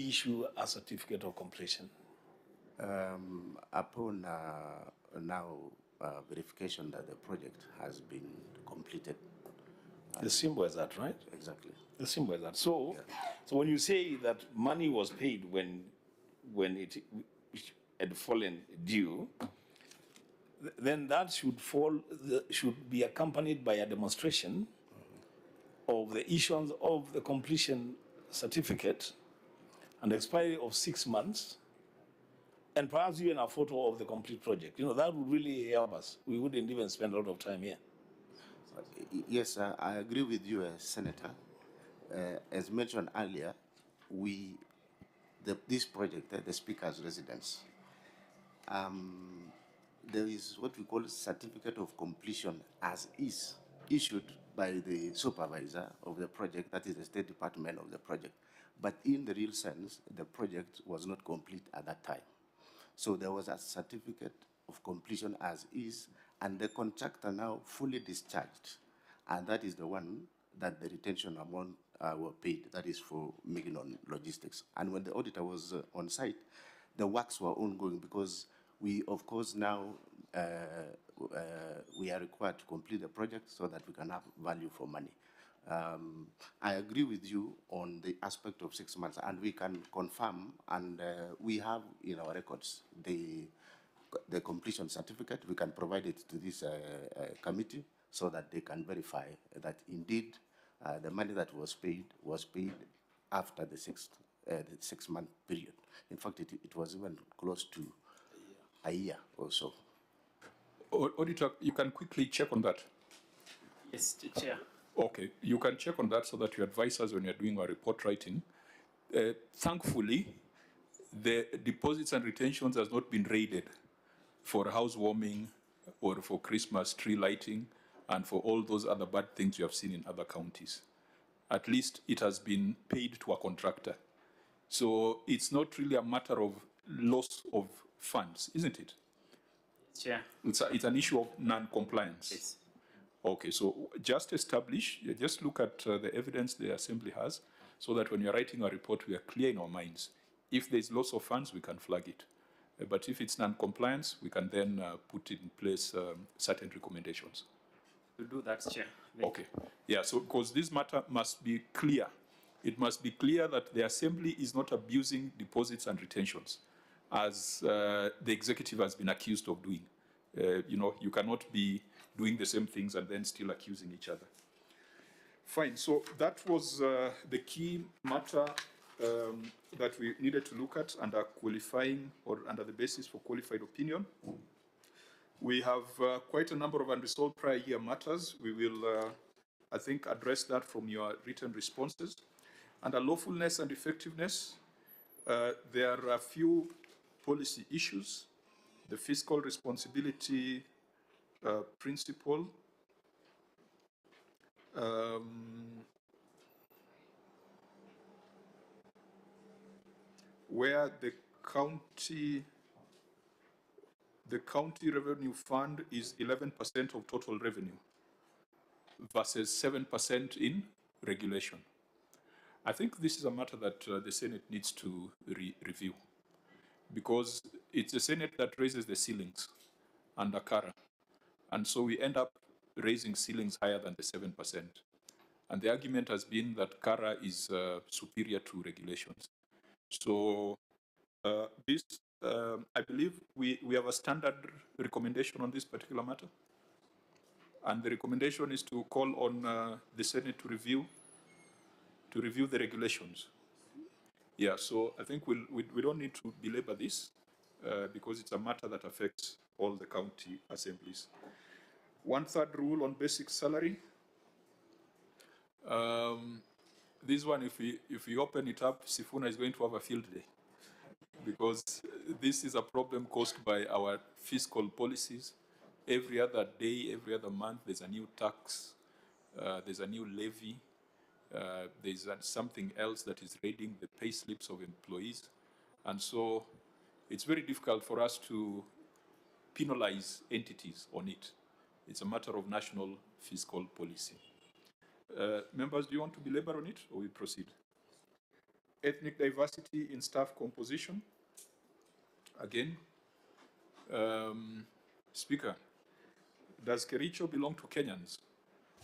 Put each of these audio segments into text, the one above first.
issue a certificate of completion? Upon now verification that the project has been completed. The symbol is that, right? Exactly. The symbol is that. So, Yeah. so when you say that money was paid when it had fallen due, then that should be accompanied by a demonstration of the issuance of the completion certificate and expiry of 6 months, and perhaps even a photo of the complete project. That would really help us. We wouldn't even spend a lot of time here. Yes, I agree with you, Senator. As mentioned earlier, this project, the Speaker's residence, there is what we call certificate of completion as is, issued by the supervisor of the project, that is the State Department of the project. But in the real sense, the project was not complete at that time. So there was a certificate of completion as is, and the contractor now fully discharged. And that is the one that the retention amount were paid, that is for Mignon Logistics. And when the auditor was on site, the works were ongoing because we, of course, now we are required to complete the project so that we can have value for money. I agree with you on the aspect of 6 months, and we can confirm, and we have in our records the completion certificate. We can provide it to this committee so that they can verify that indeed the money that was paid after the 6 month period. In fact, it was even close to a year or so. Auditor, you can quickly check on that. Yes, Chair. Okay, you can check on that so that you advise us when you're doing our report writing. Thankfully, the deposits and retentions has not been raided for housewarming or for Christmas tree lighting and for all those other bad things you have seen in other counties. At least it has been paid to a contractor. So it's not really a matter of loss of funds, isn't it? Chair. It's an issue of non-compliance. Yes. Okay, so just look at the evidence the Assembly has so that when you're writing a report, we are clear in our minds. If there's loss of funds, we can flag it. But if it's non-compliance, we can then put in place certain recommendations. We'll do that, Chair. Okay. Yeah, so because this matter must be clear. It must be clear that the Assembly is not abusing deposits and retentions, as the executive has been accused of doing. You cannot be doing the same things and then still accusing each other. Fine, so that was the key matter that we needed to look at under qualifying or under the basis for qualified opinion. We have quite a number of unresolved prior year matters. We will, I think, address that from your written responses. Under lawfulness and effectiveness, there are a few policy issues. The fiscal responsibility principle, where the county revenue fund is 11% of total revenue versus 7% in regulation. I think this is a matter that the Senate needs to review, because it's the Senate that raises the ceilings under CARA. And so we end up raising ceilings higher than the 7%. And the argument has been that CARA is superior to regulations. So I believe we have a standard recommendation on this particular matter. And the recommendation is to call on the Senate to review the regulations. Yeah, so I think we don't need to belabor this because it's a matter that affects all the county assemblies. 1/3 rule on basic salary. This one, if we open it up, Sifuna is going to have a field day, because this is a problem caused by our fiscal policies. Every other day, every other month, there's a new tax, there's a new levy, there's something else that is raiding the pay slips of employees. And so it's very difficult for us to penalize entities on it. It's a matter of national fiscal policy. Members, do you want to belabor on it, or we proceed? ethnic diversity in staff composition. Again, Speaker, does Kericho belong to Kenyans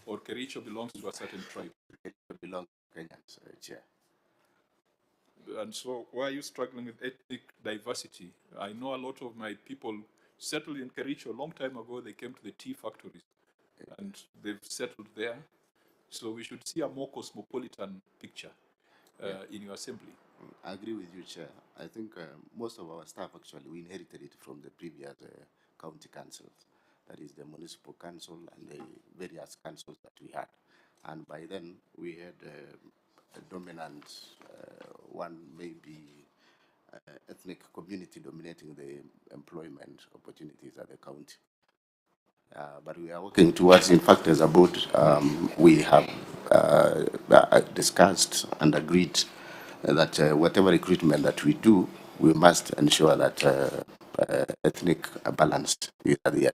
or Kericho belongs to a certain tribe? It belongs to Kenyans, Chair. And so why are you struggling with ethnic diversity? I know a lot of my people settled in Kericho a long time ago. They came to the tea factories and they've settled there. So we should see a more cosmopolitan picture in your assembly. I agree with you, Chair. I think most of our staff actually, we inherited it from the previous county councils. That is the municipal council and the various councils that we had. And by then, we had a dominant one, maybe ethnic community dominating the employment opportunities at the county. But we are working towards, in fact, as a board, we have discussed and agreed that whatever recruitment that we do, we must ensure that ethnic balanced is at the end.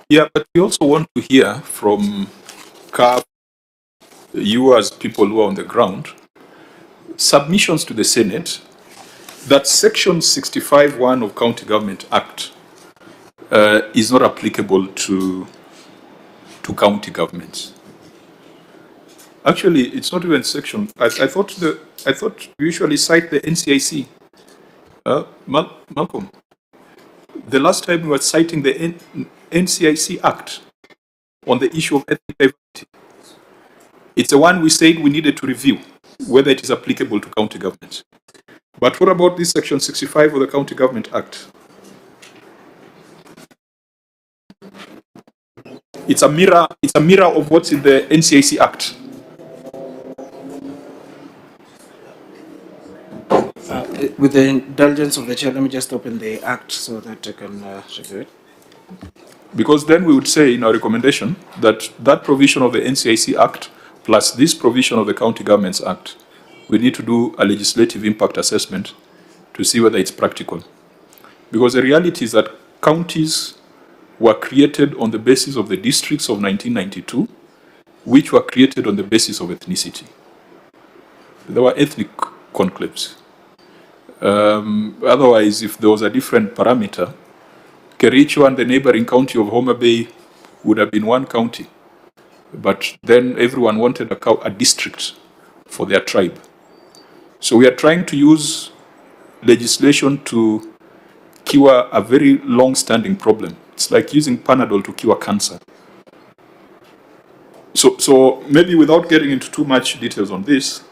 Yeah, but we also want to hear from CAF, you as people who are on the ground, submissions to the Senate that Section 65(1) of County Government Act is not applicable to county governments. Actually, it's not even section. I thought we usually cite the NCIC. Malcolm, the last time we were citing the NCIC Act on the issue of ethnic diversity, it's the one we said we needed to review whether it is applicable to county governments. But what about this Section 65 of the County Government Act? It's a mirror of what's in the NCIC Act. With the indulgence of the chair, let me just open the act so that I can review it. Because then we would say in our recommendation that that provision of the NCIC Act plus this provision of the County Governments Act, we need to do a legislative impact assessment to see whether it's practical. Because the reality is that counties were created on the basis of the districts of 1992, which were created on the basis of ethnicity. There were ethnic conclaves. Otherwise, if there was a different parameter, Kericho and the neighboring county of Homa Bay would have been one county. But then everyone wanted a district for their tribe. So we are trying to use legislation to cure a very long-standing problem. It's like using Panadol to cure cancer. So maybe without getting into too much details on this,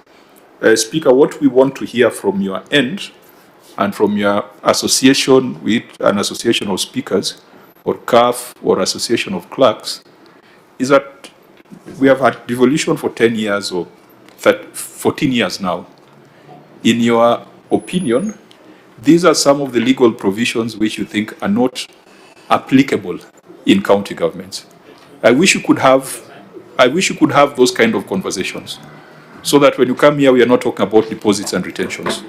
Speaker, what we want to hear from your end and from your association with an association of speakers or CAF or association of clerks is that we have had devolution for 10 years or 14 years now. In your opinion, these are some of the legal provisions which you think are not applicable in county governments. I wish you could have those kind of conversations so that when you come here, we are not talking about deposits and retentions.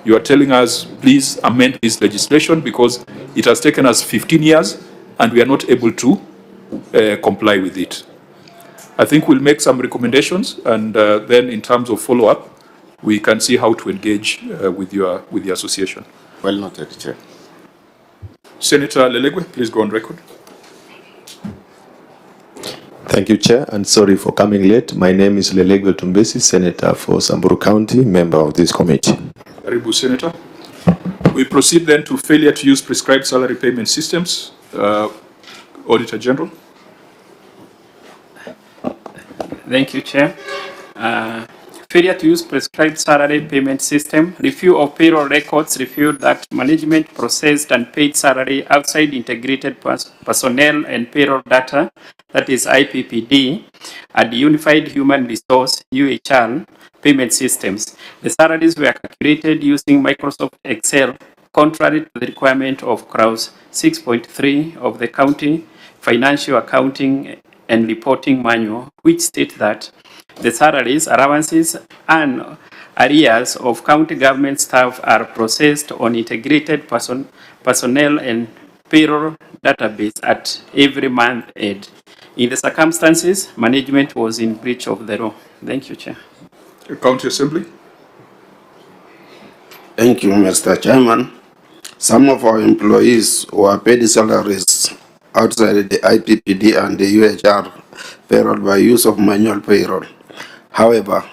You are telling us, please amend this legislation because it has taken us 15 years and we are not able to comply with it. I think we'll make some recommendations and then in terms of follow-up, we can see how to engage with the association. Well noted, Chair. Senator Lelegwe, please go on record. Thank you, Chair, and sorry for coming late. My name is Lelegwe Tumbesi, Senator for Samburu County, member of this committee. Karibu, Senator. We proceed then to failure to use prescribed salary payment systems. Auditor General. Thank you, Chair. Failure to use prescribed salary payment system. Review of payroll records revealed that management processed and paid salary outside integrated personnel and payroll data, that is IPPD, and Unified Human Resource, UHR, payment systems. The salaries were calculated using Microsoft Excel, contrary to the requirement of Clause 6.3 of the County Financial Accounting and Reporting Manual, which state that the salaries, allowances, and arrears of county government staff are processed on integrated personnel and payroll database at every month end. In the circumstances, management was in breach of the law. Thank you, Chair. County Assembly. Thank you, Mr. Chairman. Some of our employees were paid salaries outside the IPPD and the UHR payroll by use of manual payroll. However,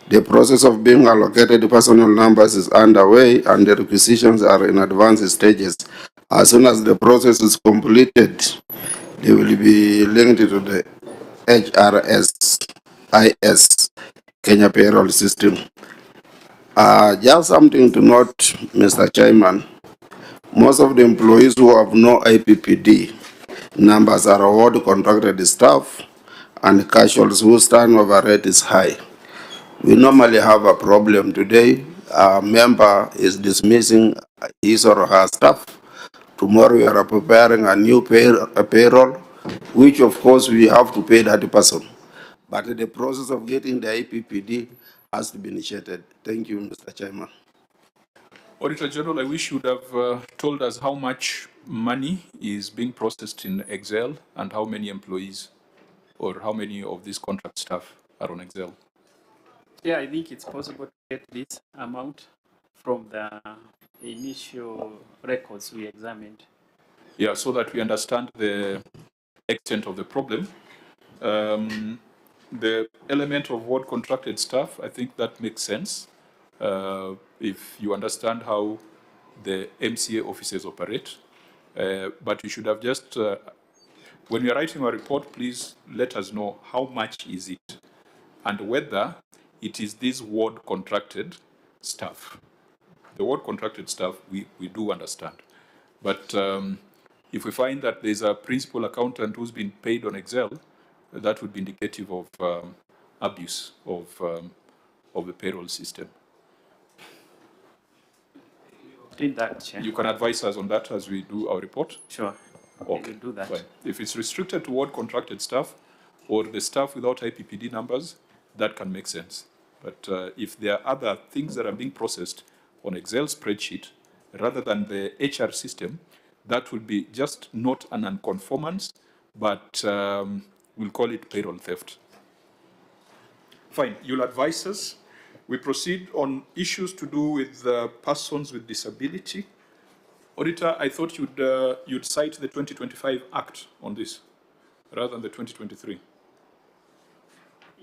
the process of being allocated personnel numbers is underway and the requisitions are in advanced stages. As soon as the process is completed, they will be linked to the HRSIS Kenya payroll system. Just something to note, Mr. Chairman, most of the employees who have no IPPD numbers are award contracted staff and casuals whose turnover rate is high. We normally have a problem today. A member is dismissing his or her staff. Tomorrow we are preparing a new payroll, which of course we have to pay that person. But the process of getting the IPPD has to be initiated. Thank you, Mr. Chairman. Auditor General, I wish you would have told us how much money is being processed in Excel and how many employees or how many of these contract staff are on Excel. Yeah, I think it's possible to get this amount from the initial records we examined. Yeah, so that we understand the extent of the problem. The element of what contracted staff, I think that makes sense. If you understand how the MCA offices operate, but you should have just, when you're writing a report, please let us know how much is it and whether it is this ward contracted staff. The word contracted staff, we do understand. But if we find that there's a principal accountant who's been paid on Excel, that would be indicative of abuse of the payroll system. In that, Chair. You can advise us on that as we do our report? Sure. Okay, we'll do that. Fine. If it's restricted to ward contracted staff or the staff without IPPD numbers, that can make sense. But if there are other things that are being processed on Excel spreadsheet, rather than the HR system, that will be just not an unconformance, but we'll call it payroll theft. Fine, you'll advise us. We proceed on issues to do with persons with disability. Auditor, I thought you'd cite the 2025 Act on this, rather than the 2023.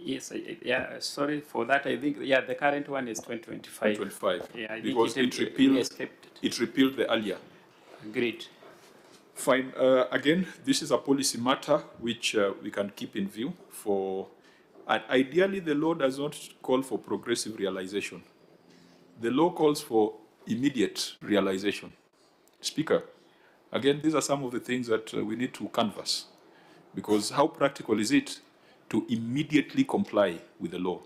Yes, yeah, sorry for that. I think, yeah, the current one is 2025. 2025. Yeah, I because think it repealed the earlier. Agreed. Fine. Again, this is a policy matter which we can keep in view for, and ideally the law does not call for progressive realization. The law calls for immediate realization. Speaker, again, these are some of the things that we need to canvass, because how practical is it to immediately comply with the law?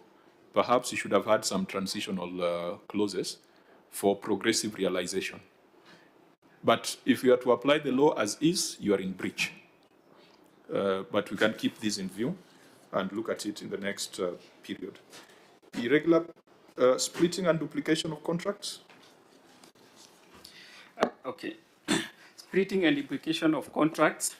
Perhaps you should have had some transitional clauses for progressive realization. But if you are to apply the law as is, you are in breach. But we can keep this in view and look at it in the next period. Irregular splitting and duplication of contracts. Okay. Splitting and duplication of contracts.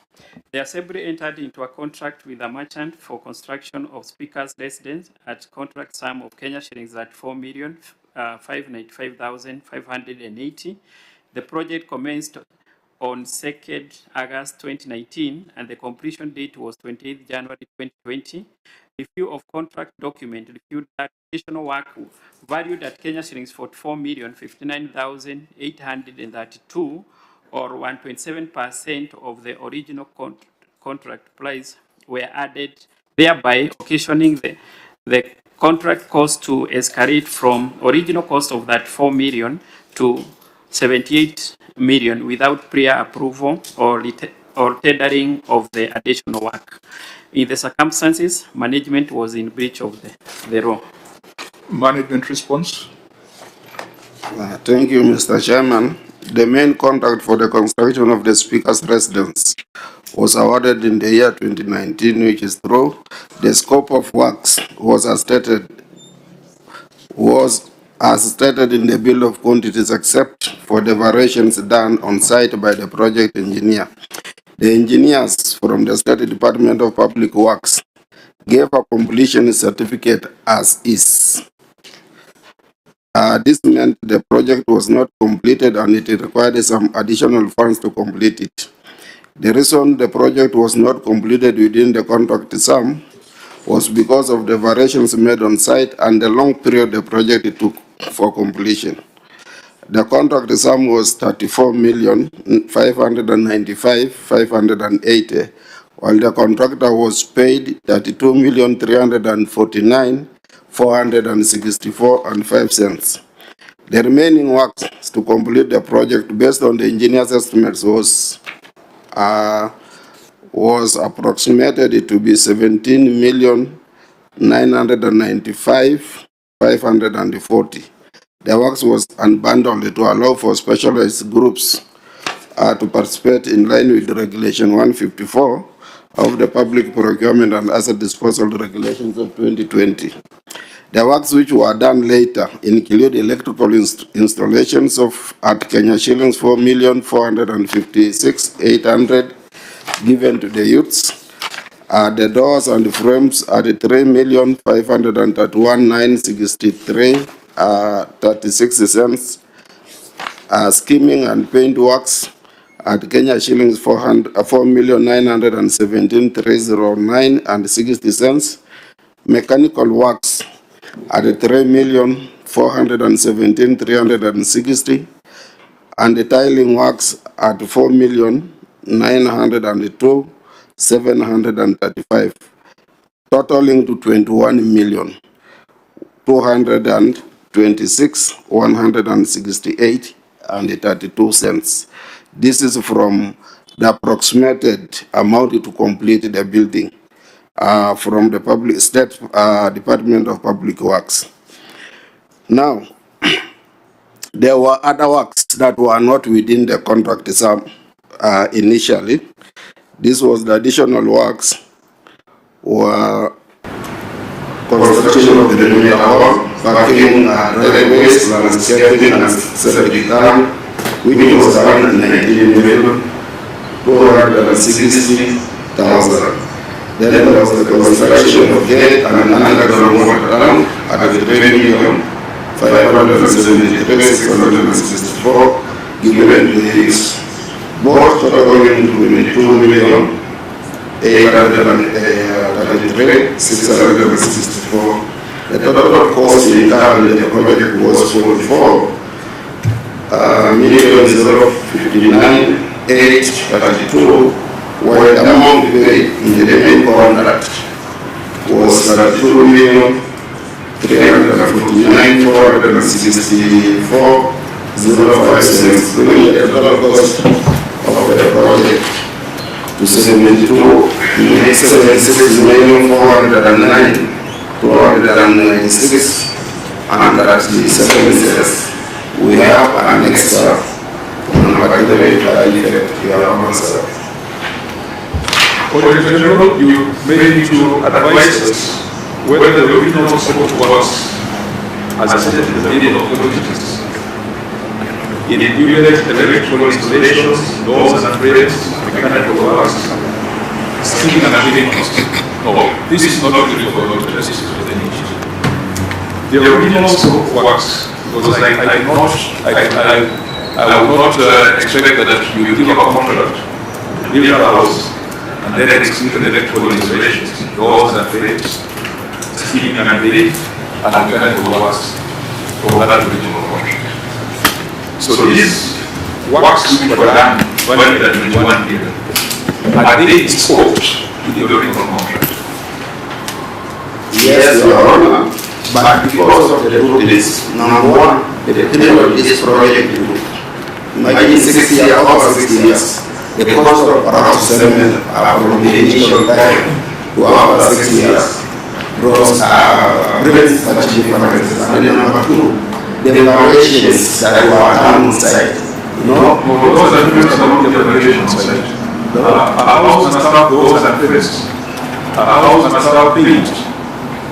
The Assembly entered into a contract with a merchant for construction of Speaker's residence at contract sum of Kenya shillings at 4,595,580. The project commenced on 2nd August 2019 and the completion date was 28th January 2020. Review of contract document reviewed that additional work valued at Kenya shillings 44,059,832 or 1.7% of the original contract price were added, thereby occasioning the contract cost to escalate from original cost of that 4 million to 78 million without prior approval or tendering of the additional work. In the circumstances, management was in breach of the law. Management response. Thank you, Mr. Chairman. The main contract for the construction of the Speaker's residence was awarded in the year 2019, which is true. The scope of works was as stated in the bill of quantities, except for the variations done on site by the project engineer. The engineers from the State Department of Public Works gave a completion certificate as is. This meant the project was not completed and it required some additional funds to complete it. The reason the project was not completed within the contract sum was because of the variations made on site and the long period the project took for completion. The contract sum was 34,595,580, while the contractor was paid 32,349,464 and 5 cents. The remaining works to complete the project based on the engineer's estimates was approximated to be 17,995,540. The works was unbundled to allow for specialized groups to participate in line with Regulation 154 of the Public Procurement and Asset Disposal Regulations of 2020. The works which were done later include electrical installations at Kenya shillings 4,456,800 given to the youths. The doors and the frames are 3,531,963 36 cents. Skimming and paint works at Kenya shillings 4,917,309 and 60 cents. Mechanical works at 3,417,360, and the tiling works at 4,902,735, totaling to 21,226,168 and 32 cents. This is from the approximated amount to complete the building from the State Department of Public Works. Now, there were other works that were not within the contract sum initially. This was the additional works were construction of the main hall, parking, driveways, landscaping, and septic tank, which was around 19,260,000. Then there was the construction of gate and underground water tank at 3,573,664 given to the use. Both totaling 22,833,664. The total cost incurred in the project was 44,059,832, while the amount paid in the main contract was 32,349,464.05 cents, bringing the total cost of the project to 72,609,296 cents. We have an extra number 3 you have answer. Auditor General, you may need to advise us whether the original scope of works as stated in the table of quantities included electrical installations, doors and frames, mechanical works, skimming and cleaning costs. No, this is not only for the addresses of the niche. The original scope of works, because I will not expect that you give a contract, build a house, and then execute electrical installations, doors and frames, skimming and cleaning, and mechanical works for that original contract. So these works which were done valid at 21 years, are they scoped with the original contract? Yes, Your Honor, but because of the two things, number one, the period of this project group, imagine 6 years, over 6 years, the cost of perhaps from the initial time to over 6 years brings such differences. And then number two, the evaluations that were done on site. Those are different about the evaluation site. A house must have doors and frames. A house must have paint.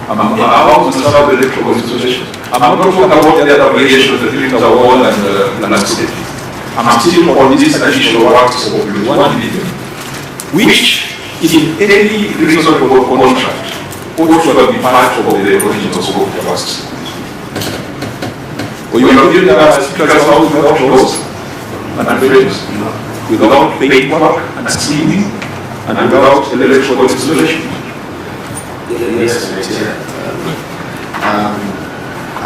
A house must have electrical installation. I'm not talking about the other variations, the filling the wall and the landscape. I'm still on this additional works of 1 million, which in any reasonable contract ought to have been part of the original scope of the works. Or you are building a speaker's house without doors and frames, without paintwork and ceiling, and without electrical installation. Yes, Chair.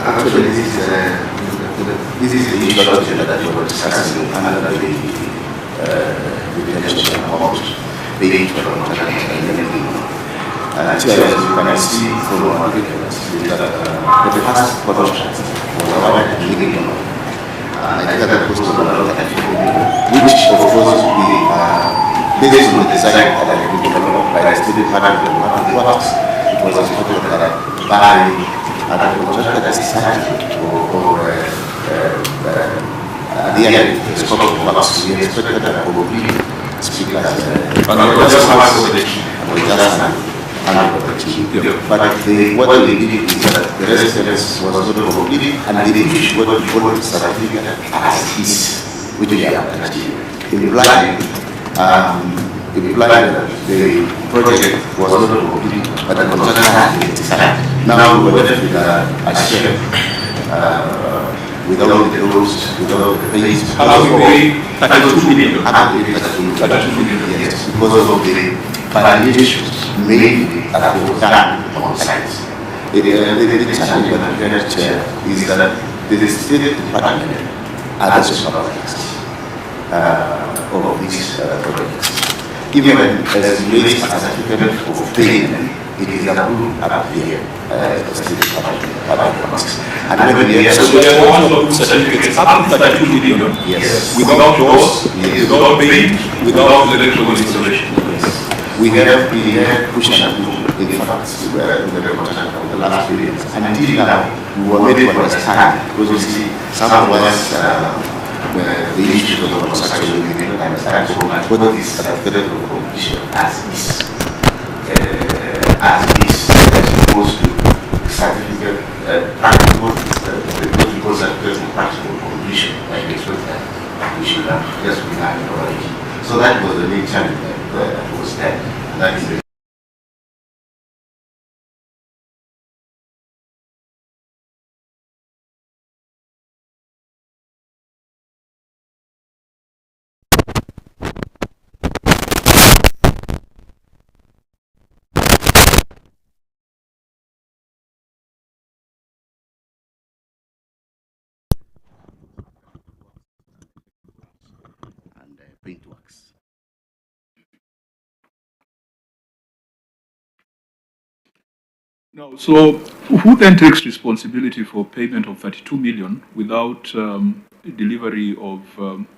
Actually, this is the issue that we were discussing under the detention about paying for contract and everything. Chair, as you can see from our documents, that the first contract was about $1 million. I think that was which of course we based on the design that had been developed by the State Department of Works. It was expected that by the contractor that started or the end of the scope of works, we expected that probably speakers but what they did is that the residence was not complete and they issued what we call certificate as is, which we have implied that the project was not complete, but the contractor had been started. Now we were left with a shell without the roads, without the place. How do we pay 32 million? Yes, because of the violations mainly that were done on sites. The challenge that we have, Chair, is that the State Department are the supervisors of these projects. Even as relates to certificate of payment, it is approved up here, the State Department. And when we have certificates up to 32 million, yes, without doors, yes, without paint, without electrical installation. we have pushed and pulled in fact the last period. Until now, we were made to understand because we see some of us the issues of construction we didn't understand. So what is certificate of completion as is opposed to certificate practical because certificate of practical completion like we expect that we should have just been having already. So that was the main challenge that was there. That is the and paintworks. No, so who then takes responsibility for payment of 32 million without delivery of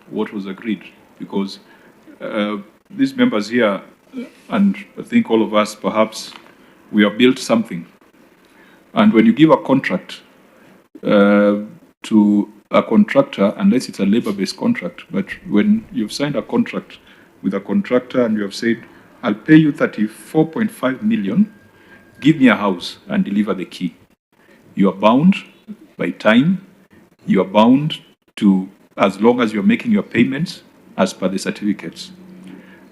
what was agreed? Because these members here, and I think all of us perhaps, we have built something. And when you give a contract to a contractor, unless it's a labor-based contract, but when you've signed a contract with a contractor and you have said, I'll pay you 34.5 million, give me a house and deliver the key. You are bound by time, you are bound to, as long as you're making your payments as per the certificates.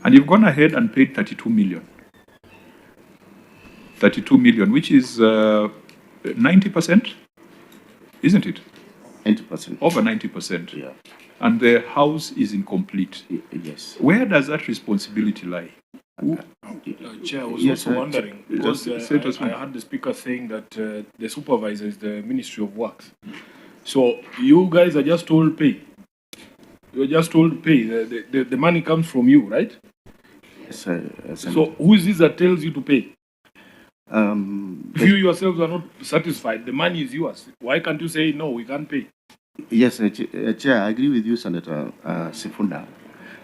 And you've gone ahead and paid 32 million. 32 million, which is 90%, isn't it? 90%. Over 90%. Yeah. And the house is incomplete. Yes. Where does that responsibility lie? Chair, I was Yes, also wondering, because I heard the speaker saying that the supervisor is the Ministry of Works. So you guys are just told pay. You're just told pay. The money comes from you, right? Yes, So who is this that tells you to pay? If you yourselves are not satisfied, the money is yours. Why can't you say, no, we can't pay? yes, Chair, I agree with you, Senator Sifuna.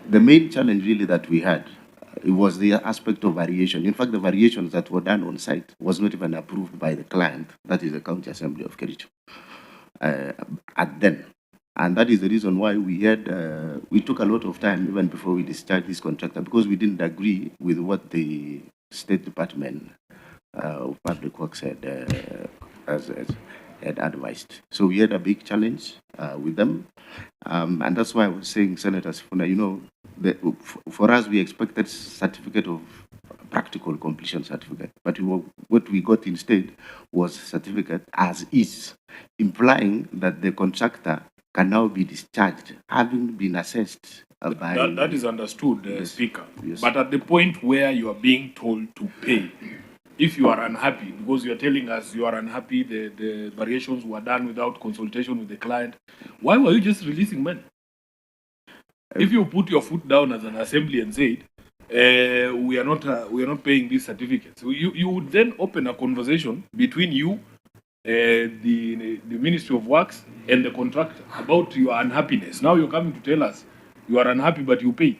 The main challenge really that we had it was the aspect of variation. In fact, the variations that were done on site was not even approved by the client, that is the County Assembly of Kericho, at then. And that is the reason why we took a lot of time even before we discharged this contractor, because we didn't agree with what the State Department of Public Works had advised. So we had a big challenge with them. And that's why I was saying, Senator Sifuna, you know, for us, we expected certificate of practical completion certificate. But what we got instead was certificate as is, implying that the contractor can now be discharged, having been assessed by... That is understood, Yes. Speaker. Yes. But at the point where you are being told to pay, if you are unhappy, because you are telling us you are unhappy, the variations were done without consultation with the client, why were you just releasing money? If you put your foot down as an assembly and said, we are not paying these certificates, you would then open a conversation between you, the Ministry of Works, and the contractor about your unhappiness. Now you're coming to tell us you are unhappy, but you paid.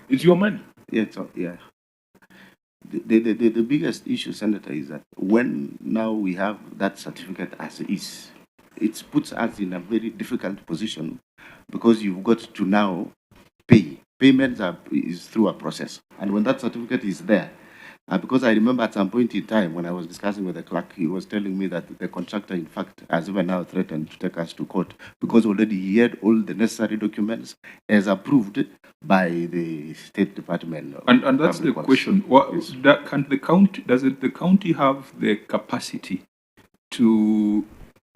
It's your money. Yeah, yeah. The biggest issue, Senator, is that when now we have that certificate as is, it puts us in a very difficult position because you've got to now pay. Payments is through a process. And when that certificate is there, because I remember at some point in time when I was discussing with the clerk, he was telling me that the contractor, in fact, has even now threatened to take us to court because already he had all the necessary documents as approved by the State Department. And that's the question. What, yes. Does the county have the capacity to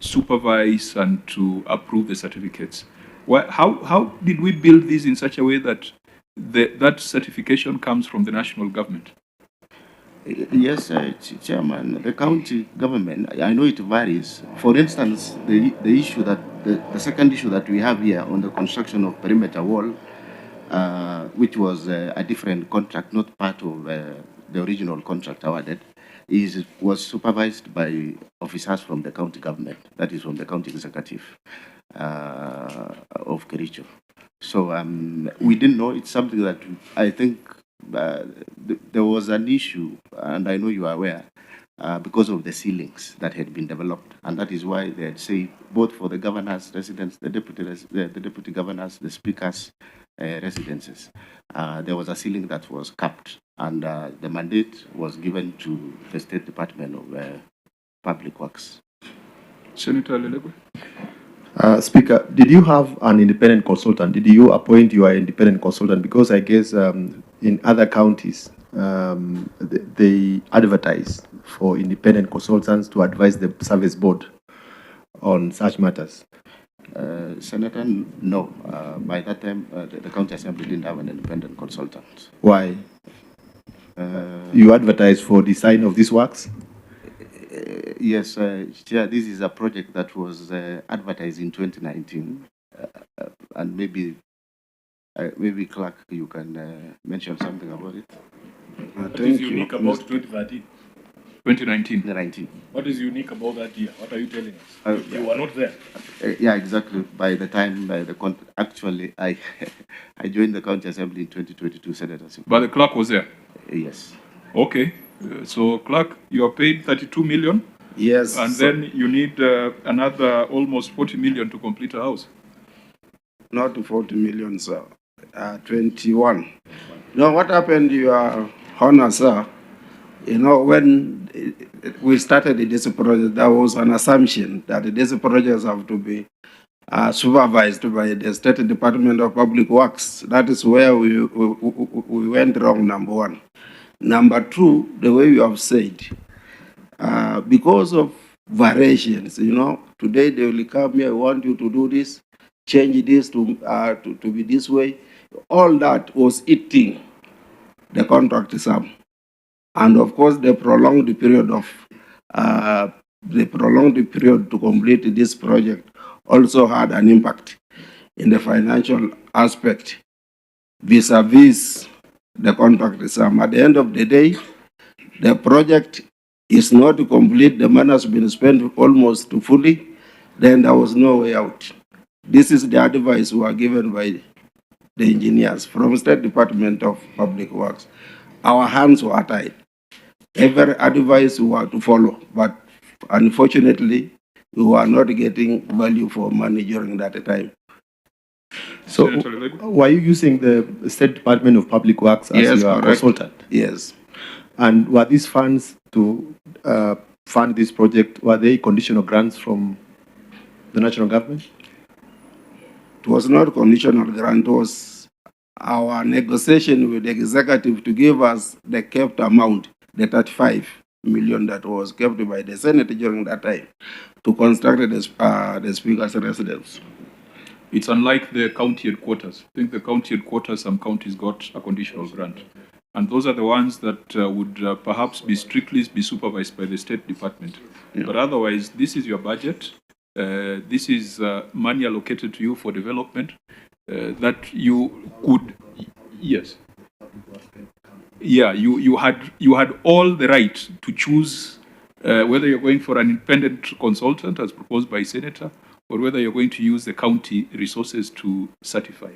supervise and to approve the certificates? How did we build this in such a way that that certification comes from the national government? Yes, Chairman, the county government, I know it varies. For instance, the issue that, the second issue that we have here on the construction of perimeter wall, which was a different contract, not part of the original contract awarded, was supervised by officers from the county government, that is from the county executive of Kericho. So we didn't know. It's something that I think there was an issue, and I know you are aware, because of the ceilings that had been developed, and that is why they had said both for the governor's residence, the deputy governors, the speaker's residences, there was a ceiling that was capped, and the mandate was given to the State Department of Public Works. Senator Lelegwe. Speaker, did you have an independent consultant? Did you appoint your independent consultant? Because I guess in other counties, they advertise for independent consultants to advise the service board on such matters. Senator, no. By that time, the county assembly didn't have an independent consultant. Why? You advertise for design of these works? Yes, Chair, this is a project that was advertised in 2019, and maybe Clerk, you can mention something about it. What is unique about 2013? 2019. What is unique about that year? What are you telling us? You were not there. Yeah, exactly. By the time, actually, I joined the county assembly in 2022, Senator. But the clerk was there? Yes. Okay. So, clerk, you are paid 32 million? Yes. And then you need another almost 40 million to complete a house? Not 40 million, sir. 21. Now, what happened, Your Honor, sir? You know, when we started this project, there was an assumption that these projects have to be supervised by the State Department of Public Works. That is where we went wrong, number one. Number two, the way you have said, because of variations, you know, today they will come here, I want you to do this, change this to be this way. All that was eating the contract sum. And of course, the prolonged period to complete this project also had an impact in the financial aspect vis-a-vis the contract sum. At the end of the day, the project is not complete. The money has been spent almost fully. Then there was no way out. This is the advice we were given by the engineers from State Department of Public Works. Our hands were tied. Every advice we were to follow, but unfortunately, we were not getting value for money during that time. So, were you using the State Department of Public Works as your consultant? Yes. And were these funds to fund this project, were they conditional grants from the national government? It was not conditional grant, it was our negotiation with the executive to give us the kept amount, the 35 million that was kept by the Senate during that time, to construct the Speaker's residence. It's unlike the county headquarters. I think the county headquarters, some counties got a conditional grant. And those are the ones that would perhaps be strictly be supervised by the State Department. Yeah. But otherwise, this is your budget. This is money allocated to you for development that you could, yes. Yeah, you had all the right to choose whether you're going for an independent consultant as proposed by Senator, or whether you're going to use the county resources to certify.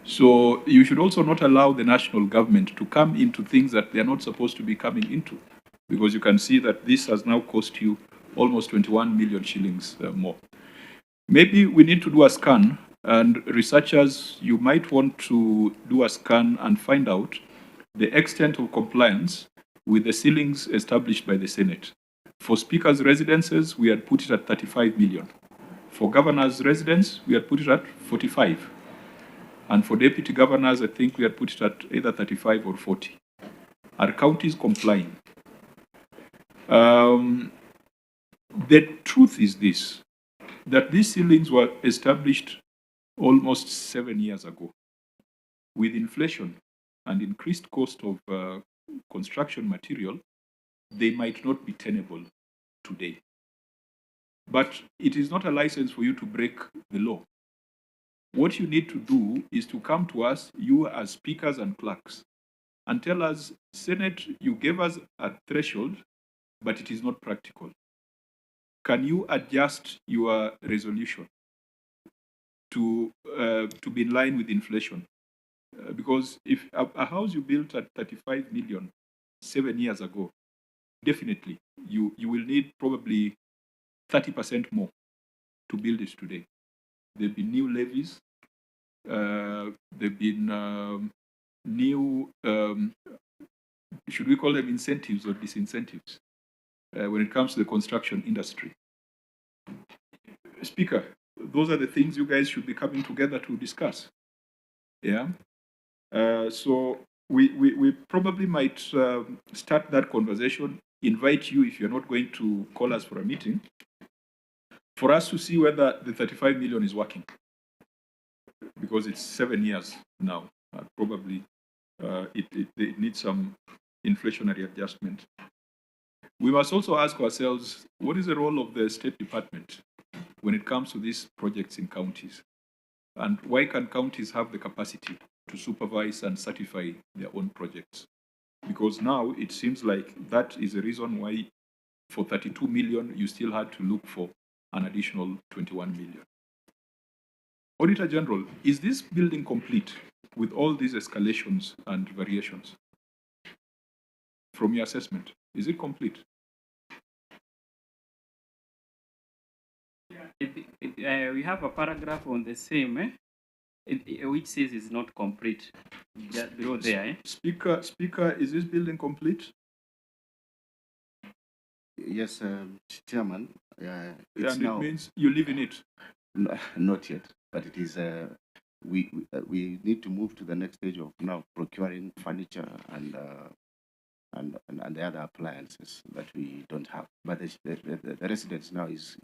So you should also not allow the national government to come into things that they're not supposed to be coming into, because you can see that this has now cost you almost 21 million shillings more. Maybe we need to do a scan, and researchers, you might want to do a scan and find out the extent of compliance with the ceilings established by the Senate. For speakers' residences, we had put it at 35 million. For governors' residence, we had put it at 45. And for deputy governors, I think we had put it at either 35 or 40. Are counties complying? The truth is this, that these ceilings were established almost 7 years ago. With inflation and increased cost of construction material, they might not be tenable today. But it is not a license for you to break the law. What you need to do is to come to us, you as speakers and clerks, and tell us, Senate, you gave us a threshold, but it is not practical. Can you adjust your resolution to be in line with inflation? Because if a house you built at 35 million 7 years ago, definitely you will need probably 30% more to build it today. There've been new levies, there've been new, should we call them incentives or disincentives, when it comes to the construction industry. Speaker, those are the things you guys should be coming together to discuss. Yeah. So we probably might start that conversation, invite you, if you're not going to call us for a meeting, for us to see whether the 35 million is working. Because it's 7 years now. Probably it needs some inflationary adjustment. We must also ask ourselves, what is the role of the State Department when it comes to these projects in counties? And why can counties have the capacity to supervise and certify their own projects? Because now it seems like that is the reason why for 32 million, you still had to look for an additional 21 million. Auditor General, is this building complete with all these escalations and variations? From your assessment, is it complete? We have a paragraph on the same, which says it's not complete. Just below there. Speaker, is this building complete? Yes, Chairman. And it means you live in it? No, not yet, but it is. We need to move to the next stage of now procuring furniture and the other appliances that we don't have. But the residence now is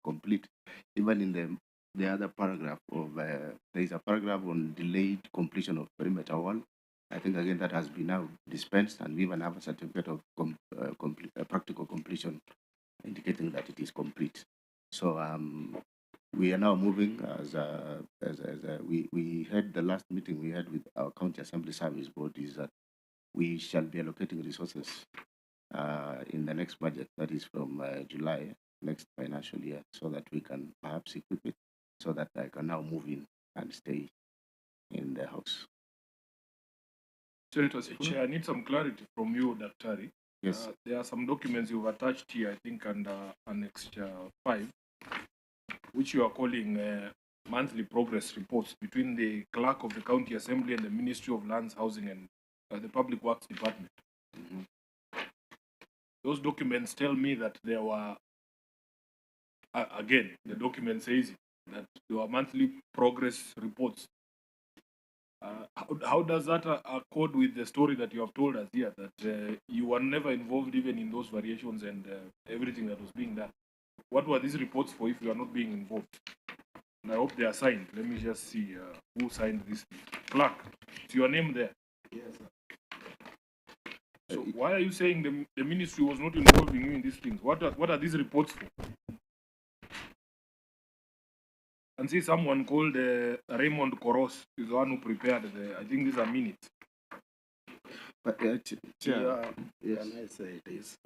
complete. Even in the other paragraph of there is a paragraph on delayed completion of perimeter wall. I think again that has been now dispensed, and we even have a certificate of practical completion indicating that it is complete. So we are now moving as we had the last meeting we had with our County Assembly Service Board is that we shall be allocating resources in the next budget, that is from July next financial year, so that we can perhaps equip it so that I can now move in and stay in the house. Senator Chair, I need some clarity from you, Daktari. Yes. There are some documents you've attached here, I think, under Annex 5, which you are calling monthly progress reports between the clerk of the County Assembly and the Ministry of Lands, Housing and the Public Works Department. Mm-hmm. Those documents tell me that there were, again, the document says that there were monthly progress reports How does that accord with the story that you have told us here, that you were never involved even in those variations and everything that was being done? What were these reports for if you are not being involved? And I hope they are signed. Let me just see who signed this. Clerk, is your name there? Yes, sir. So why are you saying the ministry was not involving you in these things? What are these reports for? And see someone called Raymond Koros is the one who prepared I think these are minutes. But, Chair, can I say this?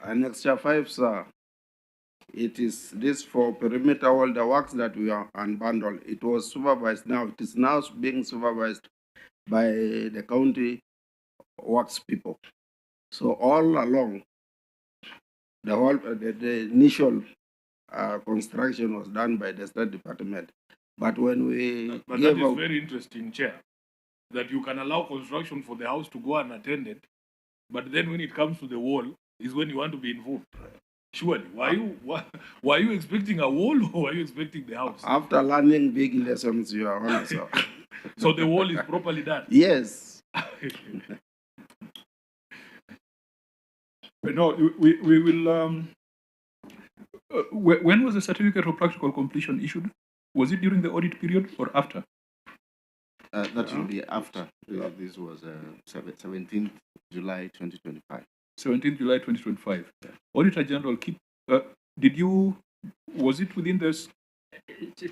Annexure 5, sir. It is this for perimeter, all the works that we are unbundled. It was supervised now. It is now being supervised by the county works people. So all along, the whole the initial construction was done by the State Department. But when we but that is very interesting, Chair, that you can allow construction for the house to go unattended, but then when it comes to the wall is when you want to be involved. Surely, were you expecting a wall or were you expecting the house? After learning big lessons, you are on, sir. So the wall is properly done? Yes. No, we will. When was the certificate of practical completion issued? Was it during the audit period or after? That will be after. This was 17th July 2025. 17th July 2025. Yeah. Auditor General, was it within this?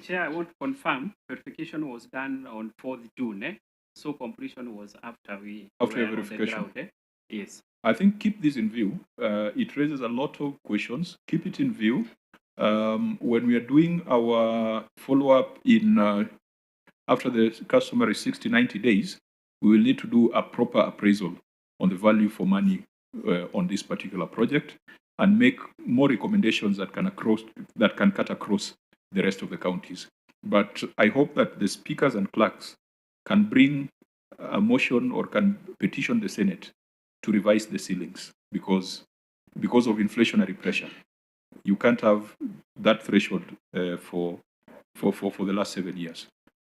Chair, I want to confirm verification was done on 4th June. So completion was after we after were verification. On the ground, Yes. I think keep this in view. It raises a lot of questions. Keep it in view. When we are doing our follow-up in after the customary 60-90 days, we will need to do a proper appraisal on the value for money on this particular project and make more recommendations that can cut across the rest of the counties. But I hope that the speakers and clerks can bring a motion or can petition the Senate to revise the ceilings because of inflationary pressure. You can't have that threshold for the last 7 years.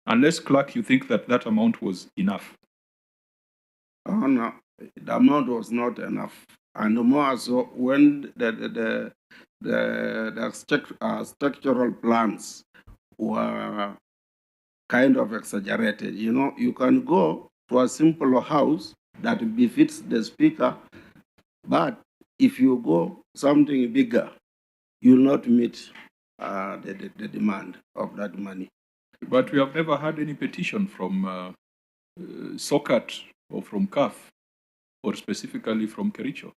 Unless, clerk, you think that amount was enough. Oh, no, the amount was not enough. And more so when the structural plans were kind of exaggerated. You know, you can go to a simple house that befits the speaker, but if you go something bigger, you'll not meet the demand of that money. But we have never had any petition from SOCAT or from CAF or specifically from Kericho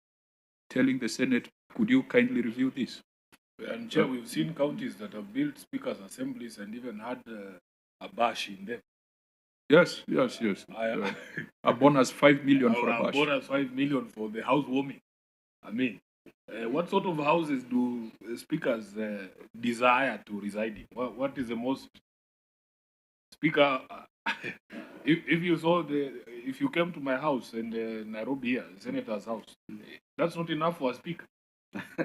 telling the Senate, could you kindly review this? And Chair, we've seen counties that have built speakers' assemblies and even had a bash in them. Yes. A bonus 5 million for a bash. A bonus 5 million for the housewarming. I mean, what sort of houses do speakers desire to reside in? What is the most speaker? If you came to my house in Nairobi here, the senator's house, that's not enough for a speaker.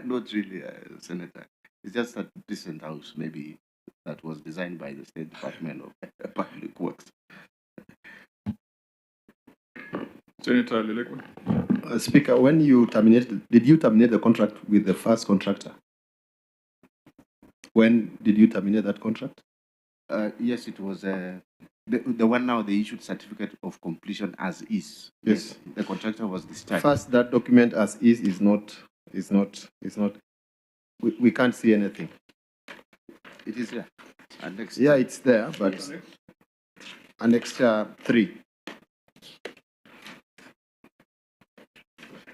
Not really, Senator. It's just a decent house, maybe that was designed by the State Department of Public Works. Senator Lelekwe. Speaker, when you did you terminate the contract with the first contractor? When did you terminate that contract? Yes, it was the one now they issued certificate of completion as is. Yes. The contractor was discharged. First, that document as is not. We can't see anything. It is there. Yeah, it's there, but yes. Annexure 3.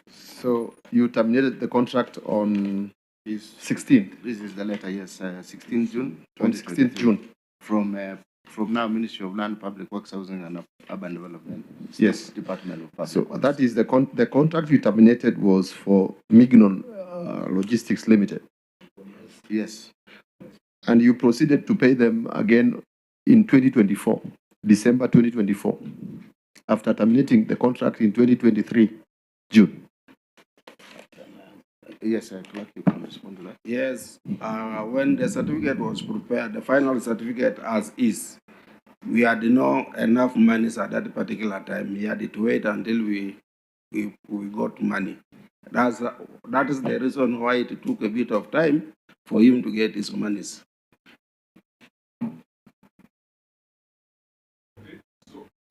So you terminated the contract on 16th. This is the letter, yes, 16th June. On 16th June. From now, Ministry of Land, Public Works, Housing and Urban Development. Yes. Department of Public So Works. that is the contract you terminated was for Mignon Logistics Limited. Yes. And you proceeded to pay them again in 2024, December 2024, after terminating the contract in 2023, June. Yes, clerk, you can respond to that. Yes, when the certificate was prepared, the final certificate as is, we had no enough monies at that particular time. He had to wait until we got money. That is the reason why it took a bit of time for him to get his monies.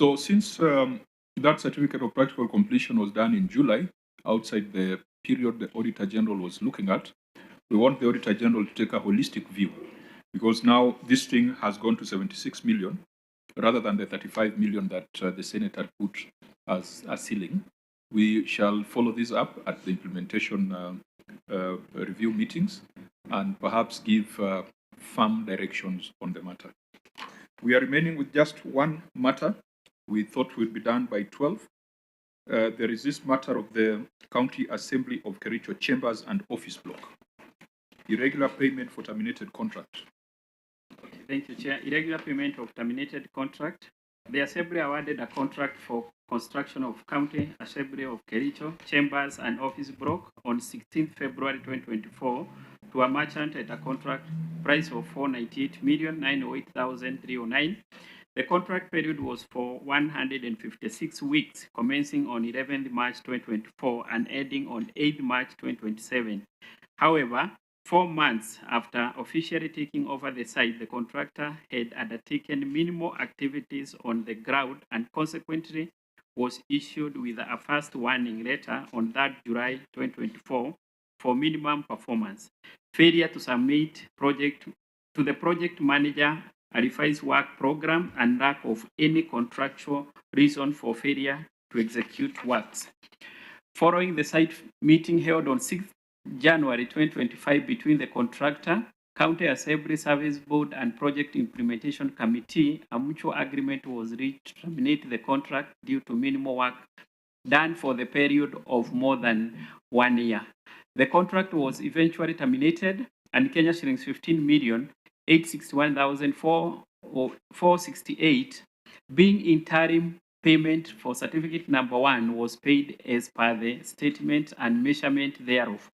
So since that certificate of practical completion was done in July, outside the period the Auditor General was looking at, we want the Auditor General to take a holistic view, because now this thing has gone to 76 million rather than the 35 million that the Senate had put as a ceiling. We shall follow this up at the implementation review meetings and perhaps give firm directions on the matter. We are remaining with just one matter. We thought we'd be done by 12. There is this matter of the County Assembly of Kericho Chambers and Office Block. Irregular payment for terminated contract. Thank you, Chair. Irregular payment of terminated contract. The Assembly awarded a contract for construction of County Assembly of Kericho Chambers and Office Block on 16 February 2024 to a merchant at a contract price of 498,908,309. The contract period was for 156 weeks, commencing on 11 March 2024 and ending on 8 March 2027. However, 4 months after officially taking over the site, the contractor had undertaken minimal activities on the ground and consequently was issued with a first warning letter on 3rd July 2024 for minimum performance, failure to submit to the project manager a revised work program, and lack of any contractual reason for failure to execute works. Following the site meeting held on 6th January 2025 between the contractor, County Assembly Service Board and Project Implementation Committee, a mutual agreement was reached to terminate the contract due to minimal work done for the period of more than 1 year. The contract was eventually terminated and Kenya shillings 15,861,468 being interim payment for certificate number 1 was paid as per the statement and measurement thereof.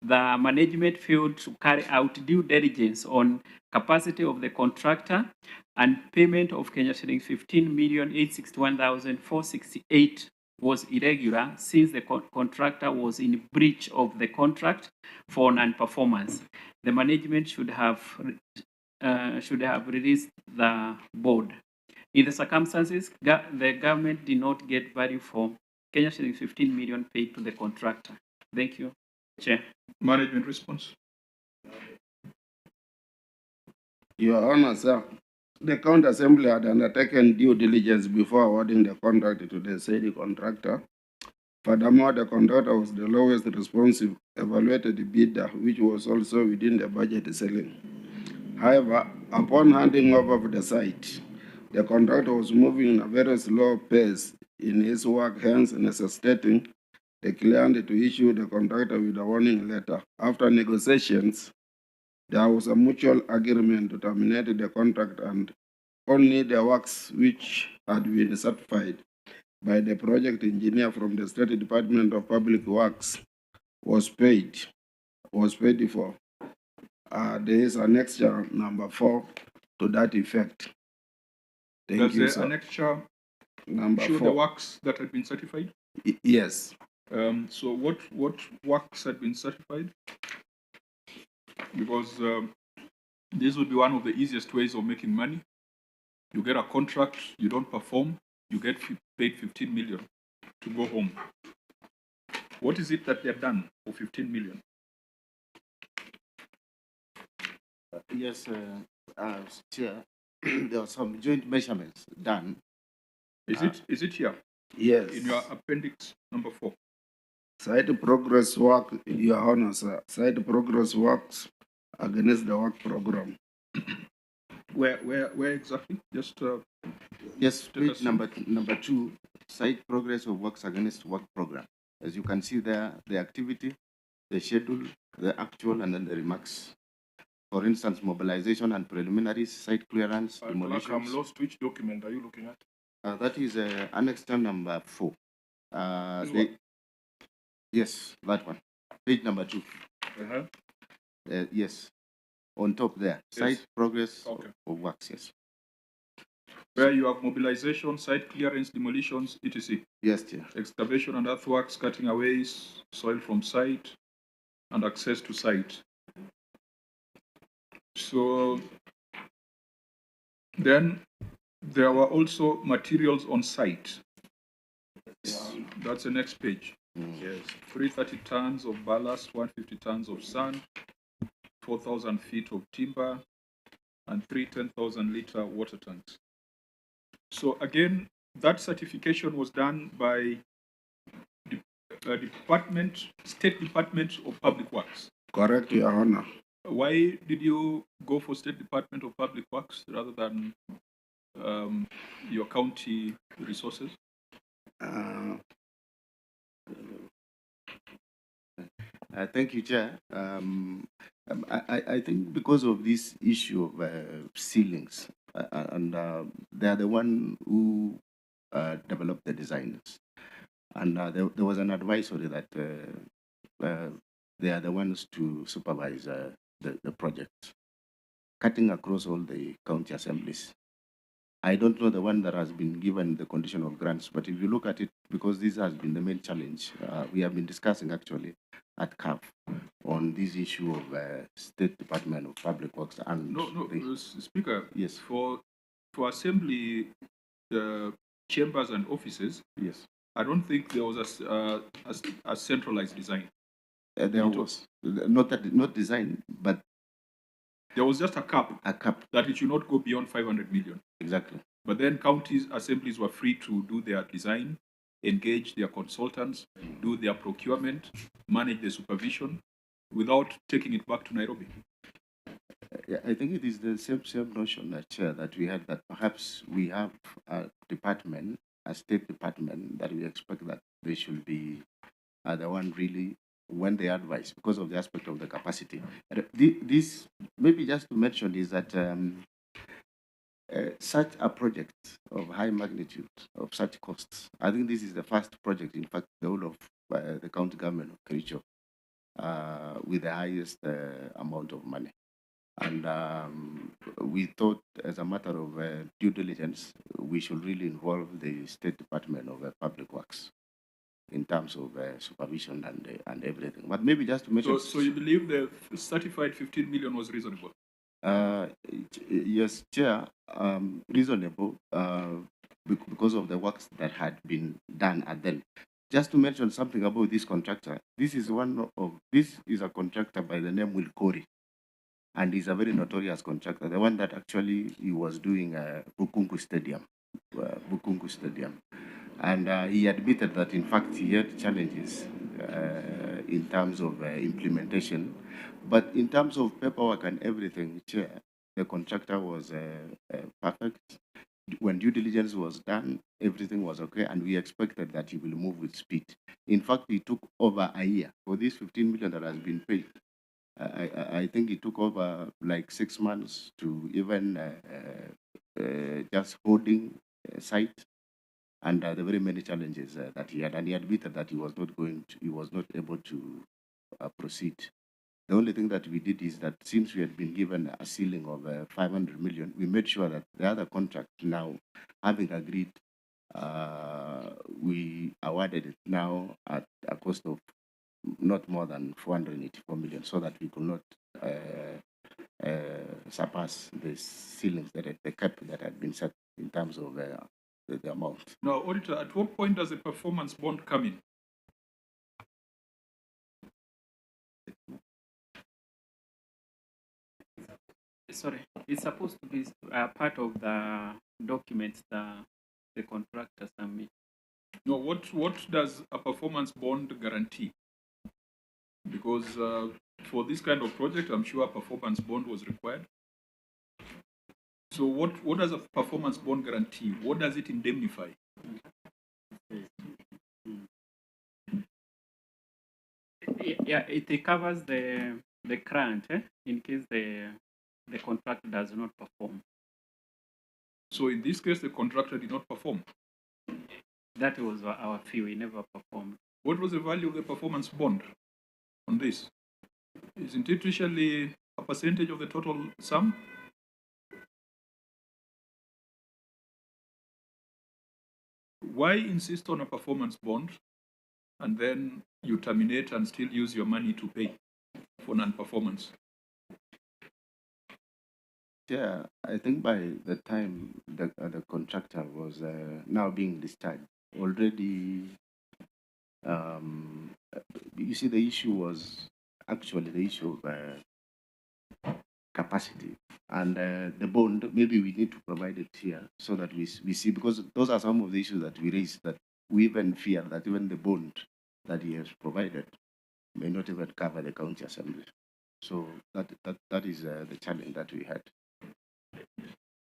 The management failed to carry out due diligence on capacity of the contractor, and payment of Kenya shillings 15,861,468 was irregular since the contractor was in breach of the contract for non-performance. The management should have released the board. In the circumstances, the government did not get value for Kenya shillings 15 million paid to the contractor. Thank you, Chair. Management response. Your Honor, sir, the County Assembly had undertaken due diligence before awarding the contract to the said contractor. Furthermore, the contractor was the lowest responsive evaluated bidder, which was also within the budget ceiling. However, upon handing over the site, the contractor was moving in a very slow pace in his work, hence necessitating the client to issue the contractor with a warning letter. After negotiations, there was a mutual agreement to terminate the contract, and only the works which had been certified by the project engineer from the State Department of Public Works was paid for. There is annexure number 4 to that effect. Does the annexure number show 4. the works that had been certified? Yes. So what works had been certified? Because this would be one of the easiest ways of making money. You get a contract, you don't perform, you get paid 15 million to go home. What is it that they've done for 15 million? Yes, Chair, there are some joint measurements done. Is it here? Yes. In your appendix number 4. Site progress work, Your Honor, sir. Site progress works against the work program. Where exactly? Just yes, page number 2, site progress of works against work program. As you can see there, the activity, the schedule, the actual, and then the remarks. For instance, mobilization and preliminaries, site clearance, demolitions. I'm lost. Which document are you looking at? That is annex number 4. Yes, that one. Page number 2. Yes. On top there, site progress of works, yes. where you have mobilization, site clearance, demolitions, etc. Yes, Chair. Excavation and earthworks, cutting away soil from site, and access to site. So then there were also materials on site. That's the next page. Yes, 330 tons of ballast, 150 tons of sand, 4,000 feet of timber, and 10,000 liter water tanks. So again, that certification was done by the State Department of Public Works. Correct, Your Honor. Why did you go for State Department of Public Works rather than your county resources? Thank you, Chair. I think because of this issue of ceilings, and they are the one who developed the designs, and there was an advisory that they are the ones to supervise the project, cutting across all the county assemblies. I don't know the one that has been given the conditional grants, but if you look at it, because this has been the main challenge, we have been discussing actually at CAF on this issue of State Department of Public Works and Speaker. Yes. For assembly chambers and offices. Yes. I don't think there was a centralized design. There was not design, but there was just a cap. A cap that it should not go beyond 500 million. Exactly. But then counties assemblies were free to do their design, engage their consultants, do their procurement, manage the supervision, without taking it back to Nairobi. Yeah, I think it is the same notion, Chair, that we had, that perhaps we have a department, a state department, that we expect that they should be the one really when they advise, because of the aspect of the capacity. This, maybe just to mention, is that such a project of high magnitude, of such costs, I think this is the first project, in fact, the whole of the county government of Kericho, with the highest amount of money. And we thought, as a matter of due diligence, we should really involve the State Department of Public Works in terms of supervision and everything. But maybe just to mention... So you believe the certified 15 million was reasonable? Yes, Chair, reasonable because of the works that had been done at then. Just to mention something about this contractor, this is a contractor by the name Will Corey, and he's a very notorious contractor. The one that actually he was doing Bukungu Stadium, and he admitted that in fact he had challenges in terms of implementation, but in terms of paperwork and everything, Chair, the contractor was perfect. When due diligence was done, everything was okay, and we expected that he will move with speed. In fact, it took over a year for this 15 million that has been paid. I think it took over like 6 months to even just holding site, and the very many challenges that he had, and he admitted that he was not able to proceed. The only thing that we did is that since we had been given a ceiling of 500 million, we made sure that the other contract now, having agreed, we awarded it now at a cost of not more than 484 million, so that we could not surpass the ceilings, the cap that had been set in terms of the amount. Now, Auditor, at what point does a performance bond come in? Sorry, it's supposed to be part of the documents the contractor submit. No, what does a performance bond guarantee? Because for this kind of project, I'm sure a performance bond was required. So what does a performance bond guarantee? What does it indemnify? Yeah, it covers the grant in case the contractor does not perform. So in this case, the contractor did not perform? That was our fee. We never performed. What was the value of the performance bond on this? Isn't it usually a percentage of the total sum? why insist on a performance bond and then you terminate and still use your money to pay for non-performance? Yeah, I think by the time the contractor was now being discharged, already, you see, the issue was actually the issue of capacity. And the bond, maybe we need to provide it here so that we see, because those are some of the issues that we raised, that we even fear that even the bond that he has provided may not even cover the county assembly. So that is the challenge that we had.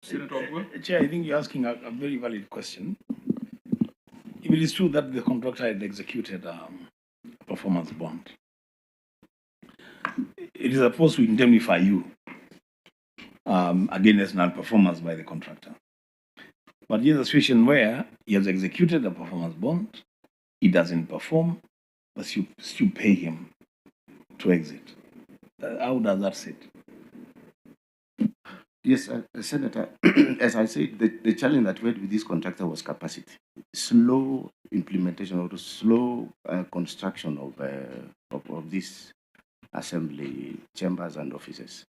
Senator Ogwe? Chair, I think you're asking a very valid question. If it is true that the contractor had executed a performance bond, it is supposed to indemnify you against non-performance by the contractor. But in a situation where he has executed a performance bond, he doesn't perform, but you still pay him to exit. How does that sit? Yes, Senator, as I said, the challenge that we had with this contractor was capacity. Slow implementation or slow construction of this assembly chambers and offices.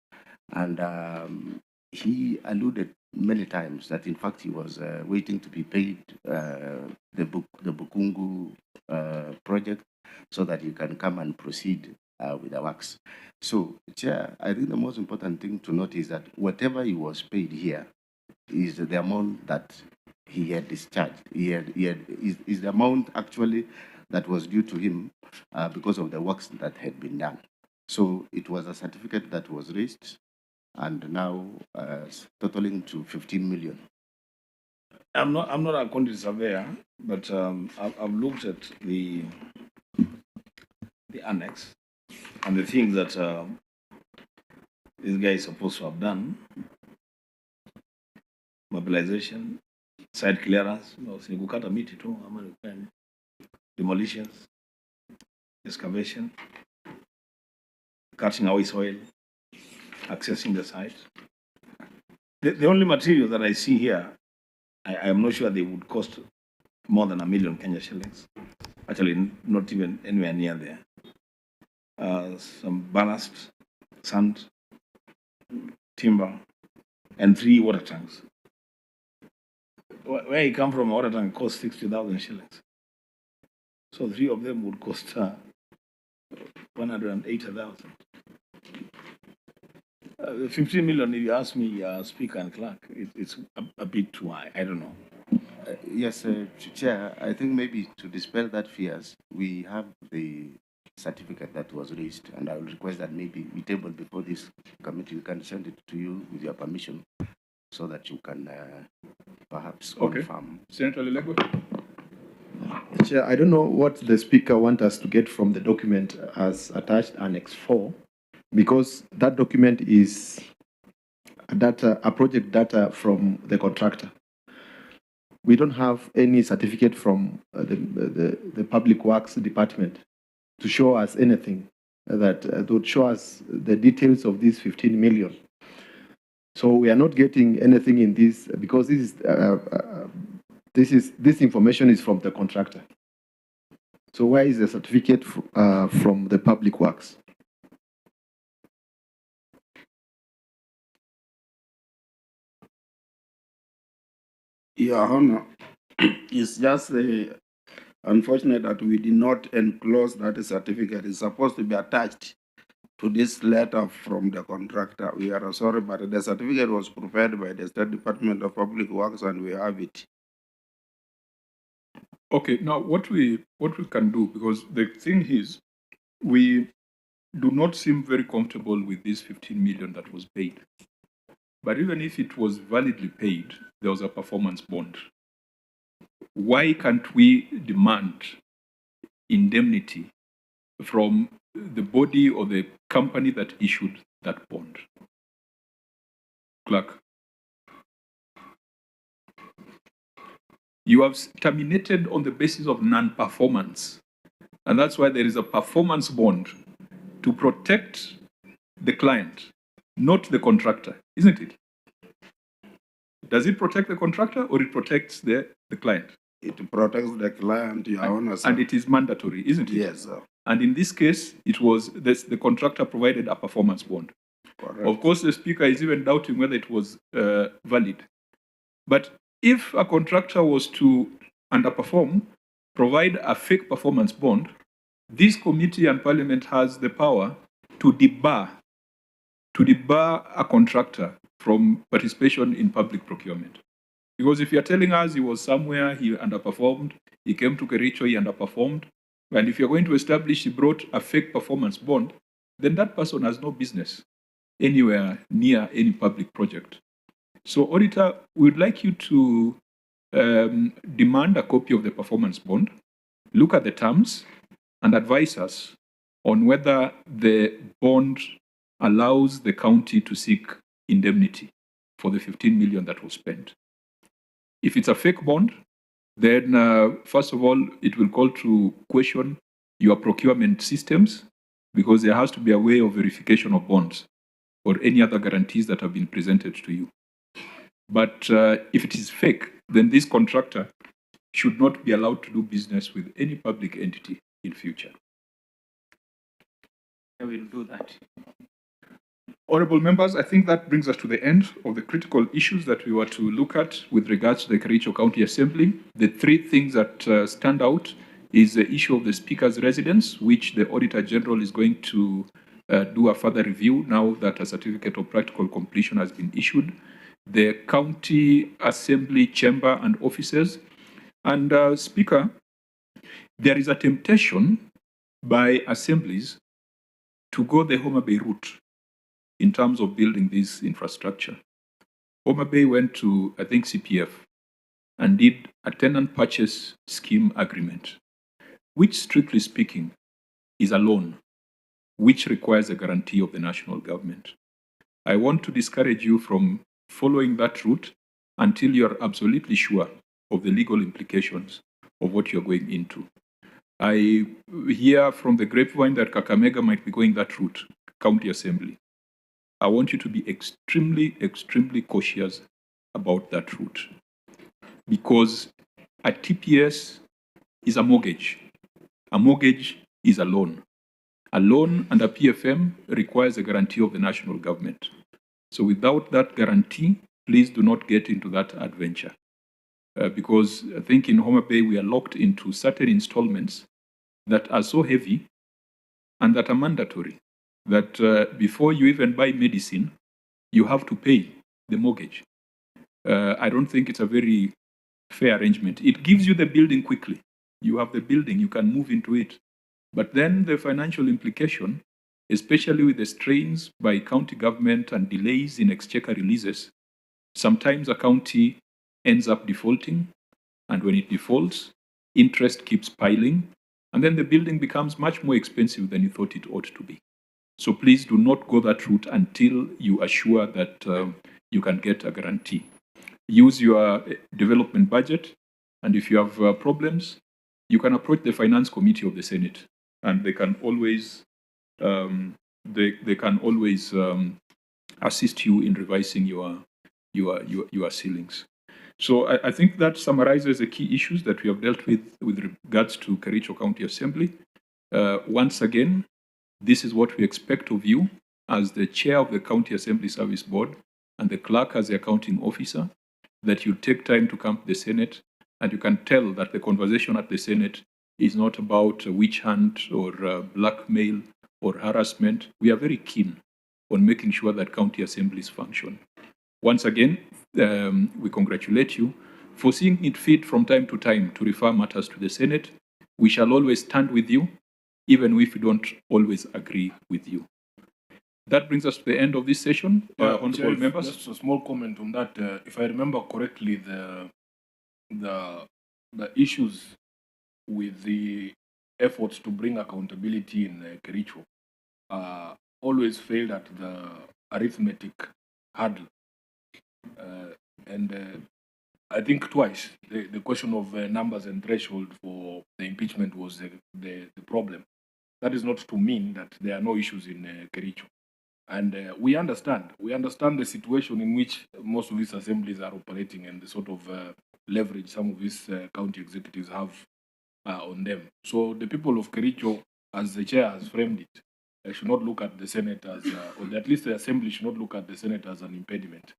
And he alluded many times that in fact he was waiting to be paid the Bukungu project so that he can come and proceed with the works. So, Chair, I think the most important thing to note is that whatever he was paid here is the amount that he had discharged. Is the amount actually that was due to him because of the works that had been done. So it was a certificate that was raised and now totaling to 15 million. I'm not a quantity surveyor, but I've looked at the annex and the things that this guy is supposed to have done: mobilization, site clearance, demolitions, excavation, cutting away soil, accessing the site. The only material that I see here, I am not sure they would cost more than 1 million Kenya shillings. Actually, not even anywhere near there. Some ballast, sand, timber, and 3 water tanks. Where he come from, a water tank costs 60,000 shillings. So 3 of them would cost 180,000. 15 million, if you ask me, Speaker and Clerk, it's a bit too high. I don't know. Yes, Chair, I think maybe to dispel that fears, we have the certificate that was raised, and I will request that maybe we table before this committee, we can send it to you with your permission so that you can perhaps confirm. Senator Lilegwe? Chair, I don't know what the Speaker wants us to get from the document as attached Annex 4, because that document is data, a project data from the contractor. We don't have any certificate from the Public Works Department to show us anything that would show us the details of these 15 million. So we are not getting anything in this, because this information is from the contractor. So where is the certificate from the Public Works? Your Honor, it's just unfortunate that we did not enclose that certificate. It's supposed to be attached to this letter from the contractor. We are sorry, but the certificate was prepared by the State Department of Public Works, and we have it. Okay, now what we can do, because the thing is, we do not seem very comfortable with this 15 million that was paid. But even if it was validly paid, there was a performance bond. Why can't we demand indemnity from the body or the company that issued that bond? Clerk. You have terminated on the basis of non-performance. And that's why there is a performance bond to protect the client, not the contractor, isn't it? Does it protect the contractor or it protects the client? It protects the client, Your Honor, sir. And it is mandatory, isn't it? Yes, sir. And in this case, it was the contractor provided a performance bond. Correct. Of course, the speaker is even doubting whether it was valid. But if a contractor was to underperform, provide a fake performance bond, this committee and parliament has the power to debar a contractor from participation in public procurement. Because if you're telling us he was somewhere, he underperformed, he came to Kericho, he underperformed, and if you're going to establish he brought a fake performance bond, then that person has no business anywhere near any public project. So, Auditor, we would like you to demand a copy of the performance bond, look at the terms, and advise us on whether the bond allows the county to seek indemnity for the 15 million that was spent. If it's a fake bond, then first of all, it will call to question your procurement systems, because there has to be a way of verification of bonds or any other guarantees that have been presented to you. But if it is fake, then this contractor should not be allowed to do business with any public entity in future. I will do that. Honorable members, I think that brings us to the end of the critical issues that we were to look at with regards to the Kericho County Assembly. The three things that stand out is the issue of the Speaker's residence, which the Auditor General is going to do a further review now that a certificate of practical completion has been issued. The County Assembly chamber and offices. And Speaker, there is a temptation by assemblies to go the Homa Bay route in terms of building this infrastructure. Homa Bay went to, I think, CPF and did a tenant purchase scheme agreement, which strictly speaking is a loan, which requires a guarantee of the national government. I want to discourage you from following that route until you're absolutely sure of the legal implications of what you're going into. I hear from the grapevine that Kakamega might be going that route, County Assembly. I want you to be extremely, extremely cautious about that route, because a TPS is a mortgage. A mortgage is a loan. A loan under PFM requires a guarantee of the national government. So without that guarantee, please do not get into that adventure. Because I think in Homa Bay, we are locked into certain installments that are so heavy and that are mandatory, that before you even buy medicine, you have to pay the mortgage. I don't think it's a very fair arrangement. It gives you the building quickly. You have the building, you can move into it. But then the financial implication, especially with the strains by county government and delays in exchequer releases, sometimes a county ends up defaulting, and when it defaults, interest keeps piling, and then the building becomes much more expensive than you thought it ought to be. So please do not go that route until you are sure that you can get a guarantee. Use your development budget, and if you have problems, you can approach the Finance Committee of the Senate, and they can always assist you in revising your ceilings. So I think that summarizes the key issues that we have dealt with regards to Kericho County Assembly. Once again, this is what we expect of you as the chair of the County Assembly Service Board and the clerk as the accounting officer, that you take time to come to the Senate, and you can tell that the conversation at the Senate is not about witch hunt or blackmail or harassment. We are very keen on making sure that county assemblies function. Once again, we congratulate you for seeing it fit from time to time to refer matters to the Senate. We shall always stand with you, even if we don't always agree with you. That brings us to the end of this session. Honorable members. Just a small comment on that. If I remember correctly, the issues with the efforts to bring accountability in Kericho always failed at the arithmetic hurdle. And I think twice the question of numbers and threshold for the impeachment was the problem. That is not to mean that there are no issues in Kericho. And we understand the situation in which most of these assemblies are operating and the sort of leverage some of these county executives have on them. So the people of Kericho, as the chair has framed it, should not look at the Senate as, or at least the Assembly should not look at the Senate as an impediment.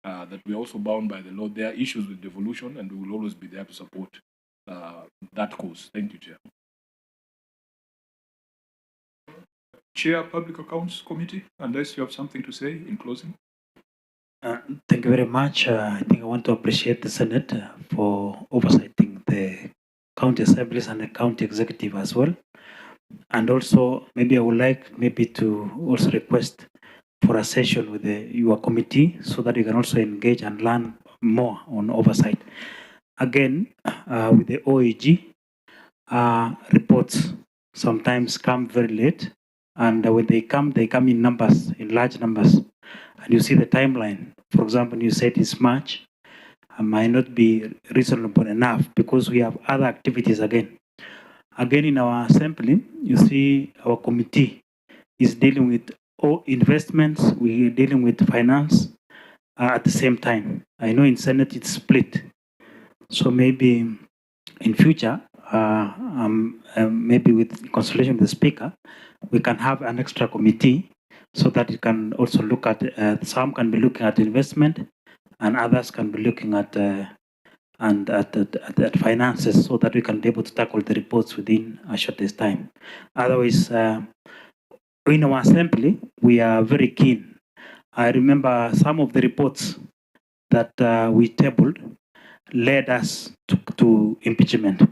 That we are also bound by the law. There are issues with devolution, and we will always be there to support that cause. Thank you, Chair. Chair, Public Accounts Committee, unless you have something to say in closing. Thank you very much. I think I want to appreciate the Senate for oversighting the county assemblies and the county executive as well. And also, maybe I would like to also request for a session with your committee so that you can also engage and learn more on oversight. Again, with the OAG, reports sometimes come very late, and when they come in numbers, in large numbers, and you see the timeline. For example, you said it's March, might not be reasonable enough because we have other activities again. Again, in our assembly, you see our committee is dealing with all investments, we're dealing with finance at the same time. I know in Senate it's split. So maybe in future, maybe with consultation with the Speaker, we can have an extra committee so that it can also look at, some can be looking at investment and others can be looking at finances so that we can be able to tackle the reports within a shortest time. Otherwise, in our assembly, we are very keen. I remember some of the reports that we tabled led us to impeachment.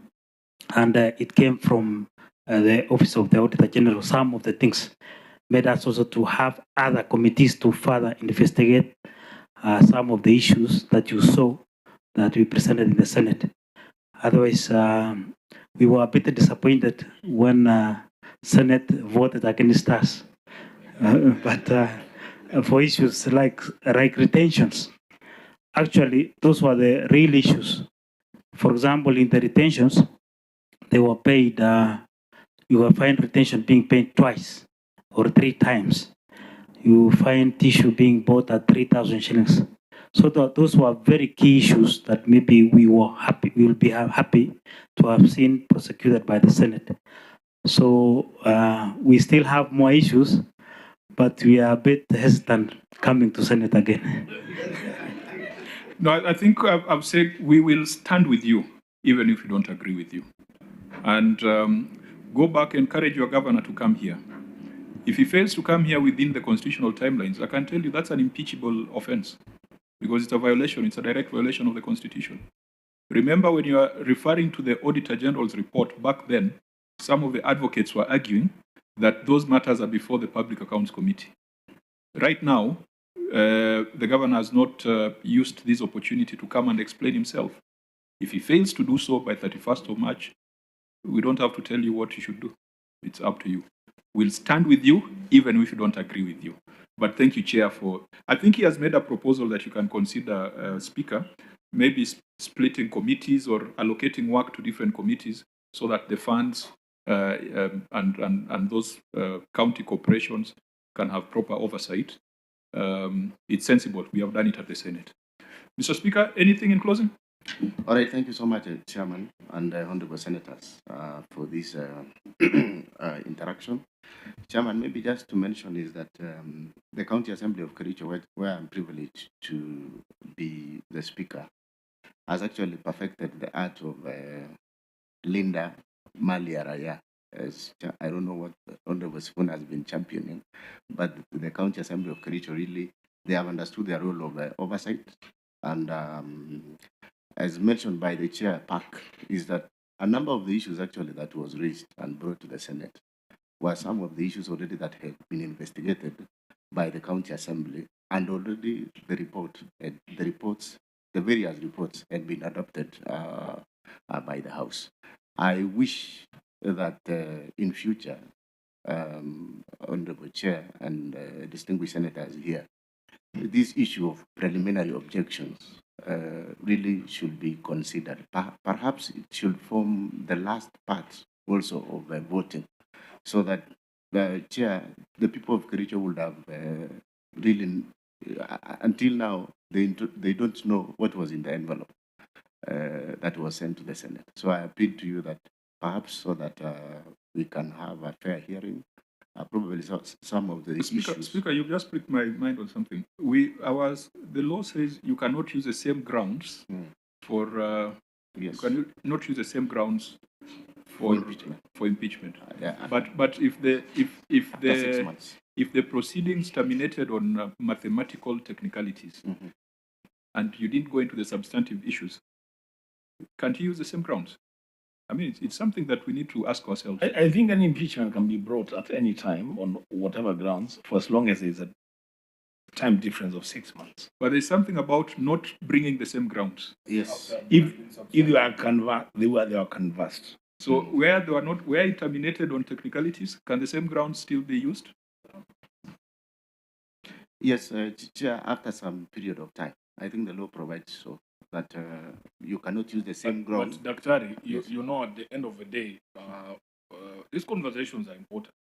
And it came from the Office of the Auditor General. Some of the things made us also to have other committees to further investigate some of the issues that you saw that we presented in the Senate. Otherwise, we were a bit disappointed when Senate voted against us. But for issues like retentions, actually, those were the real issues. For example, in the retentions, they were paid, you will find retention being paid twice or 3 times. You find tissue being bought at 3,000 shillings. So those were very key issues that maybe we will be happy to have seen prosecuted by the Senate. So we still have more issues, but we are a bit hesitant coming to Senate again. No, I think I've said we will stand with you, even if we don't agree with you. And go back and encourage your governor to come here. If he fails to come here within the constitutional timelines, I can tell you that's an impeachable offense because it's a violation, it's a direct violation of the Constitution. Remember when you are referring to the Auditor General's report back then, some of the advocates were arguing that those matters are before the Public Accounts Committee. Right now, the governor has not used this opportunity to come and explain himself. If he fails to do so by 31st of March, we don't have to tell you what you should do. It's up to you. We'll stand with you, even if you don't agree with you. But thank you, Chair, I think he has made a proposal that you can consider, Speaker, maybe splitting committees or allocating work to different committees so that the funds and those county corporations can have proper oversight. It's sensible. We have done it at the Senate. Mr. Speaker, anything in closing? All right, thank you so much, Chairman and Honorable Senators, for this interaction. Chairman, maybe just to mention is that the County Assembly of Kericho, where I'm privileged to be the Speaker, has actually perfected the art of Linda Maliaraya. I don't know what Honorable Spoon has been championing, but the County Assembly of Kericho really, they have understood their role of oversight. And as mentioned by the Chair, Park, is that a number of the issues actually that was raised and brought to the Senate were some of the issues already that had been investigated by the County Assembly, and already the various reports had been adopted by the House. I wish that in future, Honorable Chair and distinguished senators here, this issue of preliminary objections really should be considered. Perhaps it should form the last part also of voting, so that Chair, the people of Kericho would have really, until now, they don't know what was in the envelope that was sent to the Senate. So I appeal to you that perhaps so that we can have a fair hearing, probably some of the issues. Speaker, you just put my mind on something. The law says you cannot use the same grounds for. Yes. You cannot use the same grounds for impeachment. For impeachment. Yeah. But if the proceedings terminated on mathematical technicalities, and you didn't go into the substantive issues, can't you use the same grounds? I mean, it's something that we need to ask ourselves. I think an impeachment can be brought at any time on whatever grounds, for as long as there's a time difference of 6 months. But there's something about not bringing the same grounds. Yes. If you are they were canvassed. So where it terminated on technicalities, can the same grounds still be used? Yes, Chair, after some period of time. I think the law provides so that you cannot use the same ground. But Daktari, you know, at the end of the day, these conversations are important.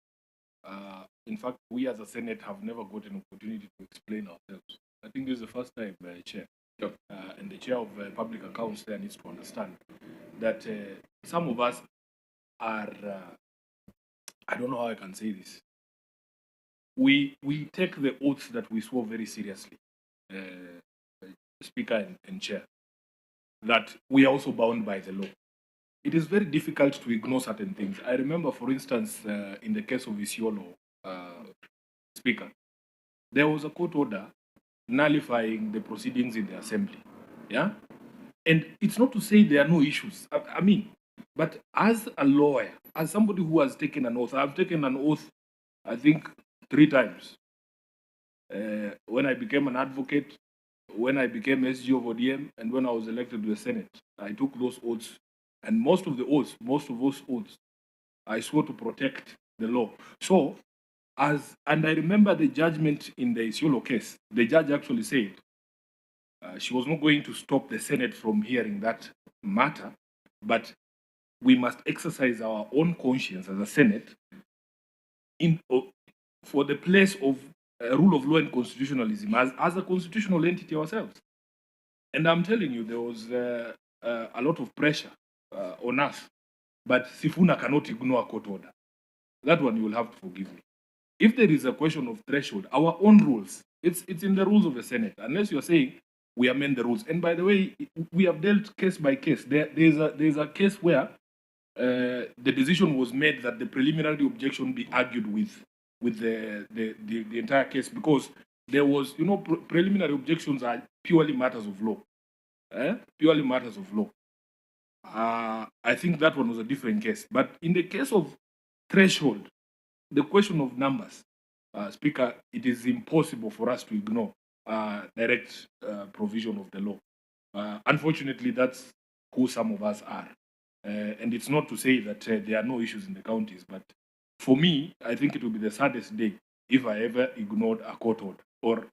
In fact, we as a Senate have never got an opportunity to explain ourselves. I think this is the first time, Chair. And the Chair of Public Accounts there needs to understand that some of us are, I don't know how I can say this. We take the oaths that we swore very seriously, Speaker and Chair, that we are also bound by the law. It is very difficult to ignore certain things. I remember, for instance, in the case of Isiolo, Speaker, there was a court order nullifying the proceedings in the assembly. Yeah? And it's not to say there are no issues. I mean, but as a lawyer, as somebody who has taken an oath, I've taken an oath, I think, 3 times. When I became an advocate, when I became SG of ODM, and when I was elected to the Senate, I took those oaths. And most of those oaths, I swore to protect the law. So, and I remember the judgment in the Isiolo case, the judge actually said she was not going to stop the Senate from hearing that matter, but we must exercise our own conscience as a Senate for the place of rule of law and constitutionalism as a constitutional entity ourselves. And I'm telling you, there was a lot of pressure on us, but Sifuna cannot ignore a court order. That one you will have to forgive me. If there is a question of threshold, our own rules, it's in the rules of the Senate, unless you're saying we amend the rules. And by the way, we have dealt case by case. There's a case where the decision was made that the preliminary objection be argued with the entire case, because there was, preliminary objections are purely matters of law. Purely matters of law. I think that one was a different case. But in the case of threshold, the question of numbers, Speaker, it is impossible for us to ignore direct provision of the law. Unfortunately, that's who some of us are. And it's not to say that there are no issues in the counties, but for me, I think it will be the saddest day if I ever ignored a court order or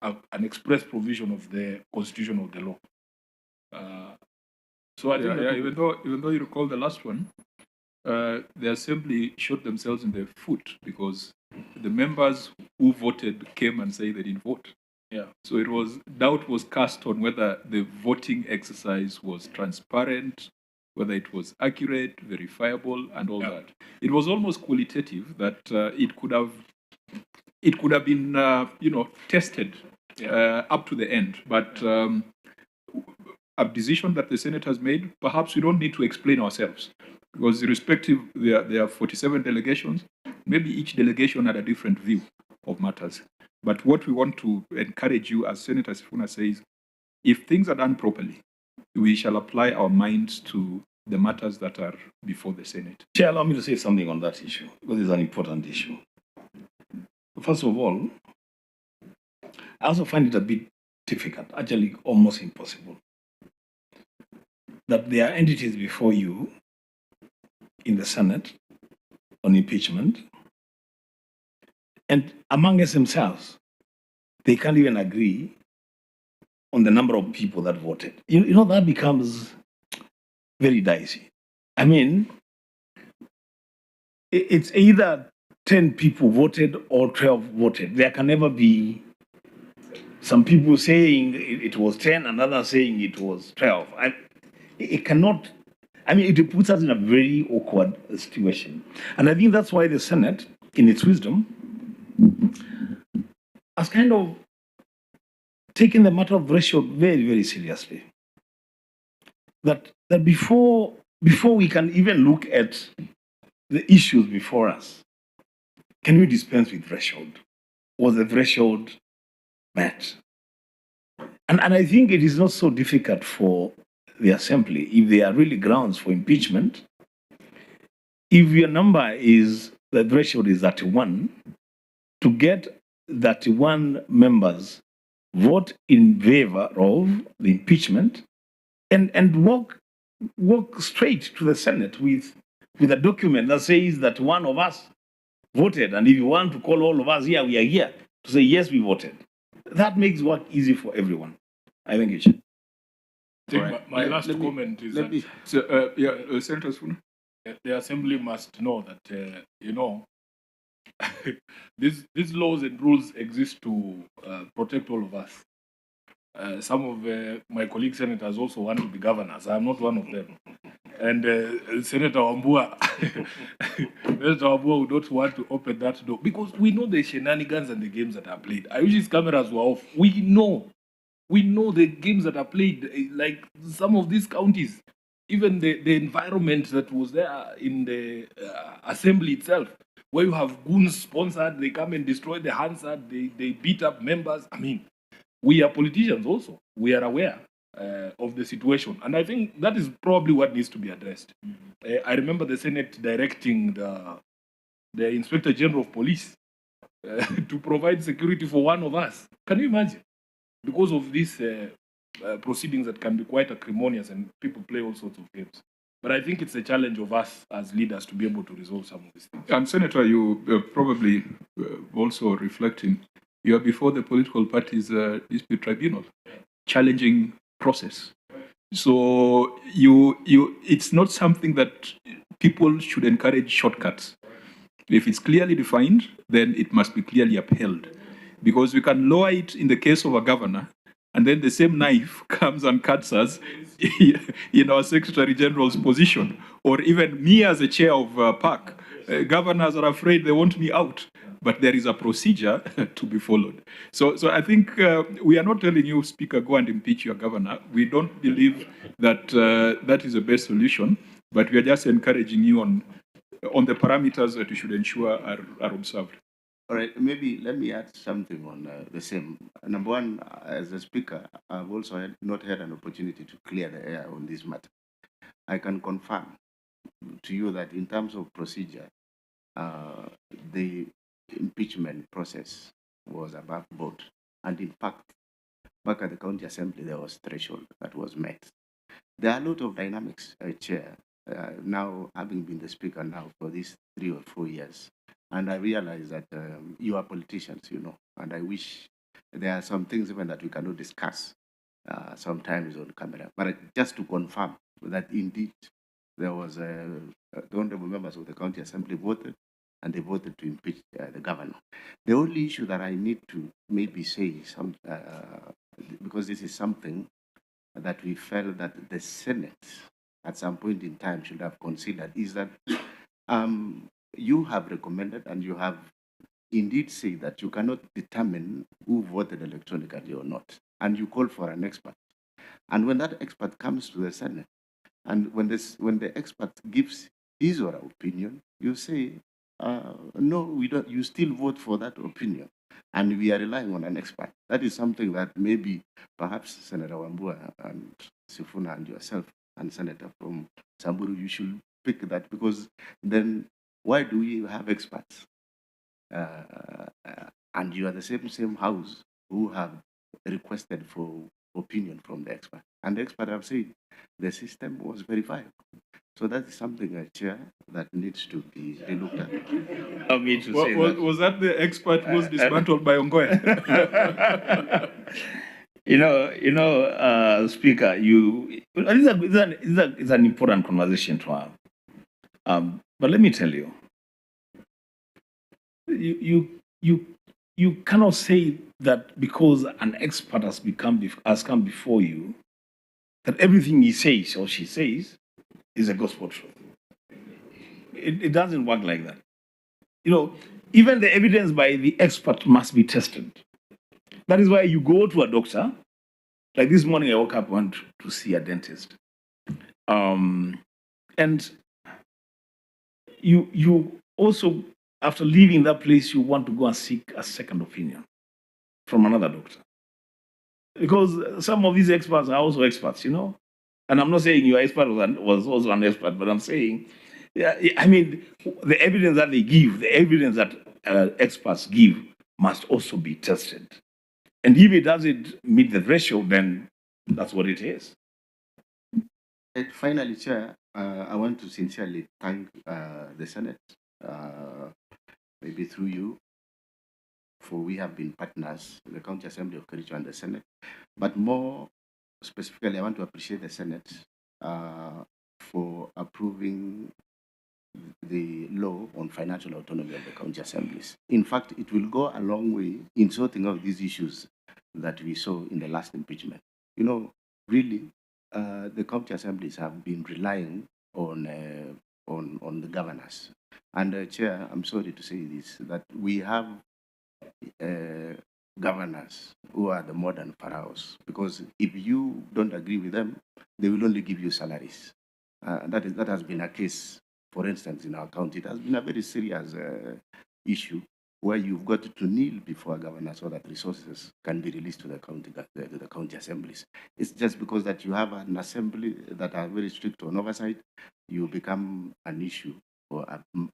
an express provision of the constitution of the law. So I think even though you recall the last one, the assembly shot themselves in the foot because the members who voted came and said they didn't vote. Yeah. So doubt was cast on whether the voting exercise was transparent, whether it was accurate, verifiable, and all that. It was almost qualitative that it could have been tested up to the end. But a decision that the Senate has made, perhaps we don't need to explain ourselves, because irrespective, there are 47 delegations. Maybe each delegation had a different view of matters. But what we want to encourage you, as Senator Sifuna says, if things are done properly, we shall apply our minds to the matters that are before the Senate. Chair, allow me to say something on that issue, because it's an important issue. First of all, I also find it a bit difficult, actually almost impossible, that there are entities before you in the Senate on impeachment, and amongst themselves, they can't even agree on the number of people that voted. That becomes very dicey. I mean, it's either 10 people voted or 12 voted. There can never be some people saying it was 10 and others saying it was 12. It cannot, I mean, it puts us in a very awkward situation. And I think that's why the Senate, in its wisdom, has kind of taken the matter of ratio very, very seriously. That before we can even look at the issues before us, can we dispense with threshold? Was the threshold met? And I think it is not so difficult for the assembly, if there are really grounds for impeachment, if your number is, the threshold is 31, to get 31 members vote in favor of the impeachment and walk straight to the Senate with a document that says that one of us voted. And if you want to call all of us here, we are here to say, yes, we voted. That makes work easy for everyone. I think you should. My last comment is that Senator Sifuna. the Assembly must know that, these laws and rules exist to protect all of us. Some of my colleague senators also want to be governors. I'm not one of them. And Senator Wambua, Senator Wambua would not want to open that door because we know the shenanigans and the games that are played. I wish his cameras were off. We know the games that are played, like some of these counties, even the environment that was there in the assembly itself, where you have goons sponsored, they come and destroy the Hansard, they beat up members. I mean, we are politicians also. We are aware of the situation. And I think that is probably what needs to be addressed. I remember the Senate directing the Inspector General of Police to provide security for one of us. Can you imagine? Because of these proceedings that can be quite acrimonious and people play all sorts of games. But I think it's a challenge of us as leaders to be able to resolve some of these things. And Senator, you probably also reflecting, you are before the political parties dispute tribunal, challenging process. So it's not something that people should encourage shortcuts. If it's clearly defined, then it must be clearly upheld. Because we can lower it in the case of a governor, and then the same knife comes and cuts us in our Secretary General's position, or even me as a chair of PAC. Governors are afraid they want me out, but there is a procedure to be followed. So I think we are not telling you, Speaker, go and impeach your governor. We don't believe that that is the best solution, but we are just encouraging you on the parameters that you should ensure are observed. All right, maybe let me add something on the same. Number one, as a speaker, I've also not had an opportunity to clear the air on this matter. I can confirm to you that in terms of procedure, the impeachment process was above board. And in fact, back at the county assembly, there was threshold that was met. There are a lot of dynamics, Chair, now having been the speaker now for these 3 or 4 years. And I realize that you are politicians, and I wish there are some things even that we cannot discuss sometimes on camera. But just to confirm that indeed there was the honorable members of the county assembly voted, and they voted to impeach the governor. The only issue that I need to maybe say, because this is something that we felt that the Senate at some point in time should have considered, is that you have recommended and you have indeed said that you cannot determine who voted electronically or not. And you call for an expert. And when that expert comes to the Senate, and when the expert gives his or her opinion, you say, no, we don't. You still vote for that opinion. And we are relying on an expert. That is something that maybe perhaps Senator Wambua and Sifuna and yourself and Senator from Samburu, you should pick that, because then why do we have experts? And you are the same house who have requested for opinion from the expert. And the expert have said the system was verified. So that is something, Chair, that needs to be relooked at. I mean, was that the expert who was dismantled by Ongoya? Speaker, it's an important conversation to have. But let me tell you, you cannot say that because an expert has come before you, that everything he says or she says is a gospel truth. It doesn't work like that. You know, even the evidence by the expert must be tested. That is why you go to a doctor. Like this morning, I woke up and went to see a dentist. And you also, after leaving that place, you want to go and seek a second opinion from another doctor. Because some of these experts are also experts, you know. And I'm not saying your expert was also an expert, but I'm saying, yeah, I mean, the evidence that they give, the evidence that experts give must also be tested. And if it doesn't meet the threshold, then that's what it is. And finally, Chair, I want to sincerely thank the Senate, maybe through you, for we have been partners, the County Assembly of Kericho and the Senate. But more specifically, I want to appreciate the Senate for approving the law on financial autonomy of the county assemblies. In fact, it will go a long way in sorting out these issues that we saw in the last impeachment. You know, really, the county assemblies have been relying on the governors. And Chair, I'm sorry to say this, that we have governors who are the modern pharaohs, because if you don't agree with them, they will only give you salaries. That has been a case, for instance, in our county. It has been a very serious issue where you've got to kneel before a governor so that resources can be released to the county assemblies. It's just because that you have an assembly that are very strict on oversight, you become an issue or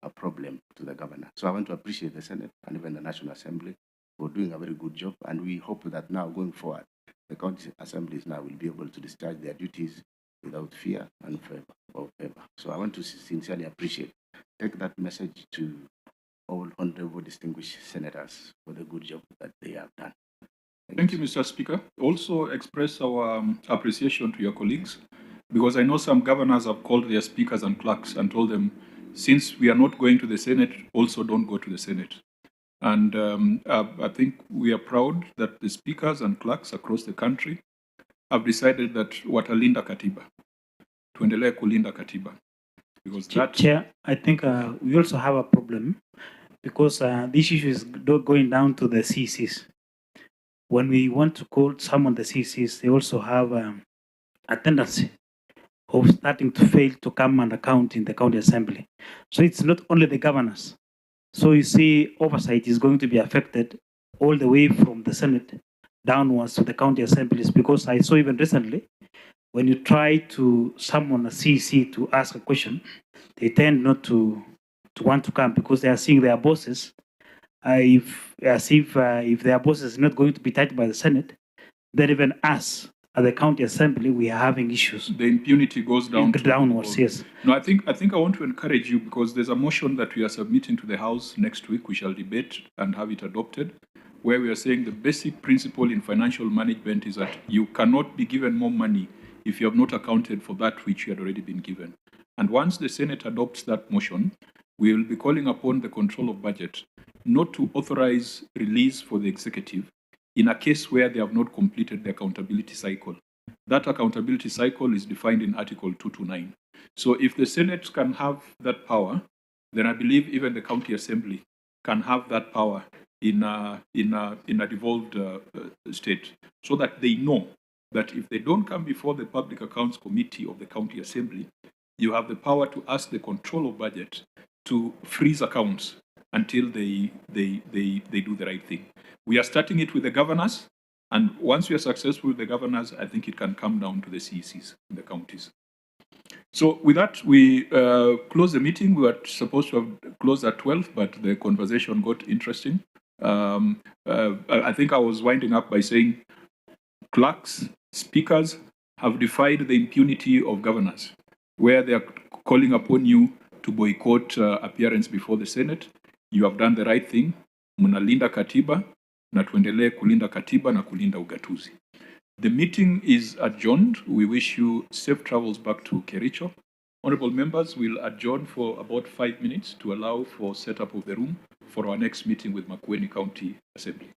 a problem to the governor. So I want to appreciate the Senate and even the National Assembly for doing a very good job, and we hope that now going forward, the county assemblies now will be able to discharge their duties without fear and favor. So I want to sincerely take that message to all honorable distinguished senators for the good job that they have done. Thank you, Mr. Speaker. Also express our appreciation to your colleagues, because I know some governors have called their speakers and clerks and told them, since we are not going to the Senate, also don't go to the Senate. And I think we are proud that the speakers and clerks across the country have decided that watalinda katiba, tuendelee kulinda katiba. Because that... Chair, I think we also have a problem because this issue is going down to the CCs. When we want to call someone the CCs, they also have a tendency of starting to fail to come and account in the county assembly. So it's not only the governors. So you see, oversight is going to be affected all the way from the Senate downwards to the county assemblies, because I saw even recently, when you try to summon a CC to ask a question, they tend not to want to come because they are seeing their bosses, if their boss is not going to be touched by the Senate, then even us at the county assembly, we are having issues. The impunity goes down downwards, yes. No, I think I want to encourage you, because there's a motion that we are submitting to the House next week. We shall debate and have it adopted, where we are saying the basic principle in financial management is that you cannot be given more money if you have not accounted for that which you had already been given. And once the Senate adopts that motion, we will be calling upon the control of budget not to authorize release for the executive in a case where they have not completed the accountability cycle. That accountability cycle is defined in Article 229. So if the Senate can have that power, then I believe even the county assembly can have that power in a devolved state, so that they know that if they don't come before the Public Accounts Committee of the county assembly, you have the power to ask the control of budget to freeze accounts until they do the right thing. We are starting it with the governors, and once we are successful with the governors, I think it can come down to the CECs in the counties. So with that, we close the meeting. We were supposed to have closed at 12, but the conversation got interesting. I think I was winding up by saying clerks, speakers have defied the impunity of governors, where they are calling upon you to boycott appearance before the Senate. You have done the right thing. Mnalinda katiba, na tuendelee kulinda katiba na kulinda ugatuzi. The meeting is adjourned. We wish you safe travels back to Kericho. Honorable members, we'll adjourn for about 5 minutes to allow for setup of the room for our next meeting with Makueni County Assembly.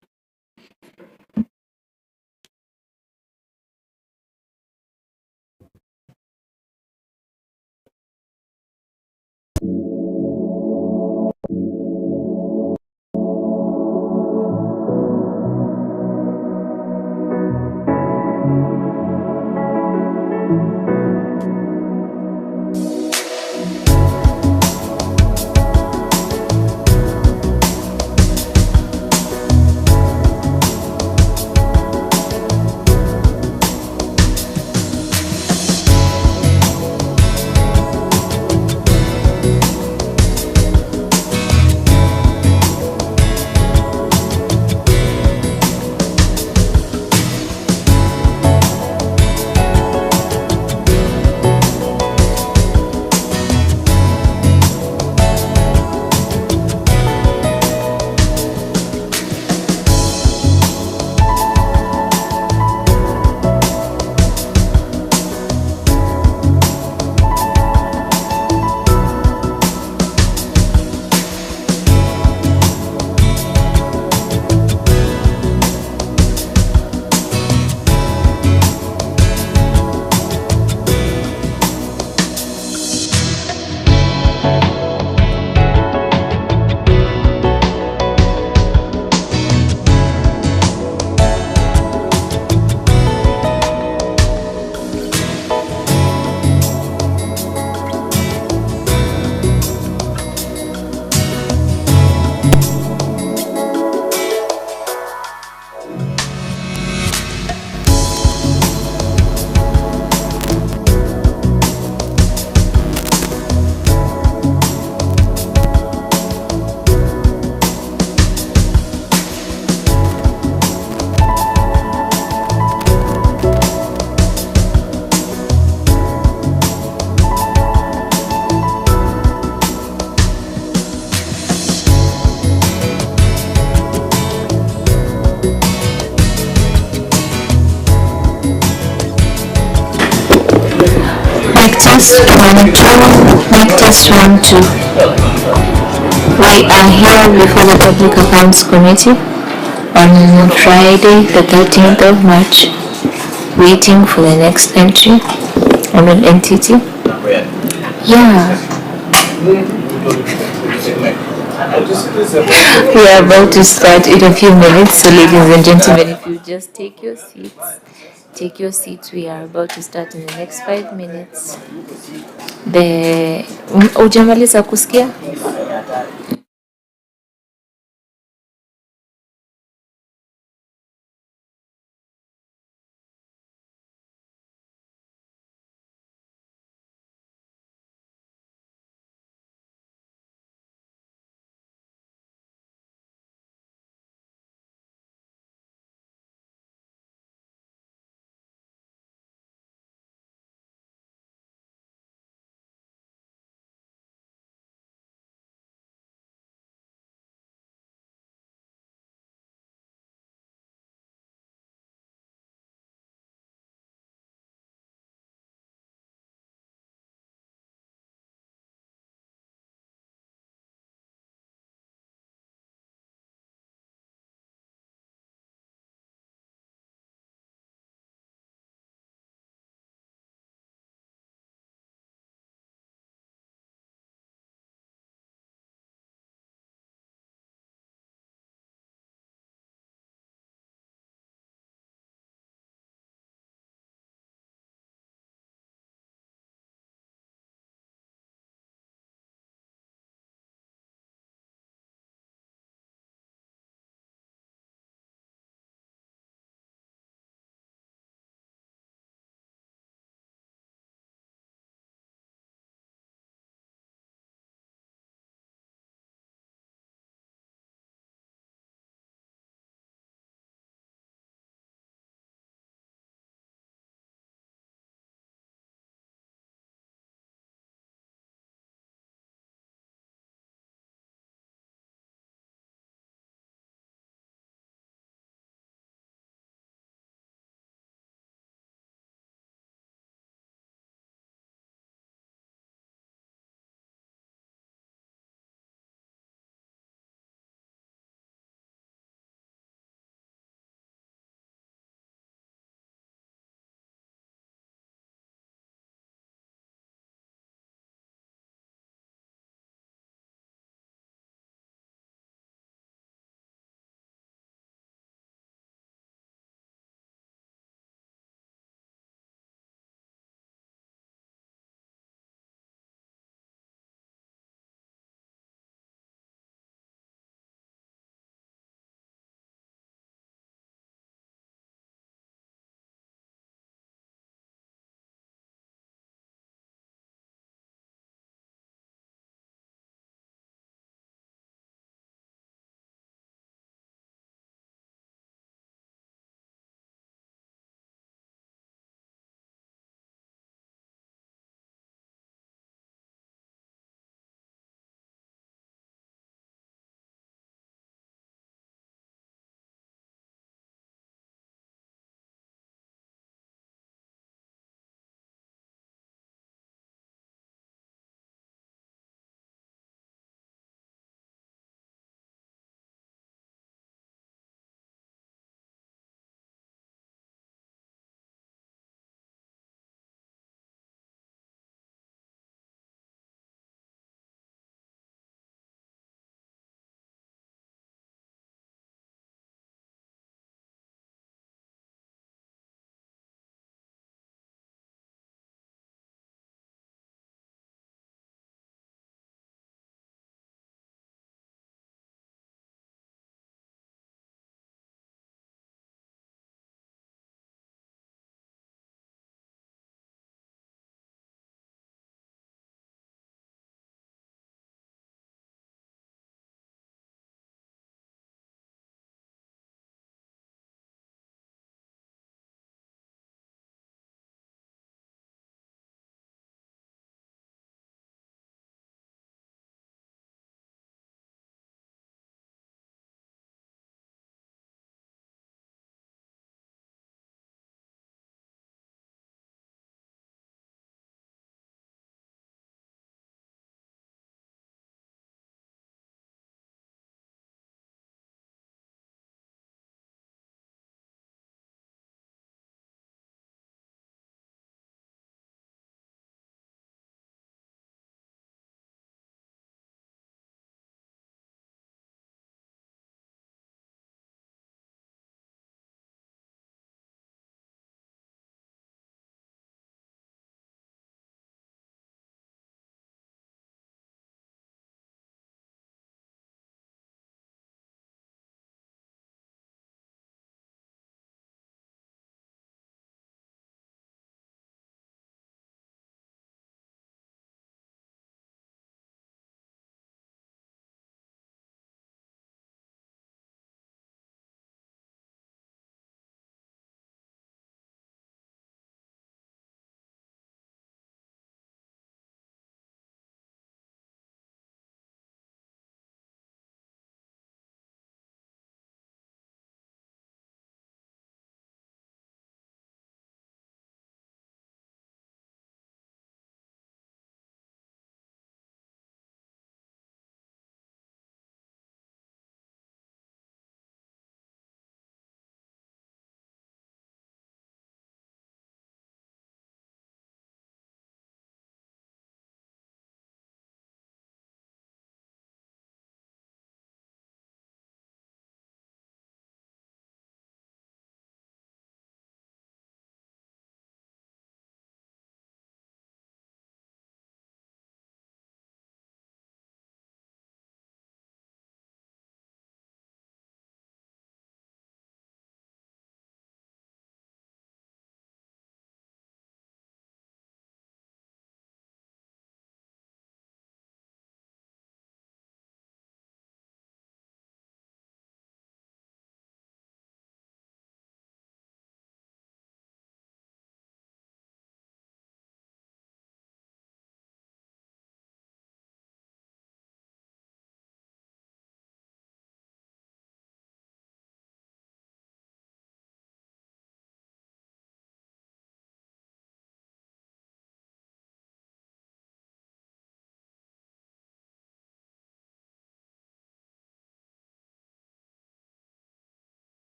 Mic test 1, 2. Mic test 1, 2. We are here before the Public Accounts Committee on Friday, the 13th of March, waiting for the next entry on an entity. Yeah. We are about to start in a few minutes, so ladies and gentlemen, if you just take your seats, we are about to start in the next 5 minutes. Hujamaliza kusikia?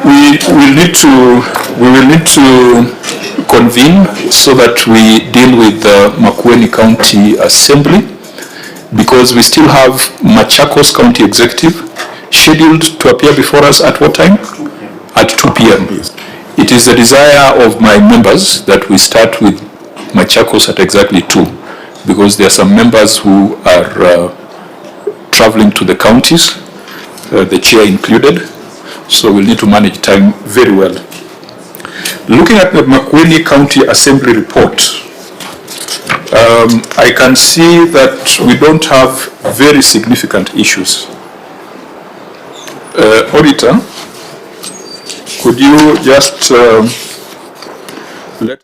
we will need to convene so that we deal with the Makueni County Assembly, because we still have Machakos County Executive scheduled to appear before us at what time? At 2 p.m. It is the desire of my members that we start with Machakos at exactly 2, because there are some members who are traveling to the counties, the chair included, so we'll need to manage time very well. Looking at the Makueni County Assembly report, I can see that we don't have very significant issues. Auditor, could you just let us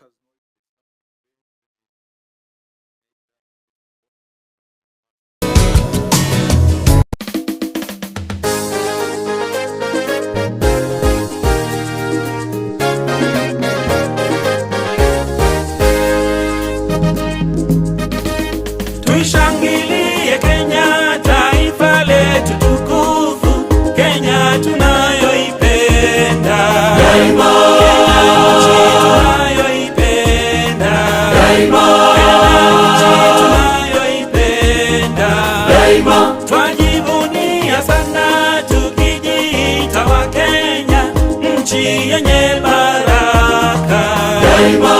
Tuishangilie Kenya, taifa letu tukufu, Kenya tunayoipenda daima, tunayoipenda daima, tunayoipenda daima. Twajivunia sana tukijiita wa Kenya, nchi yenye baraka daima.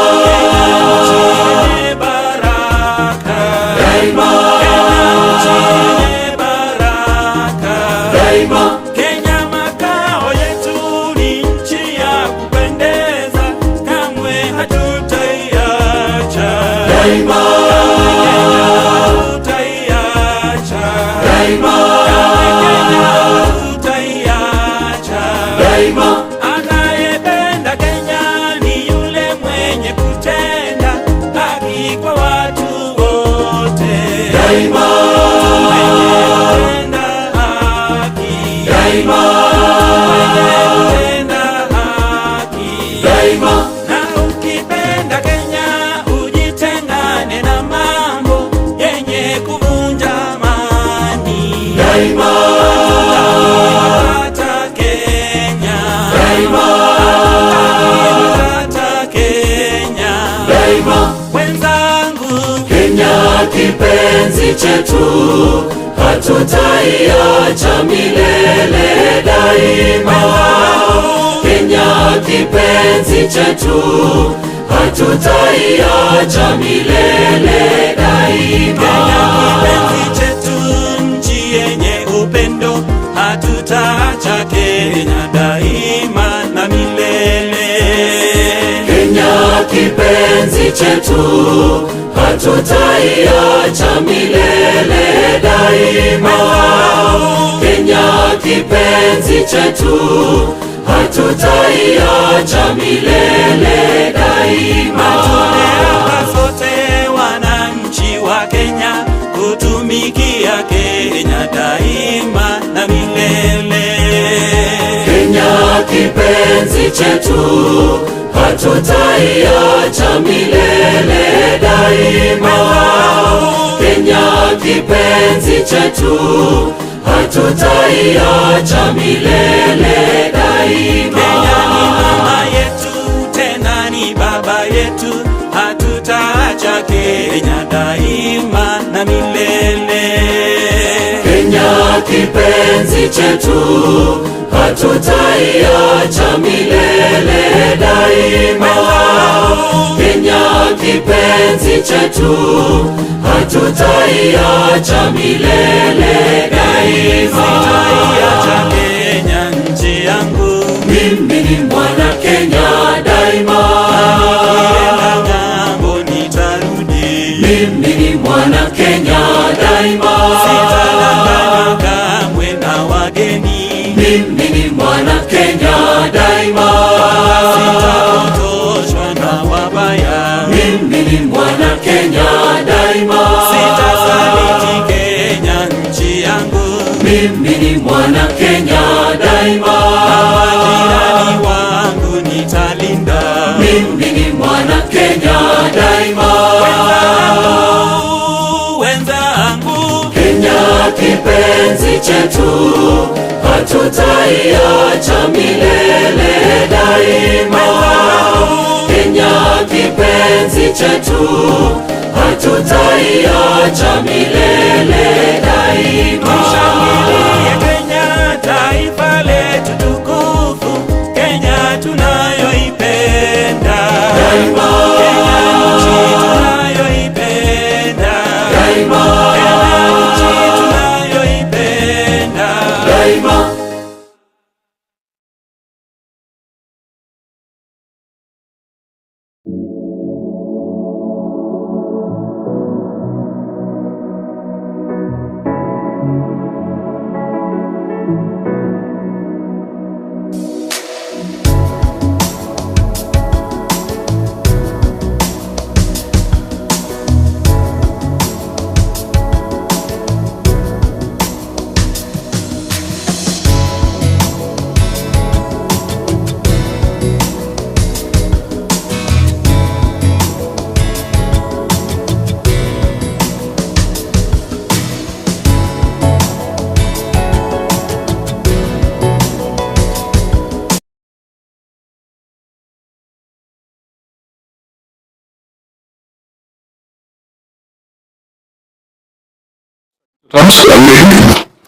Kenya makao yetu ni nchi ya kupendeza, kamwe hatutaiacha daima, hatutaiacha daima, Kenya hatutaiacha daima. Anayependa Kenya ni yule mwenye kutenda haki kwa watu wote daima. Na ukipenda Kenya ujitengane na mambo yenye kuvunja amani daima. Hata Kenya daima, hata Kenya daima. Wenzangu, Kenya kipenzi chetu, hatutaiacha milele daima. Kenya kipenzi chetu, hatutaiacha milele daima. Kenya kipenzi chetu, nchi yenye upendo, hatutaacha Kenya daima na milele. Kenya kipenzi chetu, hatutaiacha milele daima. Kenya kipenzi chetu, hatutaiacha milele daima. Tumeapa sote wananchi wa Kenya kutumikia Kenya daima na milele. Kenya kipenzi chetu, hatutaiacha milele daima. Kenya kipenzi chetu, hatutaiacha milele daima. Kenya ni mama yetu, tena ni baba yetu, hatutaacha Kenya daima na milele. Kenya kipenzi chetu, hatutaiacha milele daima. Kenya kipenzi chetu, hatutaiacha milele daima. Sitaiacha Kenya nchi yangu, mimi ni mwana Kenya daima. Nikienda ng'ambo nitarudi, mimi ni mwana Kenya daima. Sitadanganywa kamwe na wageni, mimi ni mwana Kenya daima. Sitapotoshwa na wabaya, mimi ni mwana Kenya daima. Sitasaliti Kenya nchi yangu, mimi ni mwana Kenya daima. Na majirani wangu nitalinda, mimi ni mwana Kenya daima. Wenzangu, Kenya kipenzi chetu, hatutaiacha milele chetu, hatutaiacha milele daima. Tushangilie Kenya, taifa letu tukufu, Kenya tunayoipenda daima. Kenya nchi tunayoipenda daima. Kenya nchi tunayoipenda daima.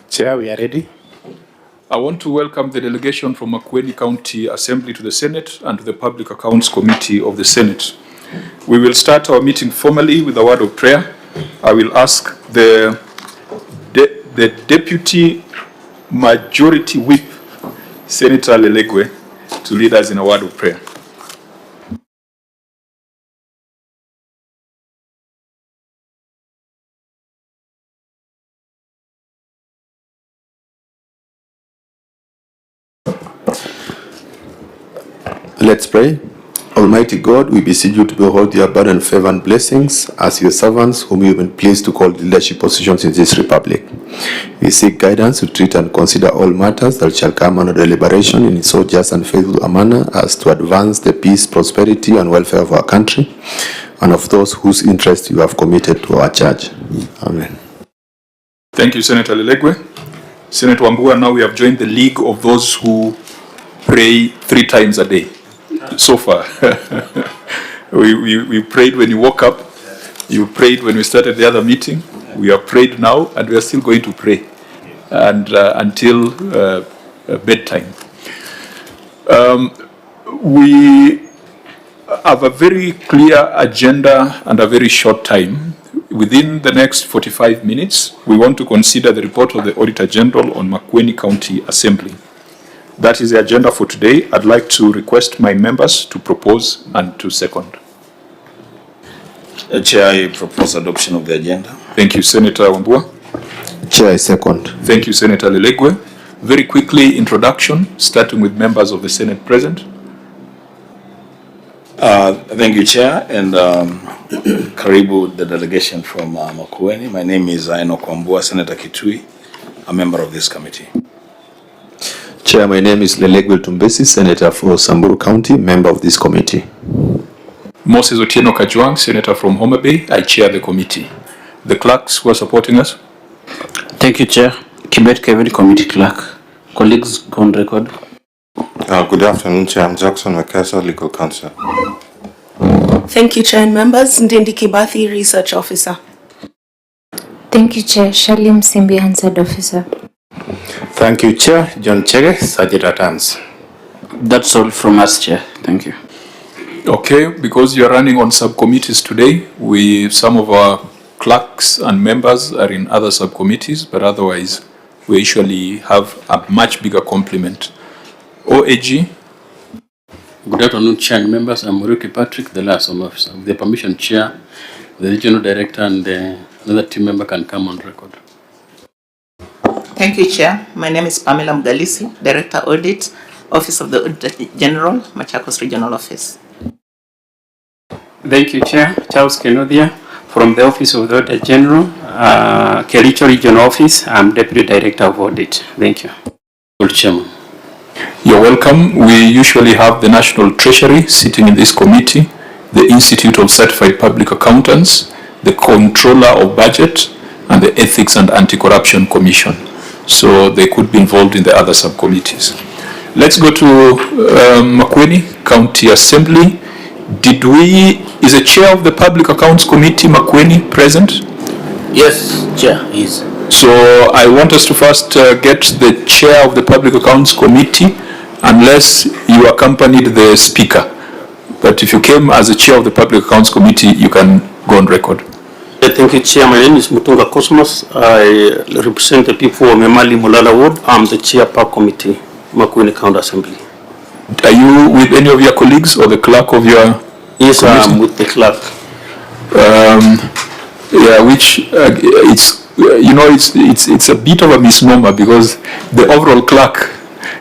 Chair, we are ready. I want to welcome the delegation from Makueni County Assembly to the Senate and to the Public Accounts Committee of the Senate. We will start our meeting formally with a word of prayer. I will ask the Deputy Majority Whip, Senator Lelegwe, to lead us in a word of prayer. Let's pray. Almighty God, we beseech you to behold your abundant favor and blessings as your servants whom you have been pleased to call leadership positions in this republic. We seek guidance to treat and consider all matters that shall come under deliberation in so just and faithful a manner as to advance the peace, prosperity, and welfare of our country and of those whose interest you have committed to our charge. Amen. Thank you, Senator Lelegwe. Senator Wambua, now we have joined the league of those who pray 3 times a day. So far, we prayed when you woke up, you prayed when we started the other meeting, we have prayed now, and we are still going to pray and until bedtime. We have a very clear agenda and a very short time. Within the next 45 minutes, we want to consider the report of the Auditor General on Makueni County Assembly. That is the agenda for today. I'd like to request my members to propose and to second. Chair, I propose adoption of the agenda. Thank you, Senator Wambua. Chair, I second. Thank you, Senator Lelegwe. Very quickly, introduction, starting with members of the Senate present. Thank you, Chair, and karibu the delegation from Makueni. My name is Enoch Wambua, Senator Kitui, a member of this committee. Chair, my name is Lelegwe Tumbesi, Senator for Samburu County, member of this committee. Moses Otieno Kajwang, Senator from Homa Bay. I chair the committee. The clerks who are supporting us. Thank you, Chair. Kibet Kevin, Committee Clerk. Colleagues, go on record. Good afternoon, Chair. I'm Jackson Makasa, Legal Counsel. Thank you, Chair and members. Ndindi Kibathi, Research Officer. Thank you, Chair. Shalim Simbi, Hansard Officer. Thank you, Chair. John Chege, Sergeant at Arms. That's all from us, Chair. Thank you. Okay, because you are running on subcommittees today, some of our clerks and members are in other subcommittees, but otherwise we usually have a much bigger complement. OAG. Good afternoon, Chair and members. I'm Muruki Patrick, the liaison officer. With the permission, Chair, the regional director and another team member can come on record. Thank you, Chair. My name is Pamela Mgalisi, Director Audit, Office of the Auditor General, Machakos Regional Office. Thank you, Chair. Charles Kenodia from the Office of the Auditor General, Kericho Regional Office. I'm Deputy Director of Audit. Thank you. Good Chairman. You're welcome. We usually have the National Treasury sitting in this committee, the Institute of Certified Public Accountants, the Controller of Budget, and the Ethics and Anti-Corruption Commission. So they could be involved in the other subcommittees. Let's go to Makueni County Assembly. Is the chair of the Public Accounts Committee, Makueni, present? Yes, chair, he is. So I want us to first get the chair of the Public Accounts Committee, unless you accompanied the speaker. But if you came as the chair of the Public Accounts Committee, you can go on record. Thank you, Chair. My name is Mutunga Cosmos. I represent the people of Memali Mulala Ward. I'm the chair per committee, Makueni County Assembly. Are you with any of your colleagues or the clerk of your Yes, committee? I'm with the clerk. Yeah, which it's a bit of a misnomer, because the overall clerk,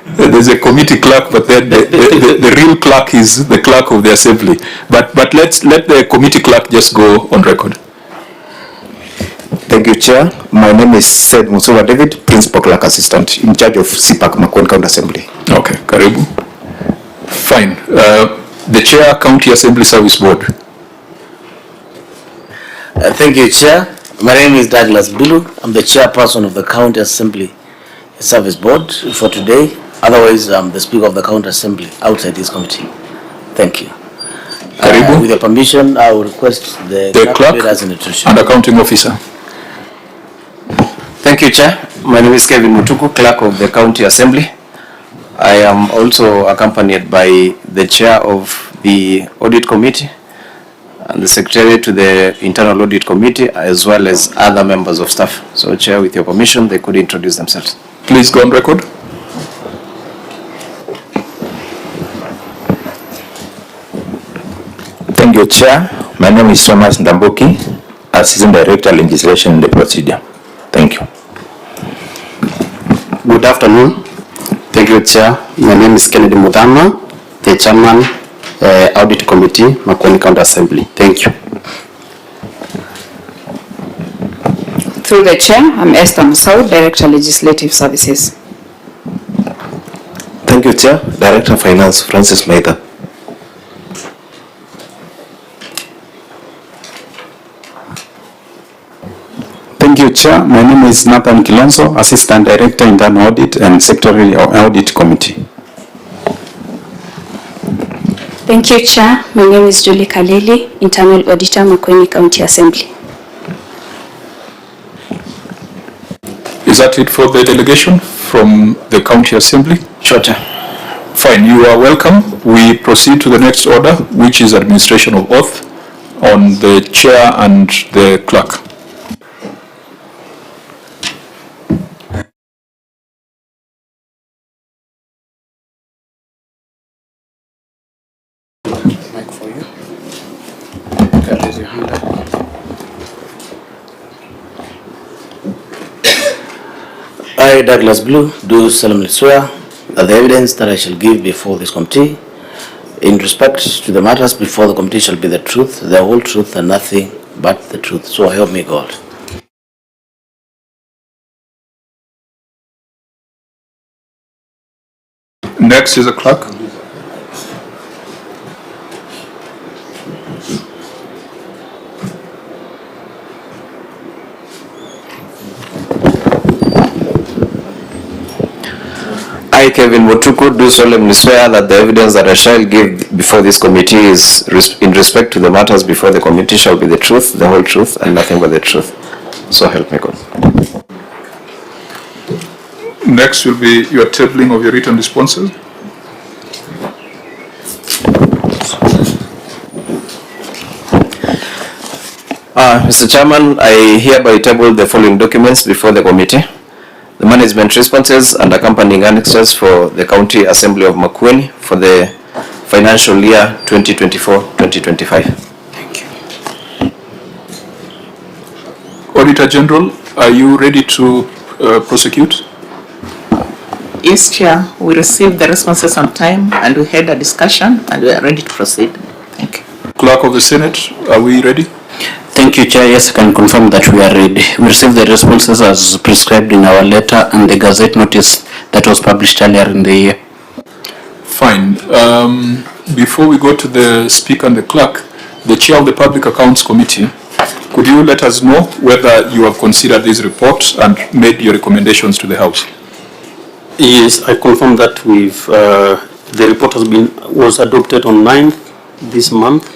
there's a committee clerk, but then the real clerk is the clerk of the assembly. But let the committee clerk just go on record. Thank you, Chair. My name is Said Musura David, Principal Clerk Assistant, in charge of CPAC, Makueni County Assembly. Okay, karibu. Fine. The Chair, County Assembly Service Board. Thank you, Chair. My name is Douglas Bilu. I'm the chairperson of the County Assembly Service Board for today. Otherwise, I'm the Speaker of the County Assembly outside this committee. Thank you. With your permission, I will request the clerk as an introduction. And accounting officer. Thank you, Chair. My name is Kevin Mutuku, Clerk of the County Assembly. I am also accompanied by the Chair of the Audit Committee and the Secretary to the Internal Audit Committee, as well as other members of staff. So, Chair, with your permission, they could introduce themselves. Please go on record. Thank you, Chair. My name is Thomas Ndambuki, Assistant Director, Legislation and the Procedure. Thank you. Good afternoon. Thank you, Chair. My name is Kennedy Mudama, the Chairman, Audit Committee, Makueni County Assembly. Thank you. Through the Chair, I'm Esther Musau, Director, Legislative Services. Thank you, Chair. Director Finance, Francis Maitha. Thank you, Chair. My name is Nathan Kilonzo, Assistant Director, Internal Audit and Secretary of Audit Committee. Thank you, Chair. My name is Julie Kaleli, Internal Auditor, Makueni County Assembly. Is that it for the delegation from the County Assembly? Sure, Chair. Fine, you are welcome. We proceed to the next order, which is administration of oath on the Chair and the Clerk. I, Douglas Blue, do solemnly swear that the evidence that I shall give before this committee in respect to the matters before the committee shall be the truth, the whole truth, and nothing but the truth. So help me God. Next is the clerk. I, Kevin Mutuku, do solemnly swear that the evidence that I shall give before this committee is in respect to the matters before the committee shall be the truth, the whole truth, and nothing but the truth. So help me God. Next will be your tabling of your written responses. Mr. Chairman, I hereby table the following documents before the committee. The management responses and accompanying annexes for the County Assembly of Makueni for the financial year 2024-2025. Thank you. Auditor General, are you ready to prosecute? Yes, Chair. We received the responses on time and we had a discussion and we are ready to proceed. Thank you. Clerk of the Senate, are we ready? Thank you, Chair. Yes, I can confirm that we are ready. We received the responses as prescribed in our letter and the Gazette notice that was published earlier in the year. Fine. Before we go to the Speaker and the Clerk, the Chair of the Public Accounts Committee, could you let us know whether you have considered these reports and made your recommendations to the House? Yes, I confirm that the report was adopted on 9th this month,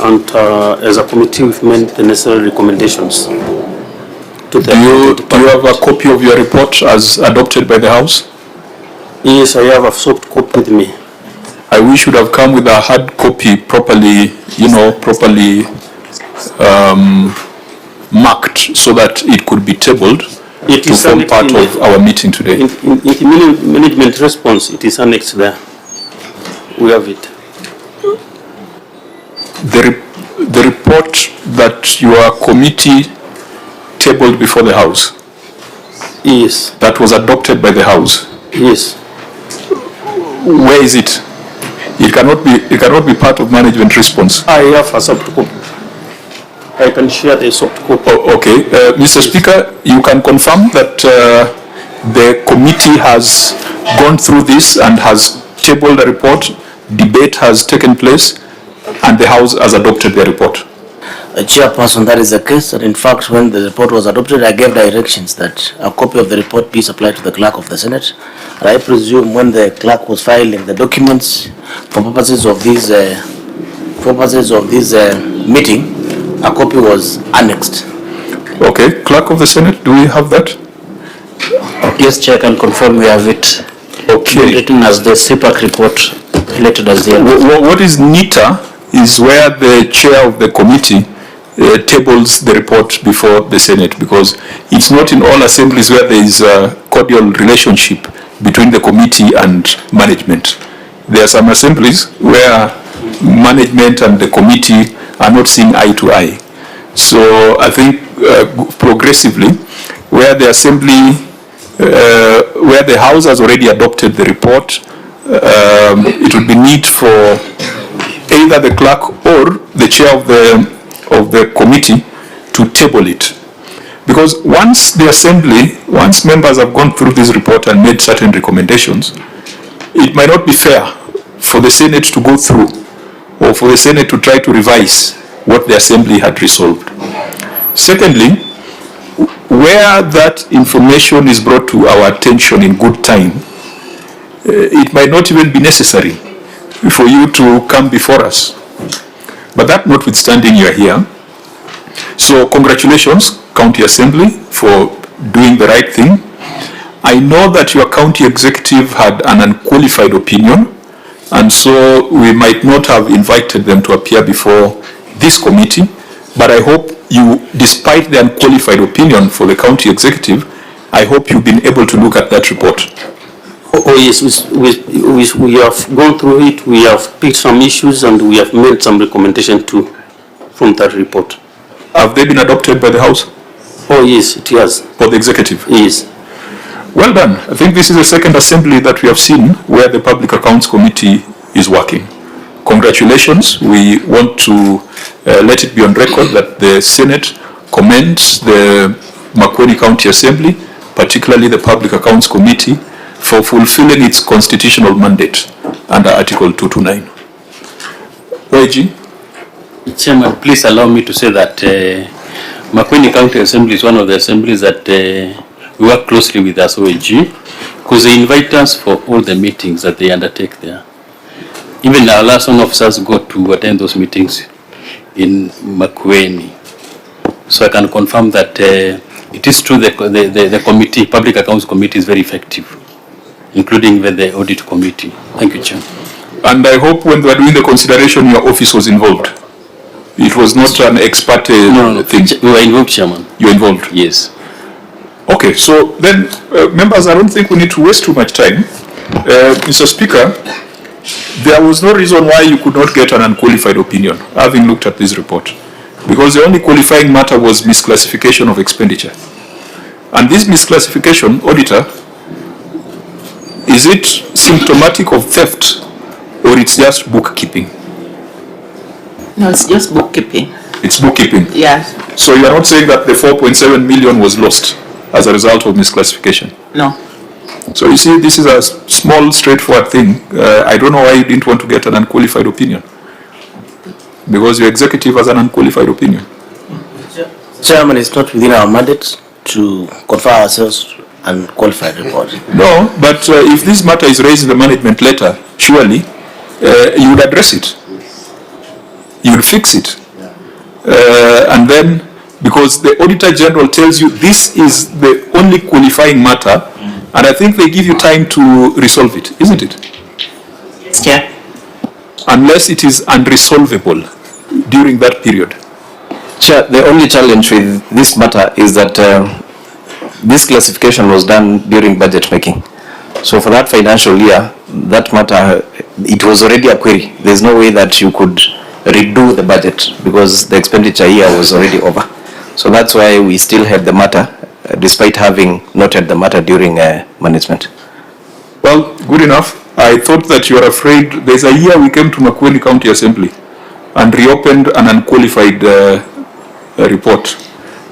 and as a committee we've made the necessary recommendations to the Do you have a copy of your report as adopted by the House? Yes, I have a soft copy with me. I wish you would have come with a hard copy properly, properly marked so that it could be tabled to form part of our meeting today. In management response, it is annexed there. We have it. The report that your committee tabled before the House? Yes. That was adopted by the House? Yes. Where is it? It cannot be part of management response. I have a soft copy. I can share the soft copy. Oh, okay. Mr. Speaker, you can confirm that the committee has gone through this and has tabled the report, debate has taken place, and the House has adopted the report. Chairperson, that is the case. And in fact, when the report was adopted, I gave directions that a copy of the report be supplied to the clerk of the Senate. And I presume when the clerk was filing the documents for purposes of this meeting, a copy was annexed. Okay, clerk of the Senate, do we have that? Yes, Chair, I can confirm we have it. Okay. Written as the CPAC report, related as the. What is neater is where the chair of the committee tables the report before the Senate, because it's not in all assemblies where there is a cordial relationship between the committee and management. There are some assemblies where management and the committee are not seeing eye to eye. So I think progressively, where the assembly, where the House has already adopted the report, it would be need for either the clerk or the chair of the committee to table it. Because once members have gone through this report and made certain recommendations, it might not be fair for the Senate to go through or for the Senate to try to revise what the Assembly had resolved. Secondly, where that information is brought to our attention in good time, it might not even be necessary for you to come before us. But that notwithstanding, you are here. So congratulations, County Assembly, for doing the right thing. I know that your county executive had an unqualified opinion, and so we might not have invited them to appear before this committee, but I hope you, despite the unqualified opinion for the county executive, I hope you've been able to look at that report. Oh yes, we have gone through it, we have picked some issues, and we have made some recommendation too from that report. Have they been adopted by the House? Oh yes, it has. For the executive? Yes. Well done. I think this is the second assembly that we have seen where the Public Accounts Committee is working. Congratulations. We want to let it be on record that the Senate commends the Makueni County Assembly, particularly the Public Accounts Committee, for fulfilling its constitutional mandate under Article 229. YG? Chairman, please allow me to say that Makueni County Assembly is one of the assemblies that we work closely with as OAG, because they invite us for all the meetings that they undertake there. Even our liaison officers go to attend those meetings in Makueni. So I can confirm that it is true the committee, Public Accounts Committee, is very effective, including with the Audit Committee. Thank you, Chair. And I hope when they were doing the consideration, your office was involved. It was not an ex parte thing. We were involved, Chairman. You were involved? Yes. Okay, so then, members, I don't think we need to waste too much time. Mr. Speaker, there was no reason why you could not get an unqualified opinion, having looked at this report, because the only qualifying matter was misclassification of expenditure. And this misclassification, Auditor, is it symptomatic of theft or it's just bookkeeping? No, it's just bookkeeping. It's bookkeeping? Yeah. So you are not saying that the 4.7 million was lost as a result of misclassification? No. So you see, this is a small, straightforward thing. I don't know why you didn't want to get an unqualified opinion. Because your executive has an unqualified opinion. Chairman, it's not within our mandate to confer ourselves unqualified report. No, but if this matter is raised in the management letter, surely you would address it. You would fix it. And then, because the Auditor General tells you this is the only qualifying matter, and I think they give you time to resolve it, isn't it? Yes, Chair. Unless it is unresolvable during that period. Chair, the only challenge with this matter is that this classification was done during budget making. So for that financial year, that matter, it was already a query. There's no way that you could redo the budget because the expenditure year was already over. So that's why we still had the matter, despite having noted the matter during management. Well, good enough. I thought that you are afraid. There's a year we came to Makueni County Assembly and reopened an unqualified report.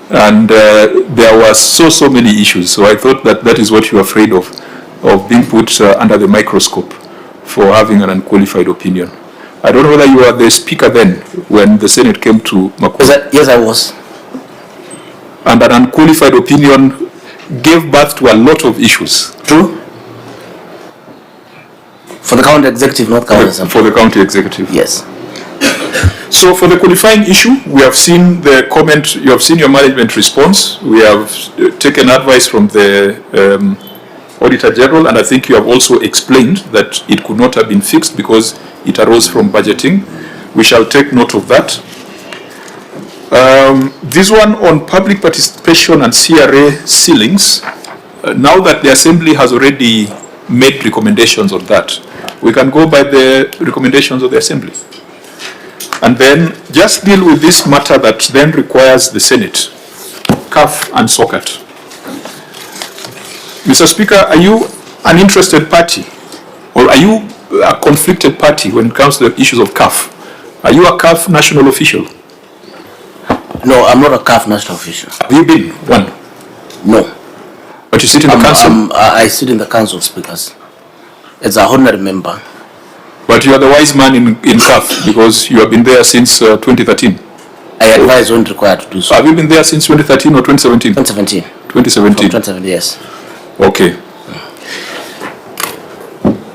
And there were so many issues. So I thought that that is what you are afraid of being put under the microscope for having an unqualified opinion. I don't know whether you were the speaker then when the Senate came to Makueni. Yes, I was. And an unqualified opinion gave birth to a lot of issues. True. For the county executive, not county assembly. For the county executive. Yes. So for the qualifying issue, we have seen the comment, you have seen your management response. We have taken advice from the Auditor General, and I think you have also explained that it could not have been fixed because it arose from budgeting. We shall take note of that. This one on public participation and CRA ceilings, now that the Assembly has already made recommendations on that, we can go by the recommendations of the Assembly. And then just deal with this matter that then requires the Senate, CAF and SOCAT. Mr. Speaker, are you an interested party or are you a conflicted party when it comes to the issues of CAF? Are you a CAF national official? No, I'm not a CAF national official. Have you been one? No. But you sit in the council? I sit in the council of speakers. It's a honorary member. But you are the wise man in CAF because you have been there since 2013. I advise when required to do so. Have you been there since 2013 or 2017? 2017. 2017. From 2017, yes. Okay.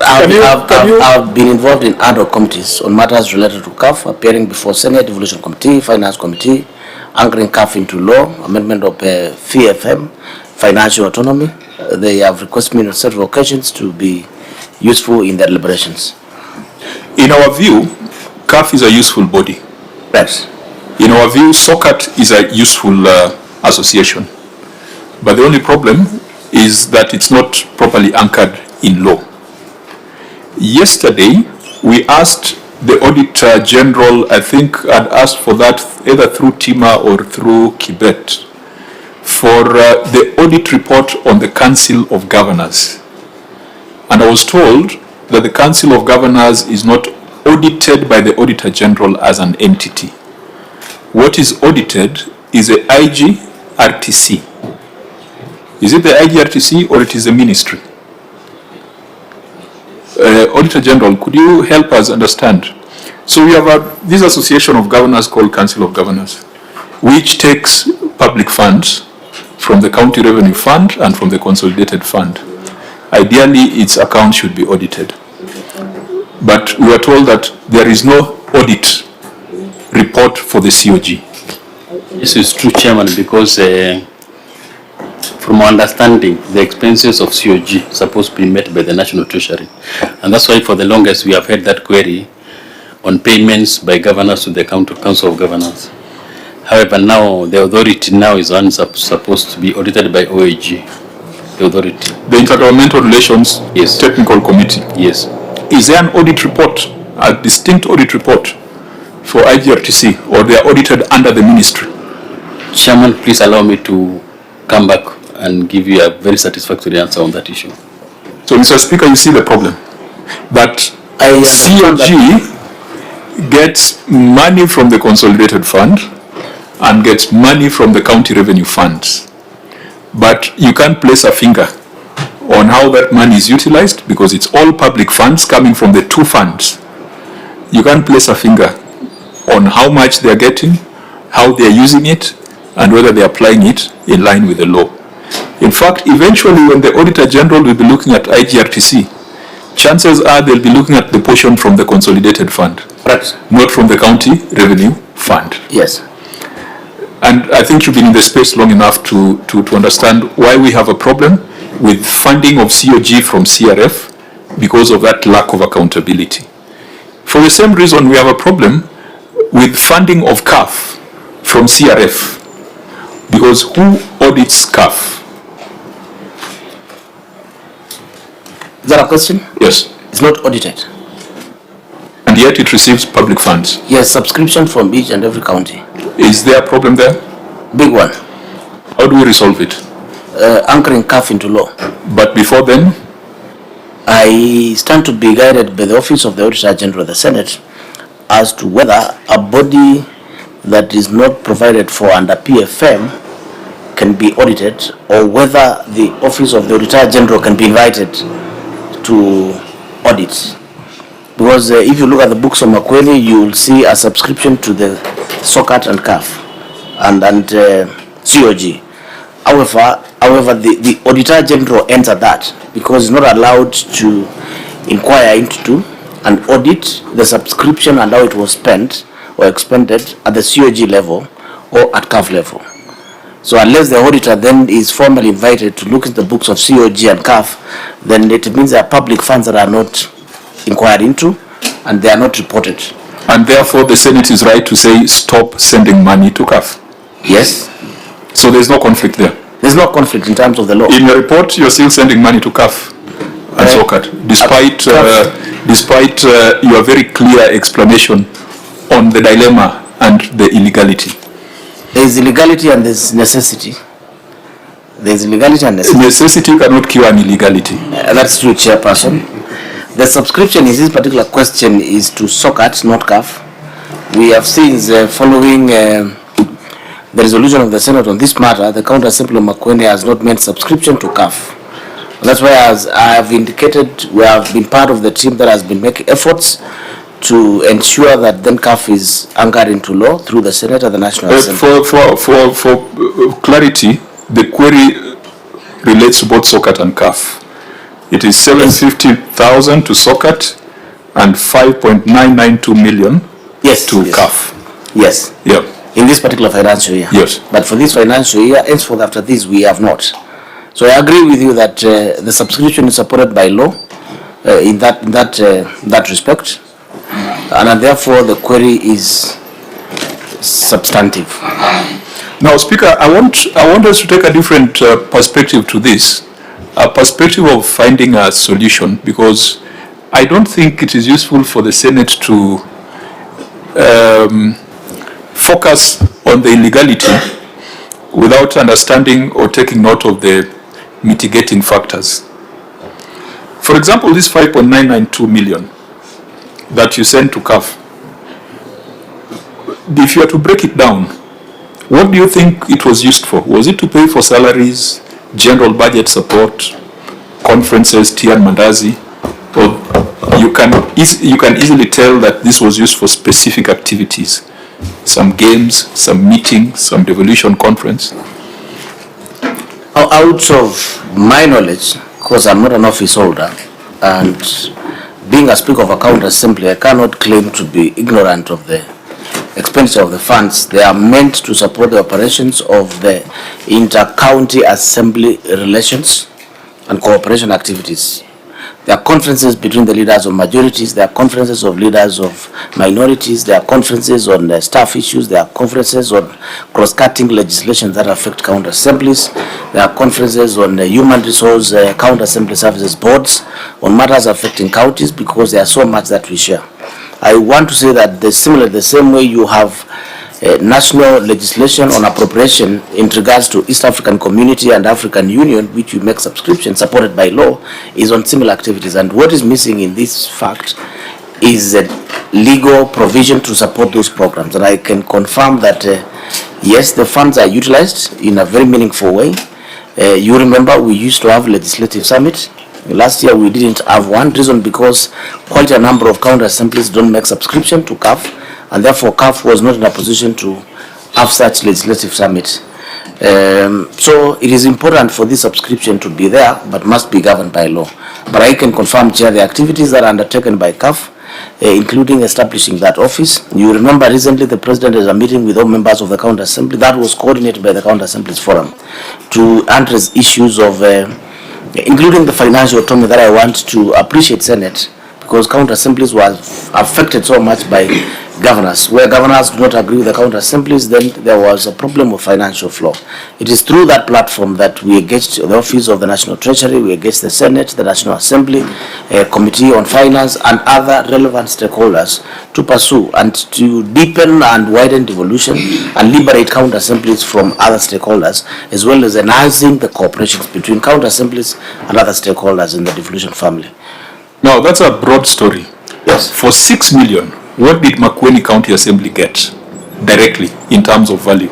I've been involved in ad hoc committees on matters related to CAF, appearing before Senate Devolution Committee, Finance Committee, anchoring CAF into law, amendment of FFM, financial autonomy. They have requested me on several occasions to be useful in their deliberations. In our view, CAF is a useful body. Yes. In our view, SOCAT is a useful association. But the only problem is that it's not properly anchored in law. Yesterday, we asked the Auditor General, I think had asked for that either through TIMA or through Kibet, for the audit report on the Council of Governors. And I was told that the Council of Governors is not audited by the Auditor General as an entity. What is audited is the IGRTC. Is it the IGRTC or it is the ministry? Auditor General, could you help us understand? So we have this association of governors called Council of Governors, which takes public funds from the County Revenue Fund and from the Consolidated Fund. Ideally, its account should be audited. But we are told that there is no audit report for the COG. This is true, Chairman, because from our understanding, the expenses of COG are supposed to be met by the National Treasury. And that's why for the longest we have had that query on payments by governors to the Council of Governors. However, now the authority now is one supposed to be audited by OAG, the authority. The Intergovernmental Relations Technical Committee. Yes. Is there an audit report, a distinct audit report for IGRTC, or they are audited under the ministry? Chairman, please allow me to come back and give you a very satisfactory answer on that issue. So, Mr. Speaker, you see the problem. That COG gets money from the Consolidated Fund and gets money from the county revenue funds. But you can't place a finger on how that money is utilized because it's all public funds coming from the two funds. You can't place a finger on how much they're getting, how they're using it, and whether they're applying it in line with the law. In fact, eventually when the Auditor General will be looking at IGRTC, chances are they'll be looking at the portion from the consolidated fund. Correct. Not from the county revenue fund. Yes. And I think you've been in the space long enough to understand why we have a problem with funding of COG from CRF because of that lack of accountability. For the same reason, we have a problem with funding of CAF from CRF because who audits CAF? Is that a question? Yes. It's not audited. And yet it receives public funds. Yes, subscription from each and every county. Is there a problem there? Big one. How do we resolve it? Anchoring CAF into law. But before then? I stand to be guided by the Office of the Auditor General of the Senate as to whether a body that is not provided for under PFM can be audited, or whether the Office of the Auditor General can be invited to audit. Because if you look at the books of Makweli, you will see a subscription to the SOCAT and CAF and COG. However, the Auditor General entered that because he's not allowed to inquire into and audit the subscription and how it was spent or expended at the COG level or at CAF level. So unless the auditor then is formally invited to look at the books of COG and CAF, then it means there are public funds that are not inquired into and they are not reported. And therefore the Senate is right to say stop sending money to CAF? Yes. So there's no conflict there? There's no conflict in terms of the law. In your report, you're still sending money to CAF and SOCAT, despite your very clear explanation on the dilemma and the illegality. There's illegality and there's necessity. There's illegality and necessity. Necessity cannot cure an illegality. That's true, Chairperson. The subscription in this particular question is to SOCAT, not CAF. We have seen following the resolution of the Senate on this matter, the County Assembly of Makwene has not made subscription to CAF. That's why, as I have indicated, we have been part of the team that has been making efforts to ensure that then CAF is anchored into law through the Senate and the National Assembly. For clarity, the query relates to both SOCAT and CAF. It is 750,000 to SOCAT and 5.992 million to CAF. Yes. Yeah. In this particular financial year. Yes. But for this financial year, henceforth after this, we have not. So I agree with you that the subscription is supported by law in that respect, and therefore the query is substantive. Now, Speaker, I want us to take a different perspective to this, a perspective of finding a solution, because I don't think it is useful for the Senate to focus on the illegality without understanding or taking note of the mitigating factors. For example, this 5.992 million that you sent to CAF, if you are to break it down, what do you think it was used for? Was it to pay for salaries, general budget support, conferences, tea and mandazi? Or you can easily tell that this was used for specific activities, some games, some meetings, some devolution conference? Out of my knowledge, because I'm not an office holder, and being a Speaker of a County Assembly, I cannot claim to be ignorant of the expenditure of the funds. They are meant to support the operations of the inter-county assembly relations and cooperation activities. There are conferences between the leaders of majorities, there are conferences of leaders of minorities, there are conferences on staff issues, there are conferences on cross-cutting legislation that affect county assemblies, there are conferences on human resource county assembly services boards, on matters affecting counties, because there are so much that we share. I want to say that the same way you have national legislation on appropriation in regards to East African Community and African Union, which you make subscription supported by law, is on similar activities. And what is missing in this fact is a legal provision to support those programs. And I can confirm that, yes, the funds are utilized in a very meaningful way. You remember we used to have legislative summit. Last year we didn't have one, reason because quite a number of county assemblies don't make subscription to CAF, and therefore CAF was not in a position to have such legislative summit. So it is important for this subscription to be there, but must be governed by law. But I can confirm, Chair, the activities that are undertaken by CAF, including establishing that office. You remember recently the President has a meeting with all members of the County Assembly that was coordinated by the County Assemblies Forum to address issues of, including the financial autonomy that I want to appreciate, Senate, because county assemblies were affected so much by governors. Where governors do not agree with the county assemblies, then there was a problem of financial flow. It is through that platform that we engaged the Office of the National Treasury, we engaged the Senate, the National Assembly, Committee on Finance, and other relevant stakeholders to pursue and to deepen and widen devolution and liberate county assemblies from other stakeholders, as well as enhancing the cooperation between county assemblies and other stakeholders in the devolution family. Now, that's a broad story. Yes. For 6 million, what did Makueni County Assembly get directly in terms of value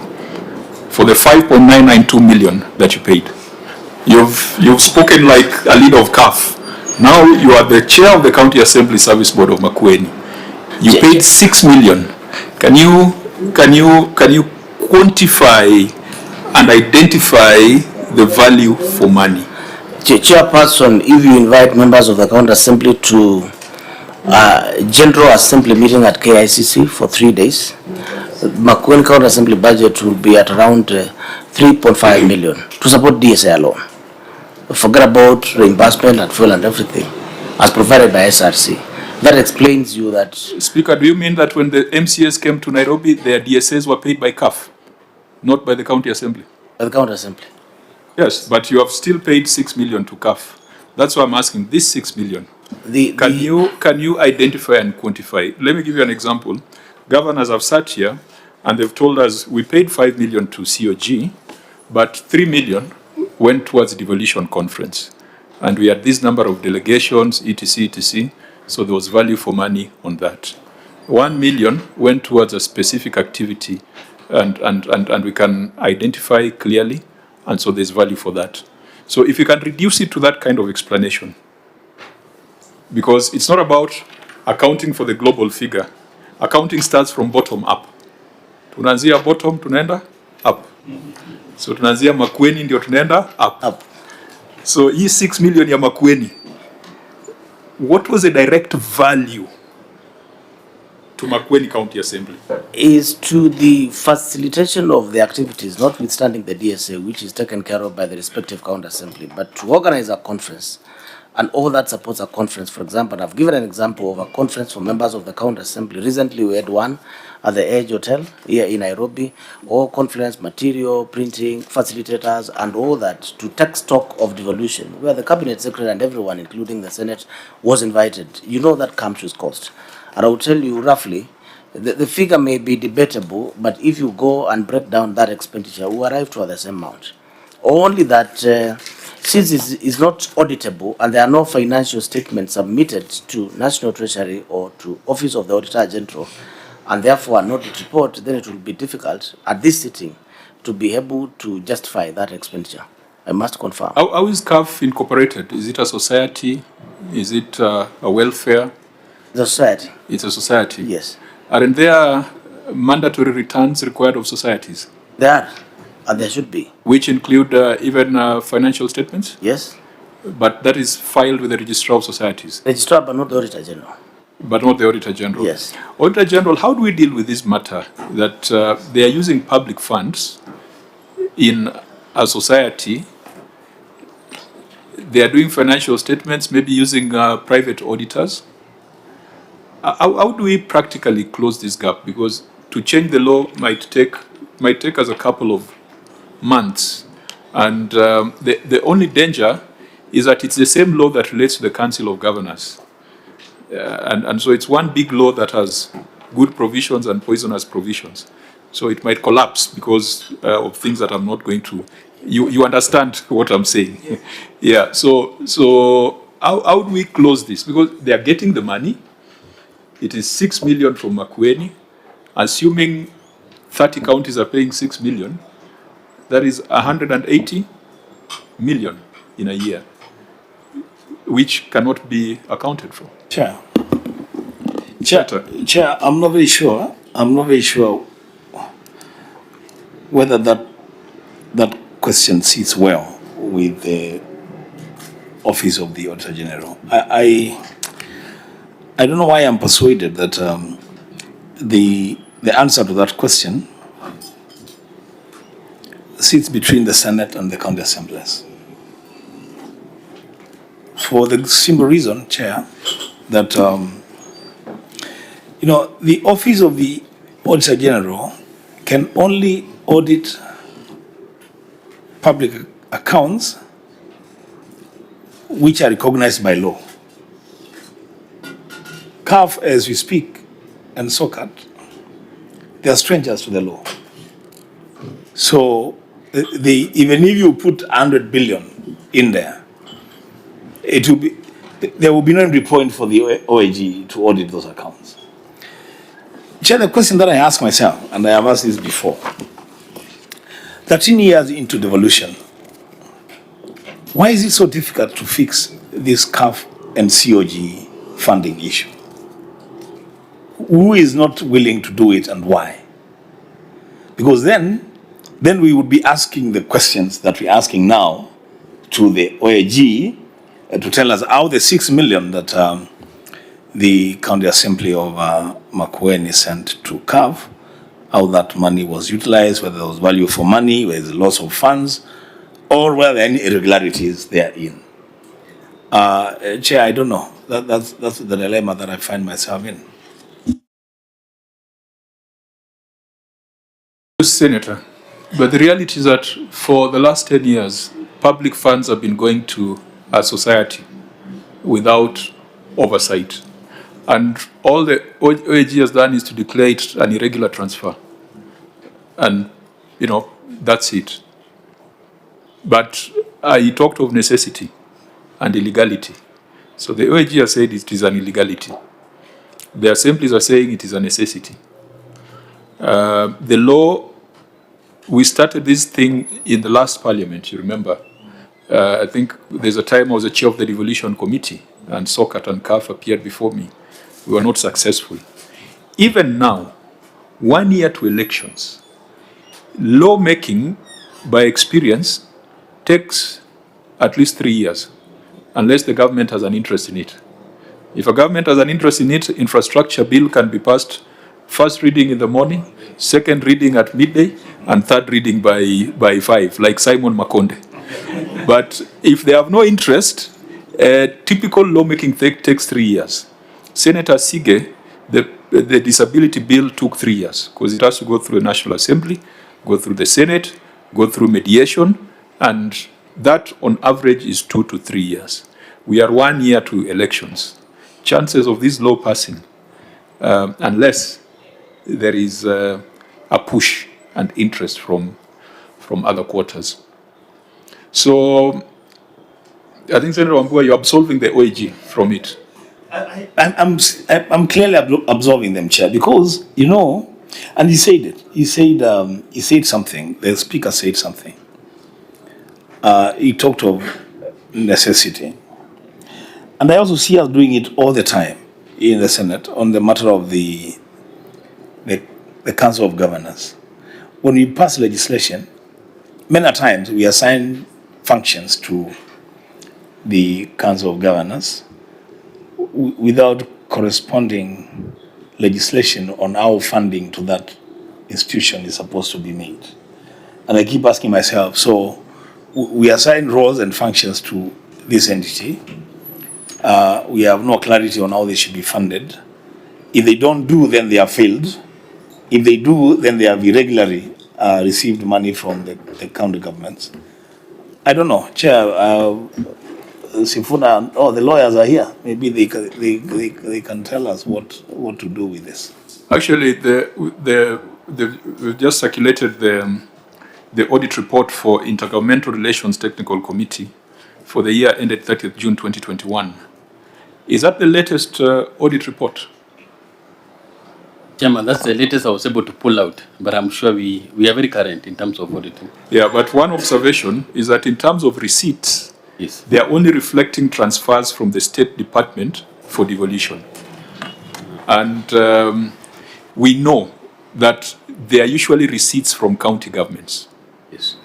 for the 5.992 million that you paid? You've spoken like a leader of CAF. Now you are the chair of the County Assembly Service Board of Makueni. You paid 6 million. Can you quantify and identify the value for money? Chairperson, if you invite members of the County Assembly to General Assembly meeting at KICC for 3 days, Makueni County Assembly budget will be at around 3.5 million to support DSA alone. Forget about reimbursement and fuel and everything, as provided by SRC. That explains you that... Speaker, do you mean that when the MCAs came to Nairobi, their DSAs were paid by CAF, not by the County Assembly? By the County Assembly. Yes, but you have still paid 6 million to CAF. That's why I'm asking, this 6 million, can you identify and quantify? Let me give you an example. Governors have sat here and they've told us we paid 5 million to COG, but 3 million went towards devolution conference. And we had this number of delegations, etc., etc., so there was value for money on that. 1 million went towards a specific activity and we can identify clearly, and so there's value for that. So if you can reduce it to that kind of explanation, because it's not about accounting for the global figure. Accounting starts from bottom up. Tunaanzia bottom, tunaenda up. So tunaanzia Makueni ndio tunaenda up. So hii 6 million ya Makueni, what was the direct value to Makueni County Assembly? Is to the facilitation of the activities, notwithstanding the DSA, which is taken care of by the respective county assembly, but to organize a conference and all that supports a conference. For example, I've given an example of a conference for members of the county assembly. Recently, we had one at the Edge Hotel here in Nairobi, all conference material, printing, facilitators, and all that to take stock of devolution, where the cabinet secretary and everyone, including the Senate, was invited. You know that comes with cost. And I will tell you roughly, the figure may be debatable, but if you go and break down that expenditure, we arrive to the same amount. Only that since it is not auditable and there are no financial statements submitted to National Treasury or to Office of the Auditor General, and therefore an audit report, then it will be difficult at this sitting to be able to justify that expenditure. I must confirm. How is CAF incorporated? Is it a society? Is it a welfare? The society. It's a society? Yes. Aren't there mandatory returns required of societies? There are, and there should be. Which include even financial statements? Yes. But that is filed with the Registrar of Societies? Registrar, but not the Auditor General. But not the Auditor General? Yes. Auditor General, how do we deal with this matter that they are using public funds in a society? They are doing financial statements, maybe using private auditors. How do we practically close this gap? Because to change the law might take us a couple of months. And the only danger is that it's the same law that relates to the Council of Governors. And so it's one big law that has good provisions and poisonous provisions. So it might collapse because of things that I'm not going to... You understand what I'm saying? Yeah, so how do we close this? Because they are getting the money. It is 6 million from Makueni. Assuming 30 counties are paying 6 million, that is 180 million in a year, which cannot be accounted for. Chair, I'm not very sure whether that that question sits well with the Office of the Auditor General. I don't know why I'm persuaded that the answer to that question sits between the Senate and the county assemblies. For the simple reason, Chair, that the Office of the Auditor General can only audit public accounts which are recognized by law. CAF, as we speak, and SOCAT, they are strangers to the law. So even if you put 100 billion in there, there will be no entry point for the OAG to audit those accounts. Chair, the question that I ask myself, and I have asked this before, 13 years into devolution, why is it so difficult to fix this CAF and COG funding issue? Who is not willing to do it and why? Because then we would be asking the questions that we're asking now to the OAG to tell us how the 6 million that the County Assembly of Makueni sent to CAF, how that money was utilized, whether there was value for money, whether there's loss of funds, or whether there are any irregularities therein. Chair, I don't know. That's the dilemma that I find myself in. Senator, but the reality is that for the last 10 years, public funds have been going to our society without oversight. And all the OAG has done is to declare it an irregular transfer. And, that's it. But he talked of necessity and illegality. So the OAG has said it is an illegality. The assemblies are saying it is a necessity. The law, we started this thing in the last parliament, you remember. I think there's a time I was the chair of the devolution committee and SOCAT and CAF appeared before me. We were not successful. Even now, 1 year to elections, lawmaking by experience takes at least 3 years, unless the government has an interest in it. If a government has an interest in it, infrastructure bill can be passed first reading in the morning, second reading at midday, and third reading by 5, like Simon Makonde. But if they have no interest, typical lawmaking takes 3 years. Senator Sige, the disability bill took 3 years because it has to go through the National Assembly, go through the Senate, go through mediation, and that on average is 2 to 3 years. We are 1 year to elections. Chances of this law passing, unless there is a push and interest from other quarters. So I think, Senator Wambua, you're absolving the OAG from it. I'm clearly absolving them, Chair, because, and he said it. He said something. The speaker said something. He talked of necessity. And I also see us doing it all the time in the Senate on the matter of the Council of Governors. When we pass legislation, many times we assign functions to the Council of Governors without corresponding legislation on how funding to that institution is supposed to be made. And I keep asking myself, so we assign roles and functions to this entity. We have no clarity on how they should be funded. If they don't do, then they are failed. If they do, then they have irregularly received money from the county governments. I don't know, Chair. Sifuna, the lawyers are here. Maybe they can tell us what to do with this. Actually, we've just circulated the audit report for Intergovernmental Relations Technical Committee for the year ended 30th June 2021. Is that the latest audit report? Chairman, that's the latest I was able to pull out, but I'm sure we are very current in terms of auditing. Yeah, but one observation is that in terms of receipts, yes, they are only reflecting transfers from the State Department for devolution. And we know that they are usually receipts from county governments. Yes.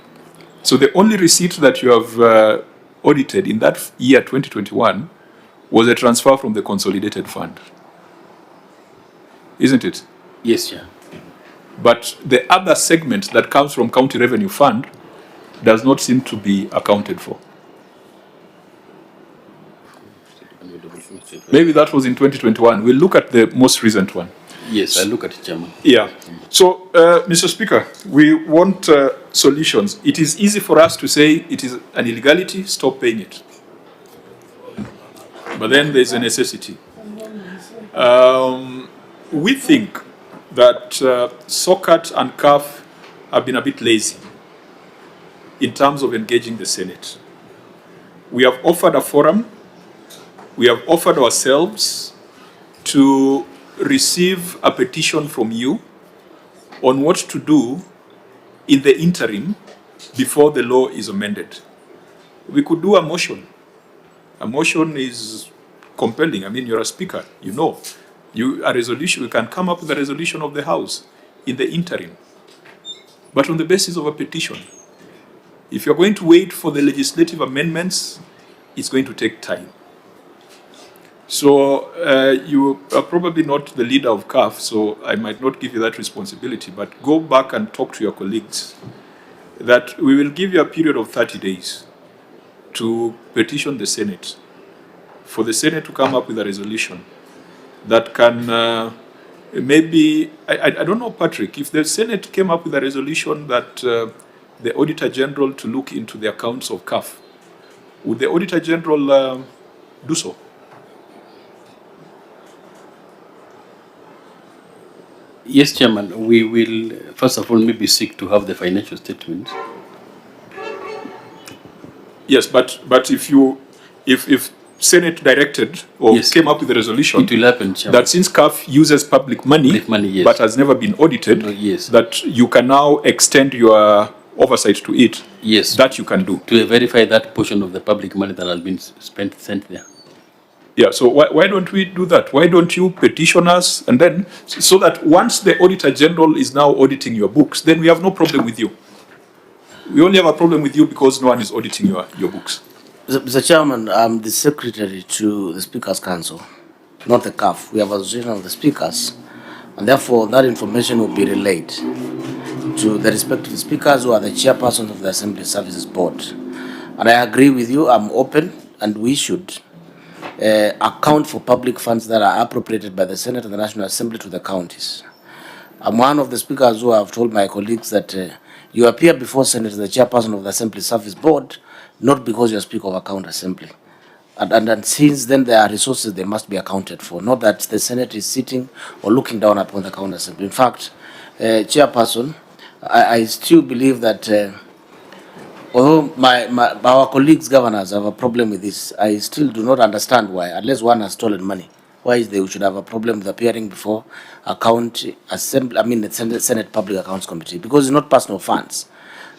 So the only receipt that you have audited in that year 2021 was a transfer from the consolidated fund, isn't it? Yes, yeah. But the other segment that comes from county revenue fund does not seem to be accounted for. Maybe that was in 2021. We'll look at the most recent one. Yes, I'll look at it, Chairman. Yeah. So, Mr. Speaker, we want solutions. It is easy for us to say it is an illegality, stop paying it. But then there's a necessity. We think that SOCAT and CAF have been a bit lazy in terms of engaging the Senate. We have offered a forum. We have offered ourselves to receive a petition from you on what to do in the interim before the law is amended. We could do a motion. A motion is compelling. I mean, you're a speaker, you know. A resolution, we can come up with a resolution of the House in the interim, but on the basis of a petition. If you're going to wait for the legislative amendments, it's going to take time. So you are probably not the leader of CAF, so I might not give you that responsibility, but go back and talk to your colleagues that we will give you a period of 30 days to petition the Senate, for the Senate to come up with a resolution that can maybe, I don't know, Patrick, if the Senate came up with a resolution that the Auditor General to look into the accounts of CAF, would the Auditor General do so? Yes, Chairman. We will, first of all, maybe seek to have the financial statements. Yes, but if Senate directed or came up with a resolution, it will happen, Chairman, that since CAF uses public money, yes, but has never been audited, yes, that you can now extend your oversight to it. Yes, that you can do to verify that portion of the public money that has been sent there. Yeah, so why don't we do that? Why don't you petition us, and then, so that once the Auditor General is now auditing your books, then we have no problem with you. We only have a problem with you because no one is auditing your books. Mr. Chairman, I'm the secretary to the Speakers Council, not the CAF. We have an association of the speakers, and therefore that information will be relayed to the respective speakers who are the chairpersons of the Assembly Services Board. And I agree with you, I'm open, and we should account for public funds that are appropriated by the Senate and the National Assembly to the counties. I'm one of the speakers who have told my colleagues that you appear before Senate as the chairperson of the Assembly Service Board, not because you're Speaker of a county assembly. And since then there are resources they must be accounted for, not that the Senate is sitting or looking down upon the county assembly. In fact, chairperson, I still believe that although our colleagues governors have a problem with this, I still do not understand why, unless one has stolen money, why they should have a problem with appearing before a county assembly, I mean the Senate Public Accounts Committee, because it's not personal funds.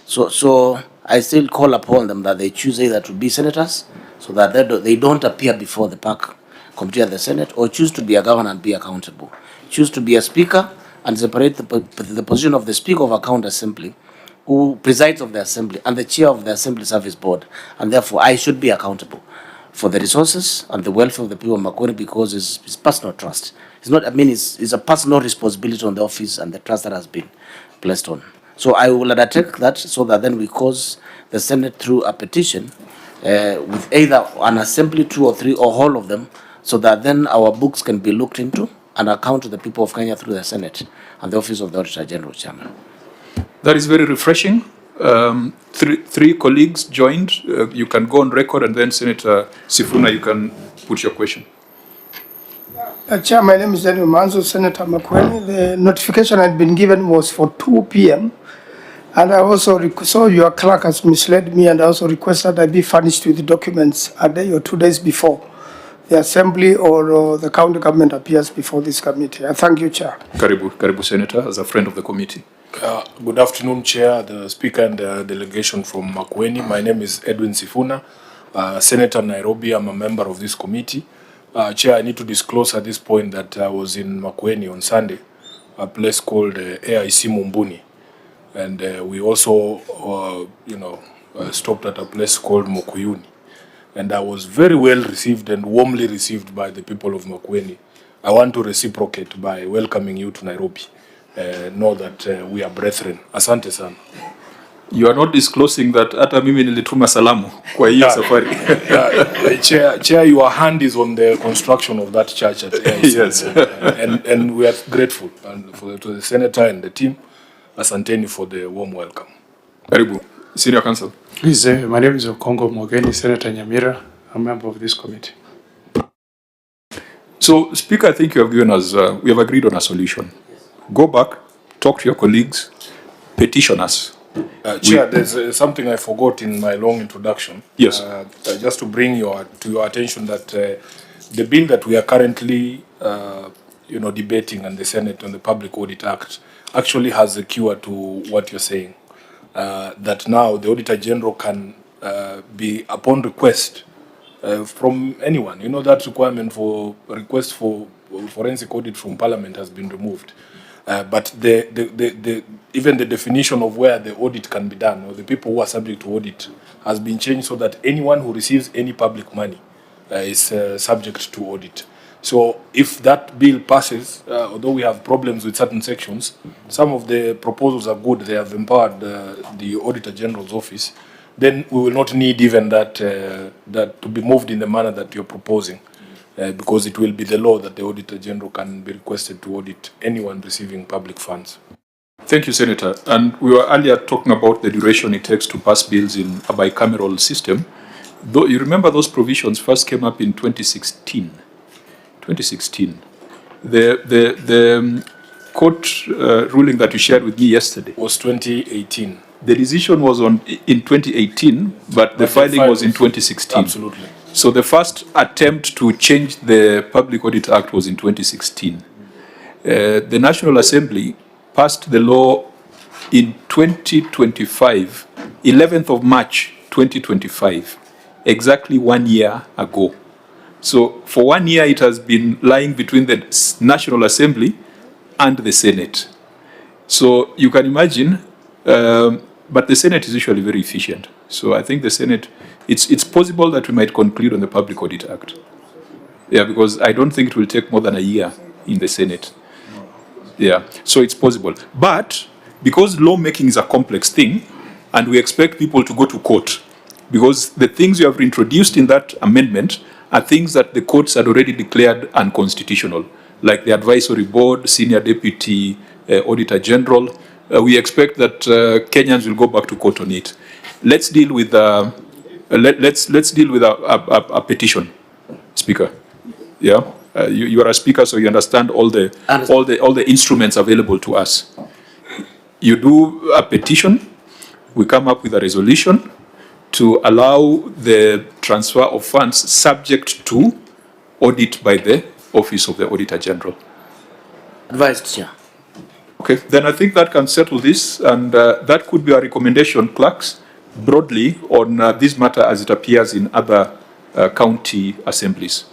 So I still call upon them that they choose either to be senators, so that they don't appear before the PAC committee at the Senate, or choose to be a governor and be accountable. Choose to be a speaker and separate the position of the Speaker of a county assembly, who presides of the assembly, and the chair of the Assembly Service Board, and therefore I should be accountable for the resources and the welfare of the people of Makueni, because it's personal trust. It's not, I mean, it's a personal responsibility on the office and the trust that has been placed on. So I will undertake that, so that then we cause the Senate through a petition with either an assembly, 2 or 3, or all of them, so that then our books can be looked into and account to the people of Kenya through the Senate and the Office of the Auditor General, Chairman. That is very refreshing. Three colleagues joined. You can go on record, and then Senator Sifuna, you can put your question. Chair, my name is Daniel Manzo, Senator Makueni. The notification I'd been given was for 2 p.m. And I also saw your clerk has misled me, and I also requested I be furnished with the documents a day or 2 days before the Assembly or the county government appears before this committee. I thank you, Chair. Karibu, Senator, as a friend of the committee. Good afternoon, Chair, the Speaker and the delegation from Makueni. My name is Edwin Sifuna, Senator Nairobi. I'm a member of this committee. Chair, I need to disclose at this point that I was in Makueni on Sunday, a place called AIC Mumbuni. And we also, stopped at a place called Mukuyuni. And I was very well received and warmly received by the people of Makueni. I want to reciprocate by welcoming you to Nairobi. Know that we are brethren. Asante sana. You are not disclosing that hata mimi nilituma salamu kwa hiyo safari. Chair, your hand is on the construction of that church at AIC. Yes. and we are grateful to the senator and the team. Asanteni for the warm welcome. Karibu, Senior Counsel. Please, my name is Okongo Mogeni, Senator Nyamira. I'm a member of this committee. So, Speaker, I think you have given us, we have agreed on a solution. Go back, talk to your colleagues, petition us. Chair, there's something I forgot in my long introduction. Yes. Just to bring to your attention that the bill that we are currently, debating in the Senate on the Public Audit Act actually has a cure to what you're saying. That now the Auditor General can be, upon request from anyone, that requirement for request for forensic audit from Parliament has been removed. But even the definition of where the audit can be done, or the people who are subject to audit, has been changed so that anyone who receives any public money is subject to audit. So if that bill passes, although we have problems with certain sections, some of the proposals are good. They have empowered the Auditor General's office. Then we will not need even that to be moved in the manner that you're proposing. Because it will be the law that the Auditor General can be requested to audit anyone receiving public funds. Thank you, Senator. And we were earlier talking about the duration it takes to pass bills in a bicameral system. Though you remember those provisions first came up in 2016. 2016. The court ruling that you shared with me yesterday was 2018. The decision was in 2018, but the filing was in 2016. Absolutely. So the first attempt to change the Public Audit Act was in 2016. The National Assembly passed the law in 2025, 11th of March 2025, exactly 1 year ago. So for 1 year it has been lying between the National Assembly and the Senate. So you can imagine, but the Senate is usually very efficient. So I think the Senate, it's possible that we might conclude on the Public Audit Act. Yeah, because I don't think it will take more than a year in the Senate. Yeah, so it's possible. But because lawmaking is a complex thing, and we expect people to go to court, because the things you have introduced in that amendment are things that the courts had already declared unconstitutional, like the advisory board, senior deputy auditor general. We expect that Kenyans will go back to court on it. Let's deal with let's deal with a petition, Speaker. Yeah, you are a speaker, so you understand all the instruments available to us. You do a petition, we come up with a resolution to allow the transfer of funds subject to audit by the Office of the Auditor General. Advised, Chair. Okay, then I think that can settle this, and that could be a recommendation, clerks, broadly on this matter as it appears in other county assemblies.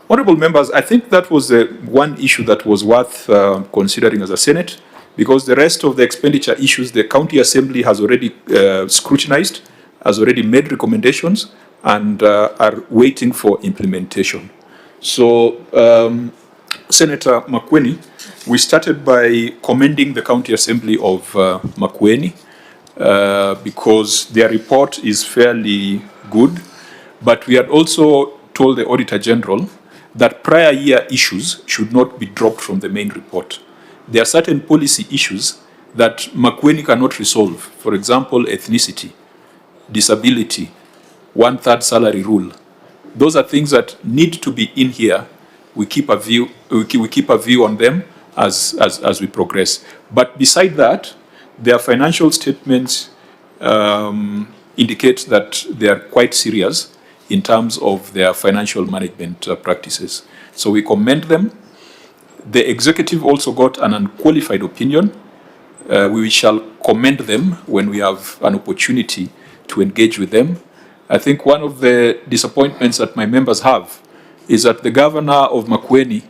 Honorable members, I think that was the one issue that was worth considering as a Senate, because the rest of the expenditure issues the county assembly has already scrutinized, has already made recommendations, and are waiting for implementation. So, Senator Makueni, we started by commending the County Assembly of Makueni because their report is fairly good, but we had also told the Auditor General that prior year issues should not be dropped from the main report. There are certain policy issues that Makueni cannot resolve. For example, ethnicity, disability, 1/3 salary rule. Those are things that need to be in here. We keep a view. We keep a view on them as we progress. But beside that, their financial statements indicate that they are quite serious in terms of their financial management practices. So we commend them. The executive also got an unqualified opinion. We shall commend them when we have an opportunity to engage with them. I think one of the disappointments that my members have is that the governor of Makueni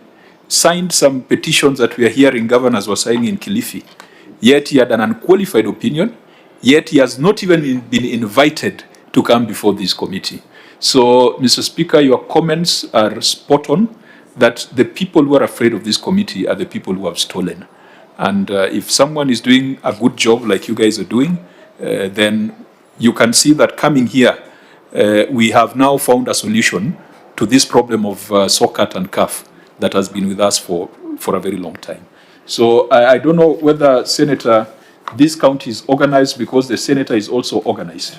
signed some petitions that we are hearing governors were signing in Kilifi. Yet he had an unqualified opinion. yet he has not even been invited to come before this committee. So, Mr. Speaker, your comments are spot on, that the people who are afraid of this committee are the people who have stolen. And if someone is doing a good job like you guys are doing, then you can see that coming here, we have now found a solution to this problem of SOCAT and CAF that has been with us for a very long time. So I don't know whether, Senator, this county is organized because the senator is also organized.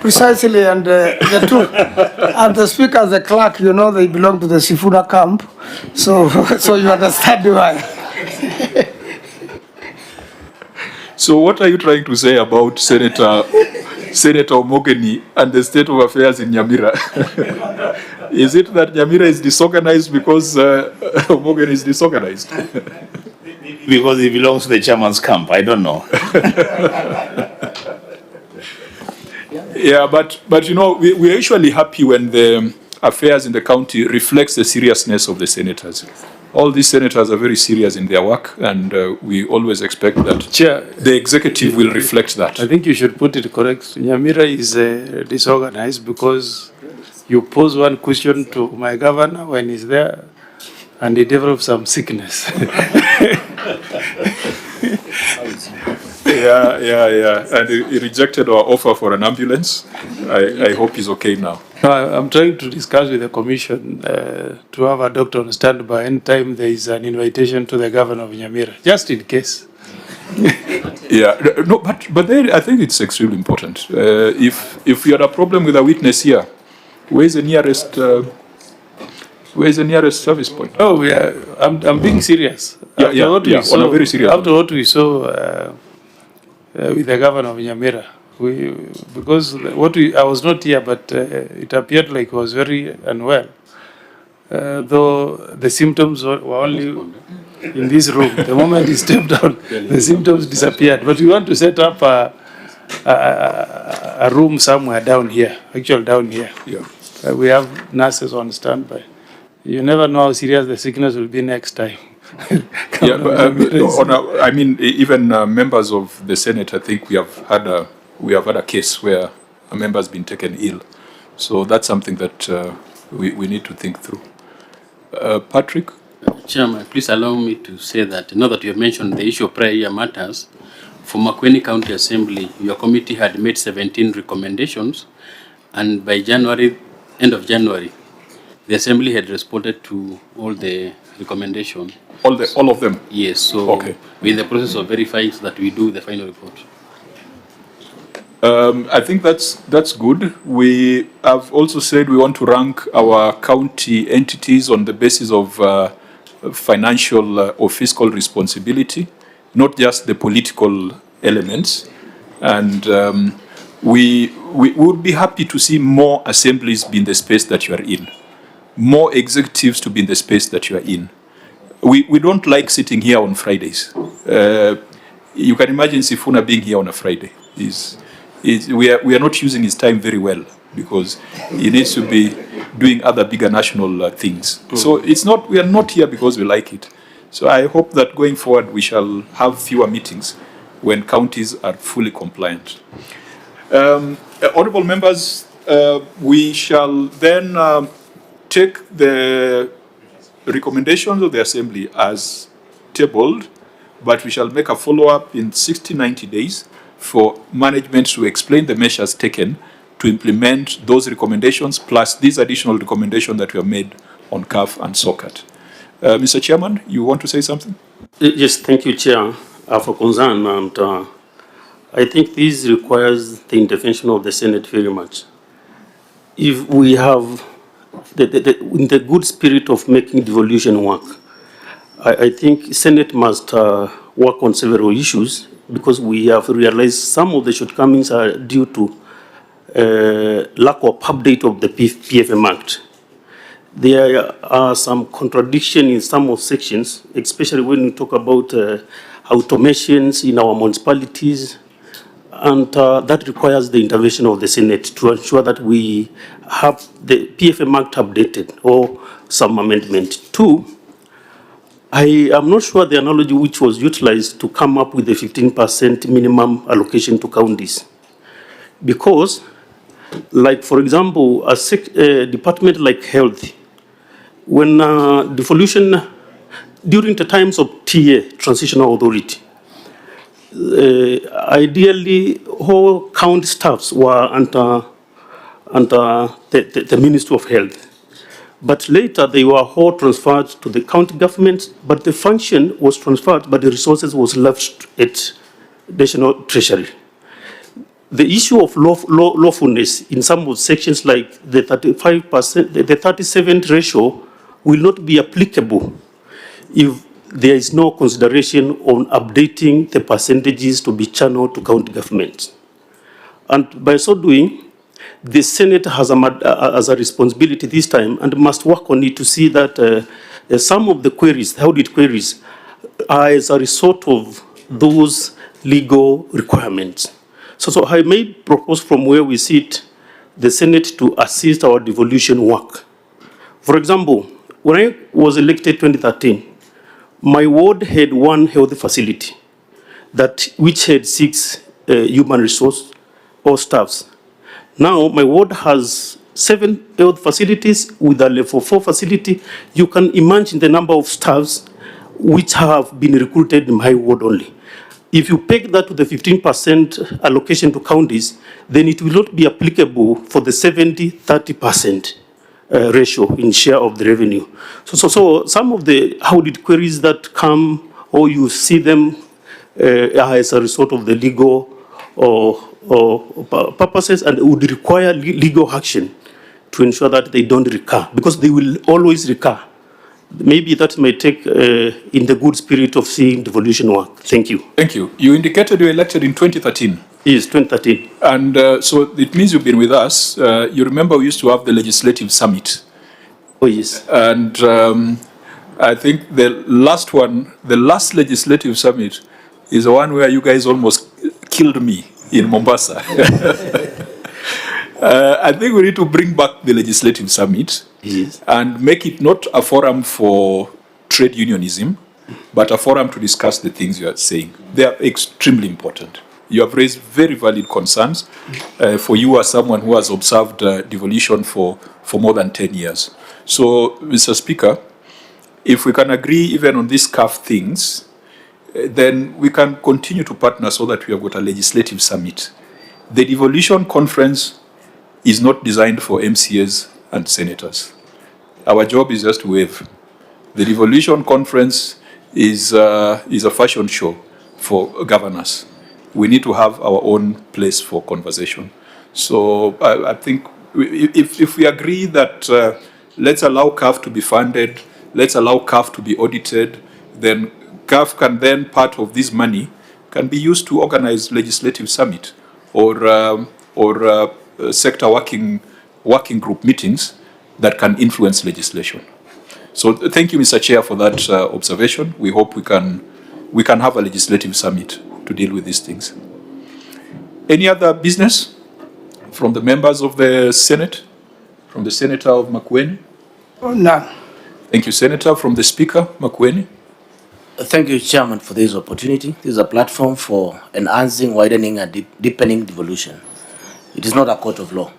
Precisely, and the two, and the speaker as the clerk, you know, they belong to the Sifuna camp, so so you understand why. So what are you trying to say about Senator Omogeni and the state of affairs in Nyamira? Is it that Nyamira is disorganized because Omogeni is disorganized? Because he belongs to the chairman's camp, I don't know. Yeah, but you know, we are usually happy when the affairs in the county reflects the seriousness of the senators. All these senators are very serious in their work, and we always expect that the executive will reflect that. I think you should put it correct. Nyamira is disorganized because you pose one question to my governor when he's there, and he develops some sickness. Yeah. And he rejected our offer for an ambulance. I hope he's okay now. No, I'm trying to discuss with the commission to have a doctor on standby anytime there is an invitation to the governor of Nyamira, just in case. Yeah, no, but then I think it's extremely important. If you had a problem with a witness here, where's the nearest service point? Oh, yeah, I'm being serious. On a very serious. After what we saw with the governor of Nyamira, because I was not here, but it appeared like he was very unwell. Though the symptoms were only in this room. The moment he stepped down, the symptoms disappeared. But we want to set up a room somewhere down here, down here. Yeah. We have nurses on standby. You never know how serious the sickness will be next time. Yeah, but, I mean, even members of the Senate, I think we have had a case where a member has been taken ill. So that's something that we need to think through. Patrick? Chairman, please allow me to say that now that you have mentioned the issue of prior year matters, for Makueni County Assembly, your committee had made 17 recommendations, and by end of January, the Assembly had responded to all the recommendations. All of them? Yes, so okay. We're in the process of verifying so that we do the final report. I think that's good. We have also said we want to rank our county entities on the basis of financial or fiscal responsibility, not just the political elements. And we would be happy to see more assemblies be in the space that you are in, more executives to be in the space that you are in. We don't like sitting here on Fridays. You can imagine Sifuna being here on a Friday. We are not using his time very well because he needs to be doing other bigger national things. So we are not here because we like it. So I hope that going forward we shall have fewer meetings when counties are fully compliant. Honourable members, we shall then take the recommendations of the Assembly as tabled, but we shall make a follow-up in 60-90 days for management to explain the measures taken to implement those recommendations, plus these additional recommendations that we have made on CAF and SOCAT. Mr. Chairman, you want to say something? Yes, thank you, Chair, for concern. And I think this requires the intervention of the Senate very much. If we have in the good spirit of making devolution work, I think Senate must work on several issues because we have realized some of the shortcomings are due to lack of update of the PFM Act. There are some contradictions in some of sections, especially when we talk about automations in our municipalities, and that requires the intervention of the Senate to ensure that we have the PFM Act updated or some amendment. Two, I am not sure the analogy which was utilized to come up with the 15% minimum allocation to counties. Because, like for example, a department like health, when devolution, during the times of TA, Transitional Authority, ideally all county staffs were under the Ministry of Health. But later they were all transferred to the county government, but the function was transferred, but the resources was left at National Treasury. The issue of lawfulness in some of sections like the 35%, the 37 ratio will not be applicable if there is no consideration on updating the percentages to be channeled to county governments. And by so doing, the Senate has a responsibility this time and must work on it to see that some of the queries, the audit queries, are as a result of those legal requirements. So I may propose from where we sit, the Senate to assist our devolution work. For example, when I was elected 2013, my ward had one health facility which had 6 human resource or staffs. Now my ward has 7 health facilities with a level 4 facility. You can imagine the number of staffs which have been recruited in my ward only. If you peg that to the 15% allocation to counties, then it will not be applicable for the 70-30% ratio in share of the revenue. So some of the audit queries that come or you see them as a result of the legal or purposes and would require legal action to ensure that they don't recur, because they will always recur. Maybe that may take in the good spirit of seeing devolution work. Thank you. Thank you. You indicated you were elected in 2013. Yes, 2013. And so it means you've been with us. You remember we used to have the legislative summit. Oh, yes. And I think the last legislative summit is the one where you guys almost killed me in Mombasa. I think we need to bring back the legislative summit, yes, and make it not a forum for trade unionism, but a forum to discuss the things you are saying. They are extremely important. You have raised very valid concerns for you as someone who has observed devolution for more than 10 years. So, Mr. Speaker, if we can agree even on these CAF things, then we can continue to partner so that we have got a legislative summit. The devolution conference is not designed for MCAs and senators. Our job is just to wave. The devolution conference is a fashion show for governors. We need to have our own place for conversation. So I think if we agree that let's allow CAF to be funded, let's allow CAF to be audited, then CAF can then, part of this money, can be used to organize legislative summit or sector working group meetings that can influence legislation. So thank you, Mr. Chair, for that observation. We hope we can have a legislative summit to deal with these things. Any other business from the members of the Senate? From the Senator of Makueni? None. Thank you, Senator. From the Speaker, Makueni? Thank you, Chairman, for this opportunity. This is a platform for enhancing, widening, and deepening devolution. It is not a court of law.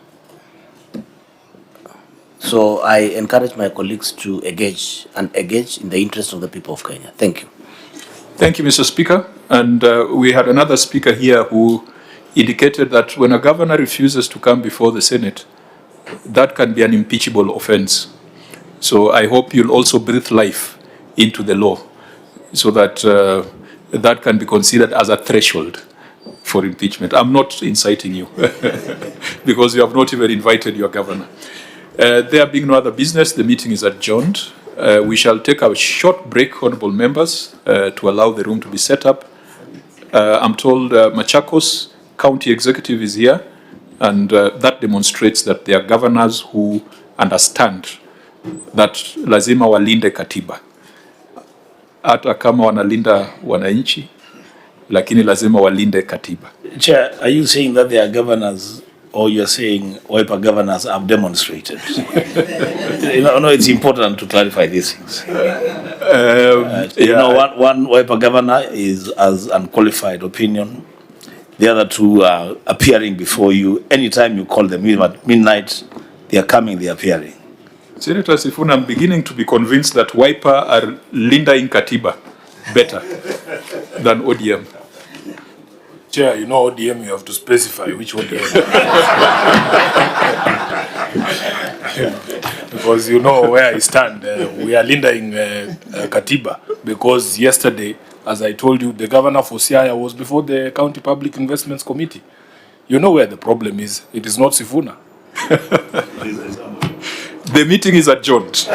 So I encourage my colleagues to engage in the interest of the people of Kenya. Thank you. Thank you, Mr. Speaker. And we had another speaker here who indicated that when a governor refuses to come before the Senate, that can be an impeachable offense. So I hope you'll also breathe life into the law so that that can be considered as a threshold for impeachment. I'm not inciting you because you have not even invited your governor. There being no other business, the meeting is adjourned. We shall take a short break, honorable members, to allow the room to be set up. I'm told Machakos County Executive is here, and that demonstrates that there are governors who understand that lazima walinde katiba. Hata kama wanalinda wananchi, lakini lazima walinde katiba. Chair, are you saying that there are governors, or you're saying Wiper governors have demonstrated? No, it's important to clarify these things. One Wiper governor is as unqualified opinion. The other two are appearing before you. Anytime you call them, even at midnight, they are coming, they are appearing. Senator Sifuna, I'm beginning to be convinced that Wiper are Linda in Katiba better than ODM. Chair, you know ODM, you have to specify which ODM. Because you know where I stand. We are lindering Katiba because yesterday, as I told you, the governor for Siaya was before the County Public Investments Committee. You know where the problem is. It is not Sifuna. The meeting is adjourned.